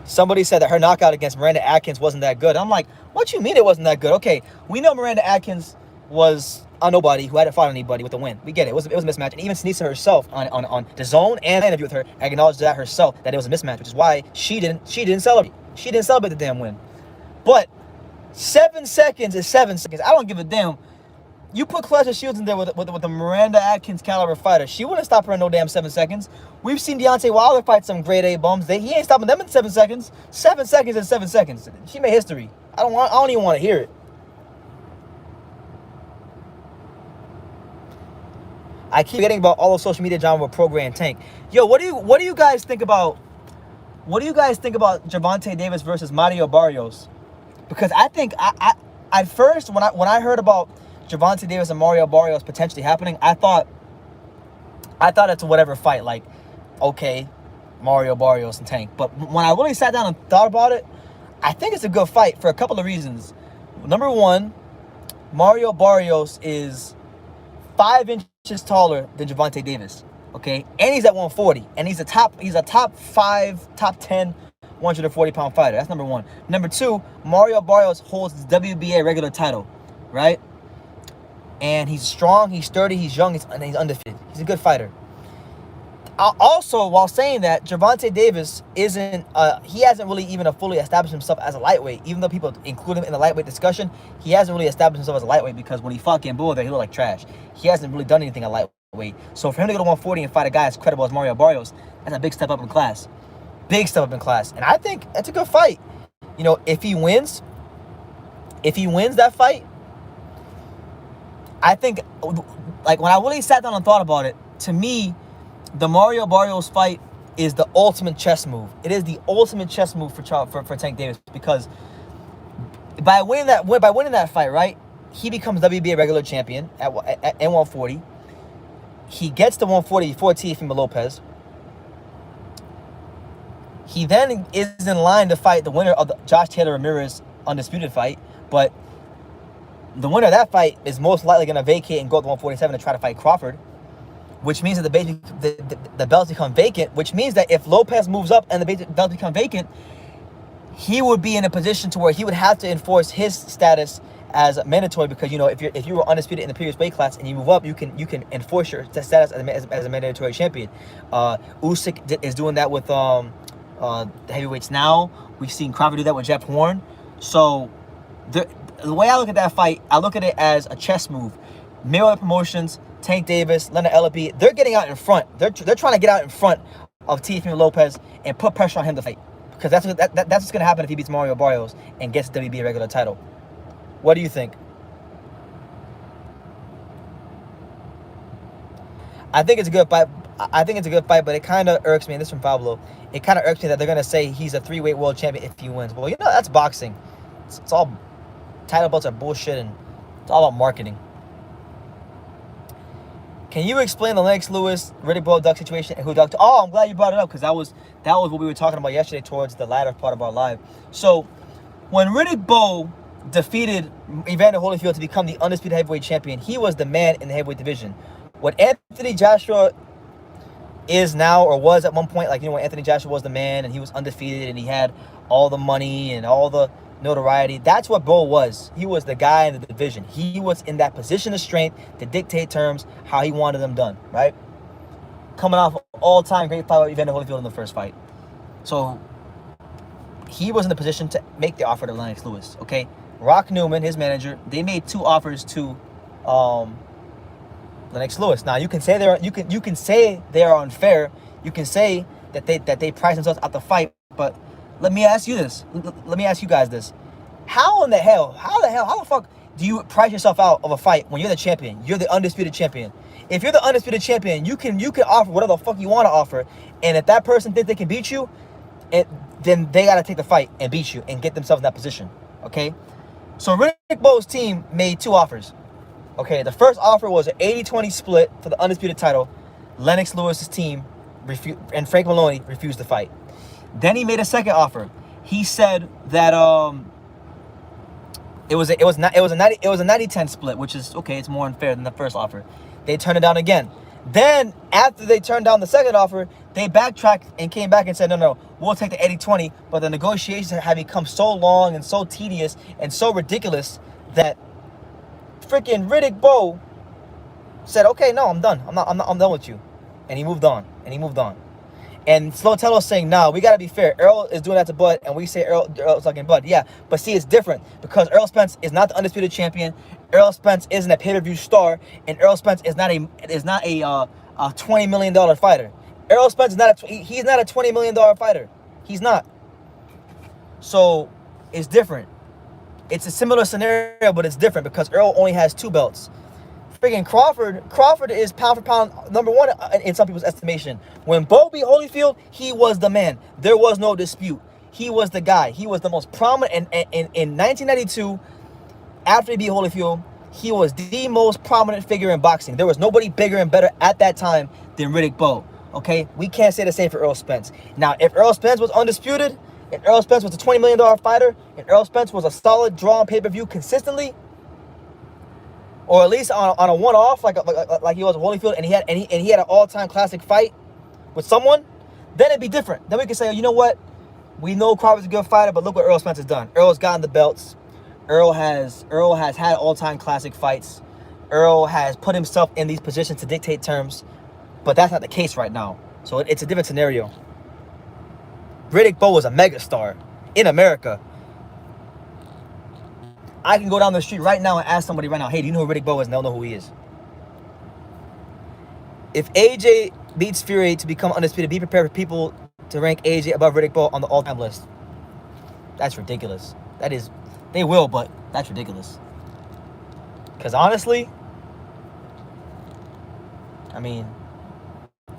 Somebody said that her knockout against Miranda Atkins wasn't that good. I'm like, what you mean it wasn't that good? Okay, we know Miranda Atkins was a nobody who hadn't fought anybody with a win. We get it. It was a mismatch. And even Sinisa herself on the zone and interview with her acknowledged that herself that it was a mismatch, which is why she didn't celebrate. She didn't celebrate the damn win. But 7 seconds is 7 seconds. I don't give a damn. You put Clarissa Shields in there with the Miranda Atkins caliber fighter. She wouldn't stop her in no damn 7 seconds. We've seen Deontay Wilder fight some grade A bums. He ain't stopping them in 7 seconds. 7 seconds is 7 seconds. She made history. I don't even want to hear it. I keep forgetting about all the social media drama with Prograis and Tank. Yo, what do you guys think about Gervonta Davis versus Mario Barrios? Because I think I at first when I heard about Gervonta Davis and Mario Barrios potentially happening, I thought it's a whatever fight, like, okay, Mario Barrios and Tank. But when I really sat down and thought about it, I think it's a good fight for a couple of reasons. Number one, Mario Barrios is 5 inches taller than Gervonta Davis, okay? And he's at 140, and he's a top 5, top 10, 140-pound fighter. That's number one. Number two, Mario Barrios holds his WBA regular title, right? And he's strong, he's sturdy, he's young, and he's undefeated. He's a good fighter. Also, while saying that, Gervonta Davis he hasn't really even fully established himself as a lightweight. Even though people include him in the lightweight discussion, he hasn't really established himself as a lightweight because when he fought Gamboa there, he looked like trash. He hasn't really done anything at lightweight. So for him to go to 140 and fight a guy as credible as Mario Barrios, that's a big step up in class. Big step up in class. And I think that's a good fight. You know, if he wins that fight, I think, like, when I really sat down and thought about it, to me, the Mario Barrios fight is the ultimate chess move. It is the ultimate chess move for Tank Davis, because by winning that fight, right, he becomes WBA regular champion at 140. He gets to 140 before Teofimo Lopez. He then is in line to fight the winner of the Josh Taylor Ramirez undisputed fight, but the winner of that fight is most likely going to vacate and go to 147 to try to fight Crawford, which means that the belts become vacant, which means that if Lopez moves up and the belts become vacant, he would be in a position to where he would have to enforce his status as mandatory, because, you know, if you were undisputed in the previous weight class and you move up, you can enforce your status as a mandatory champion. Usyk is doing that with the heavyweights now. We've seen Crawford do that with Jeff Horn. So the way I look at that fight, I look at it as a chess move. Mayweather Promotions, Tank Davis, Leonard Ellaby, they're getting out in front. They're trying to get out in front of Teofimo Lopez and put pressure on him to fight. Because that's what's going to happen if he beats Mario Barrios and gets the WBA regular title. What do you think? I think it's a good fight. But it kind of irks me, and this from Pablo, it kind of irks me that they're going to say he's a 3-weight world champion if he wins. Well, that's boxing. It's all, title belts are bullshit, and it's all about marketing. Can you explain the Lennox Lewis, Riddick Bowe duck situation and who ducked? Oh, I'm glad you brought it up, because that was what we were talking about yesterday towards the latter part of our live. So, when Riddick Bowe defeated Evander Holyfield to become the undisputed heavyweight champion, he was the man in the heavyweight division. What Anthony Joshua is now, or was at one point, when Anthony Joshua was the man and he was undefeated and he had all the money and all the notoriety, that's what Bowe was. He was the guy in the division. He was in that position of strength to dictate terms, how he wanted them done, right? Coming off all-time great fight with Evander Holyfield in the first fight. So, he was in the position to make the offer to Lennox Lewis, okay? Rock Newman, his manager, they made 2 offers to Lennox Lewis. Now, you can say they are unfair. You can say that they price themselves out the fight, but let me ask you this. Let me ask you guys this. How the fuck do you price yourself out of a fight when you're the champion? You're the undisputed champion. If you're the undisputed champion, you can offer whatever the fuck you want to offer. And if that person thinks they can beat you, then they got to take the fight and beat you and get themselves in that position. Okay? So Riddick Bowe's team made 2 offers. Okay, the first offer was an 80-20 split for the undisputed title. Lennox Lewis's team and Frank Maloney refused to fight. Then he made a second offer. He said that it was a 90-10 split, which is okay. It's more unfair than the first offer. They turned it down again. Then after they turned down the second offer, they backtracked and came back and said, no, we'll take the 80-20. But the negotiations have become so long and so tedious and so ridiculous that freaking Riddick Bowe said, okay, no, I'm done. I'm done with you. And he moved on. And Slotello's saying, nah, we got to be fair. Errol is doing that to Bud, and we say Errol's sucking Bud. Yeah, but see, it's different because Errol Spence is not the undisputed champion. Errol Spence isn't a pay-per-view star, and Errol Spence is not a $20 million fighter. Errol Spence is he's not a $20 million fighter. He's not. So it's different. It's a similar scenario, but it's different because Errol only has 2 belts. Freaking Crawford is pound for pound number 1 in some people's estimation. When Bowe beat Holyfield, he was the man. There was no dispute. He was the guy. He was the most prominent. And in 1992, after he beat Holyfield, he was the most prominent figure in boxing. There was nobody bigger and better at that time than Riddick Bowe. Okay? We can't say the same for Errol Spence. Now, if Errol Spence was undisputed, and Errol Spence was a $20 million fighter, and Errol Spence was a solid draw on pay-per-view consistently, or at least on a one-off, like he was with Holyfield, and he had an all-time classic fight with someone, then it'd be different. Then we can say, you know what? We know Crawford's a good fighter, but look what Errol Spence has done. Errol's gotten the belts. Errol has had all-time classic fights. Errol has put himself in these positions to dictate terms, but that's not the case right now. So it's a different scenario. Riddick Bowe was a megastar in America. I can go down the street right now and ask somebody right now, hey, do you know who Riddick Bowe is? And they'll know who he is. If AJ beats Fury to become undisputed, be prepared for people to rank AJ above Riddick Bowe on the all-time list. That's ridiculous. That is, they will, but that's ridiculous. Because honestly, I mean,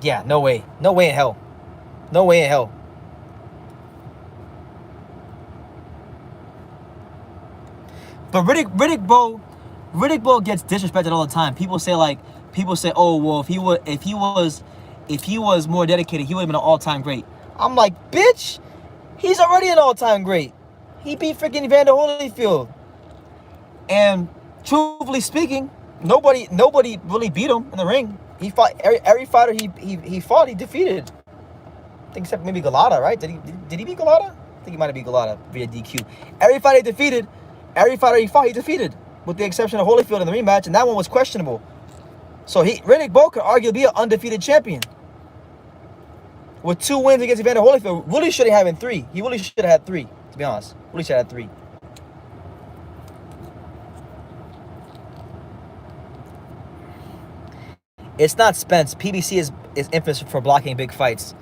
yeah, no way. No way in hell. No way in hell. But Riddick Bowe gets disrespected all the time. People say, oh, well, if he was more dedicated, he would have been an all-time great. I'm like, bitch, he's already an all-time great. He beat freaking Evander Holyfield. And truthfully speaking, nobody really beat him in the ring. He fought every fighter he fought, he defeated. I think except maybe Galata, right? Did he beat Galata? I think he might have beat Galata via DQ. Every fighter he defeated. Every fighter he fought, he defeated, with the exception of Holyfield in the rematch, and that one was questionable. So Riddick Bowe could arguably be an undefeated champion. With 2 wins against Evander Holyfield, really should have had 3. He really should have had 3, to be honest. Really should have had 3. It's not Spence. PBC is infamous for blocking big fights.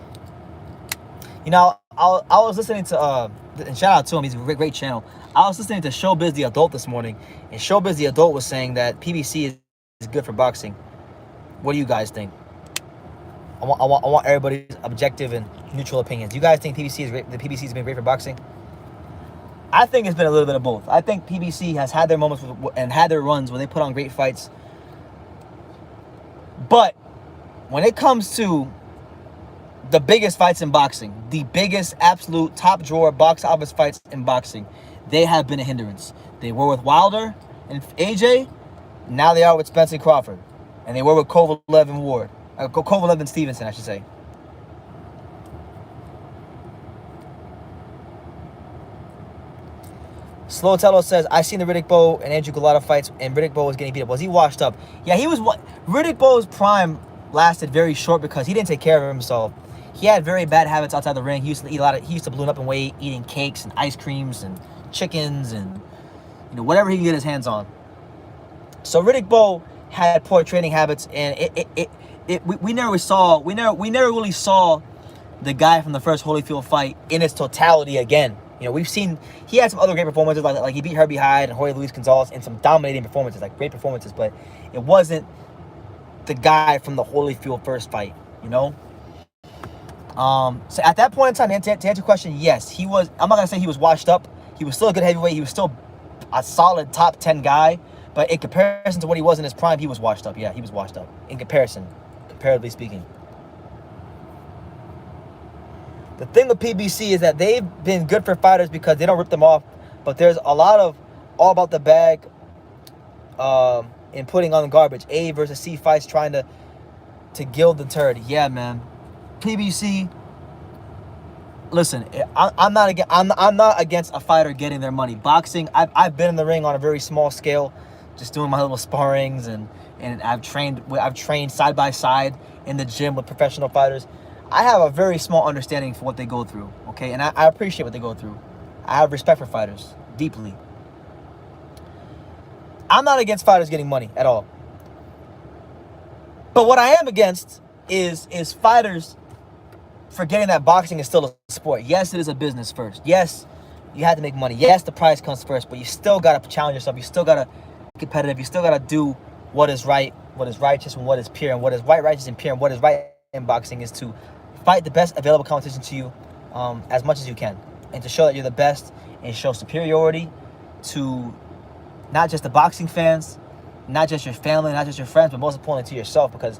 You know, I was listening to and shout out to him. He's a great channel. I was listening to Showbiz the Adult this morning, and Showbiz the Adult was saying that PBC is good for boxing. What do you guys think? I want everybody's objective and neutral opinions. Do you guys think PBC is great? The PBC has been great for boxing? I think it's been a little bit of both. I think PBC has had their moments and had their runs where they put on great fights. But when it comes to the biggest fights in boxing, the biggest absolute top drawer box office fights in boxing, they have been a hindrance. They were with Wilder and AJ. Now they are with Spence and Crawford. And they were with Kovalev and Ward. Kovalev and Stevenson, I should say. Slotello says, I seen the Riddick Bowe and Andrew Golota fights, and Riddick Bowe was getting beat up. Was he washed up? Yeah, he was. Riddick Bowe's prime lasted very short because he didn't take care of himself. He had very bad habits outside the ring. He used to eat a lot. He used to balloon up in weight, eating cakes and ice creams and chickens and whatever he could get his hands on. So Riddick Bowe had poor training habits, and we never really saw the guy from the first Holyfield fight in its totality again. We've seen he had some other great performances, like he beat Herbie Hyde and Jorge Luis Gonzalez in some dominating performances, like great performances, but it wasn't the guy from the Holyfield first fight, So at that point in time, to answer your question, yes, he was. I'm not gonna say he was washed up. He was still a good heavyweight. He was still a solid top 10 guy, but in comparison to what he was in his prime, he was washed up. Yeah, he was washed up in comparison, comparatively speaking. The thing with PBC is that they've been good for fighters because they don't rip them off, but there's a lot of all about the bag in putting on the garbage. A versus C fights trying to gild the turd. Yeah, man. PBC. Listen, I'm not against a fighter getting their money. Boxing, I've been in the ring on a very small scale, just doing my little sparrings, and I've trained side by side in the gym with professional fighters. I have a very small understanding for what they go through, okay? And I appreciate what they go through. I have respect for fighters, deeply. I'm not against fighters getting money at all. But what I am against is fighters forgetting that boxing is still a sport. Yes, it is a business first. Yes, you have to make money. Yes, the prize comes first, but you still got to challenge yourself. You still got to be competitive. You still got to do what is right, what is righteous, and what is pure. And what is right, righteous, and pure, and what is right in boxing is to fight the best available competition to you as much as you can, and to show that you're the best and show superiority to not just the boxing fans, not just your family, not just your friends, but most importantly to yourself. Because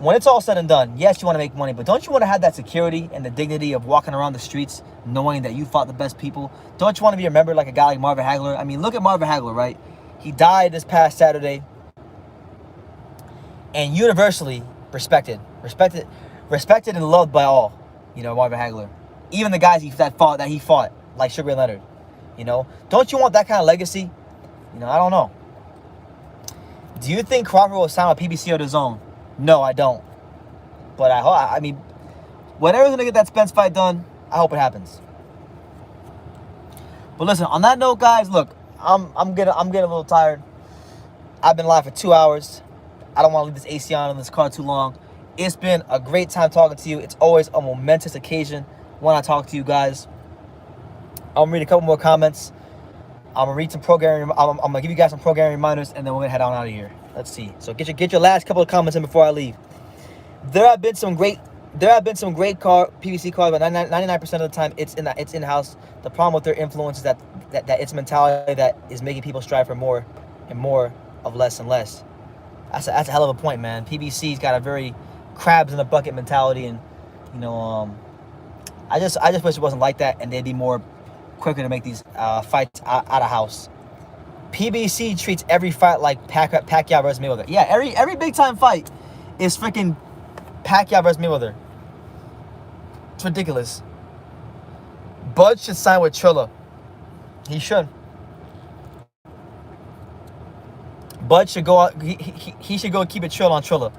when it's all said and done, yes, you want to make money, but don't you want to have that security and the dignity of walking around the streets knowing that you fought the best people? Don't you want to be remembered like a guy like Marvin Hagler? I mean, look at Marvin Hagler, right? He died this past Saturday, and universally respected and loved by all, Marvin Hagler. Even the guys he fought, like Sugar Ray Leonard, Don't you want that kind of legacy? I don't know. Do you think Crawford will sign with PBC or DAZN? No, I don't. But I mean, whenever's going to get that Spence fight done, I hope it happens. But listen, on that note, guys, look, I'm getting a little tired. I've been live for 2 hours. I don't want to leave this AC on this car too long. It's been a great time talking to you. It's always a momentous occasion when I talk to you guys. I'm going to read a couple more comments. I'm going to read some programming. I'm going to give you guys some programming reminders, and then we're going to head on out of here. Let's see. So get your last couple of comments in before I leave. There have been some great PBC cards, but 99% of the time it's in-house. The problem with their influence is that it's mentality that is making people strive for more and more of less and less. That's a hell of a point, man. PBC's got a very crabs in the bucket mentality, and I just wish it wasn't like that, and they'd be more quicker to make these fights out of house. PBC treats every fight like Pacquiao versus Mayweather. Yeah, every big time fight is freaking Pacquiao versus Mayweather. It's ridiculous. Bud should sign with Trilla. He should. Bud should go out. He should go keep it chill on Trilla.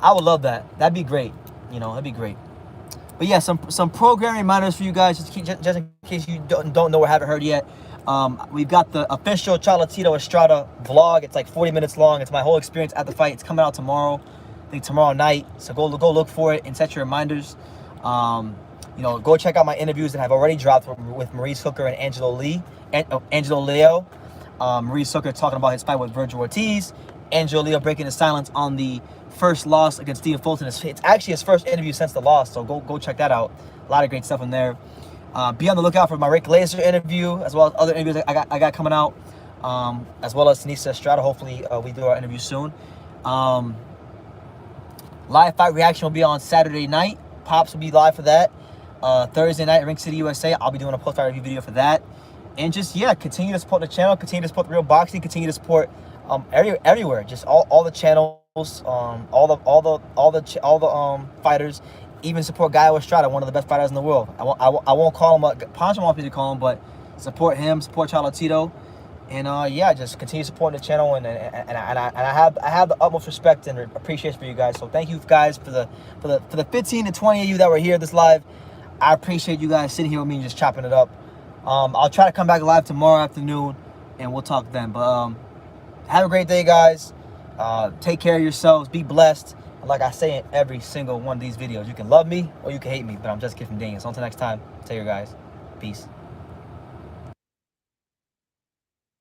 I would love that. That'd be great. That'd be great. But yeah, some program reminders for you guys, just in case you don't know or haven't heard yet. We've got the official Cholatito Estrada vlog. It's like 40 minutes long. It's my whole experience at the fight. It's coming out tomorrow. I think tomorrow night. So go look for it and set your reminders. You know, go check out my interviews that have already dropped with Maurice Hooker and Angelo Leo. Maurice Hooker talking about his fight with Virgil Ortiz. Angelo Leo breaking his silence on the first loss against Stephen Fulton. It's actually his first interview since the loss, so go check that out. A lot of great stuff in there. Be on the lookout for my Rick Laser interview, as well as other interviews I got coming out, as well as Tanisa Estrada. Hopefully, we do our interview soon. Live fight reaction will be on Saturday night. Pops will be live for that. Thursday night, Ring City, USA. I'll be doing a post-fight review video for that. And just, yeah, continue to support the channel. Continue to support The Real Boxing. Continue to support everywhere. Just all the channels, all the fighters. Even support Gallo Estrada, one of the best fighters in the world. I won't call him. Poncho wants me to call him, but support him. Support Cholatito. And yeah, just continue supporting the channel, and I have the utmost respect and appreciation for you guys. So thank you guys for the 15 to 20 of you that were here this live. I appreciate you guys sitting here with me and just chopping it up. I'll try to come back live tomorrow afternoon, and we'll talk then. But have a great day, guys. Take care of yourselves. Be blessed. And like I say in every single one of these videos, you can love me or you can hate me, but I'm just kidding, Daniel. So until next time, take care, guys. Peace.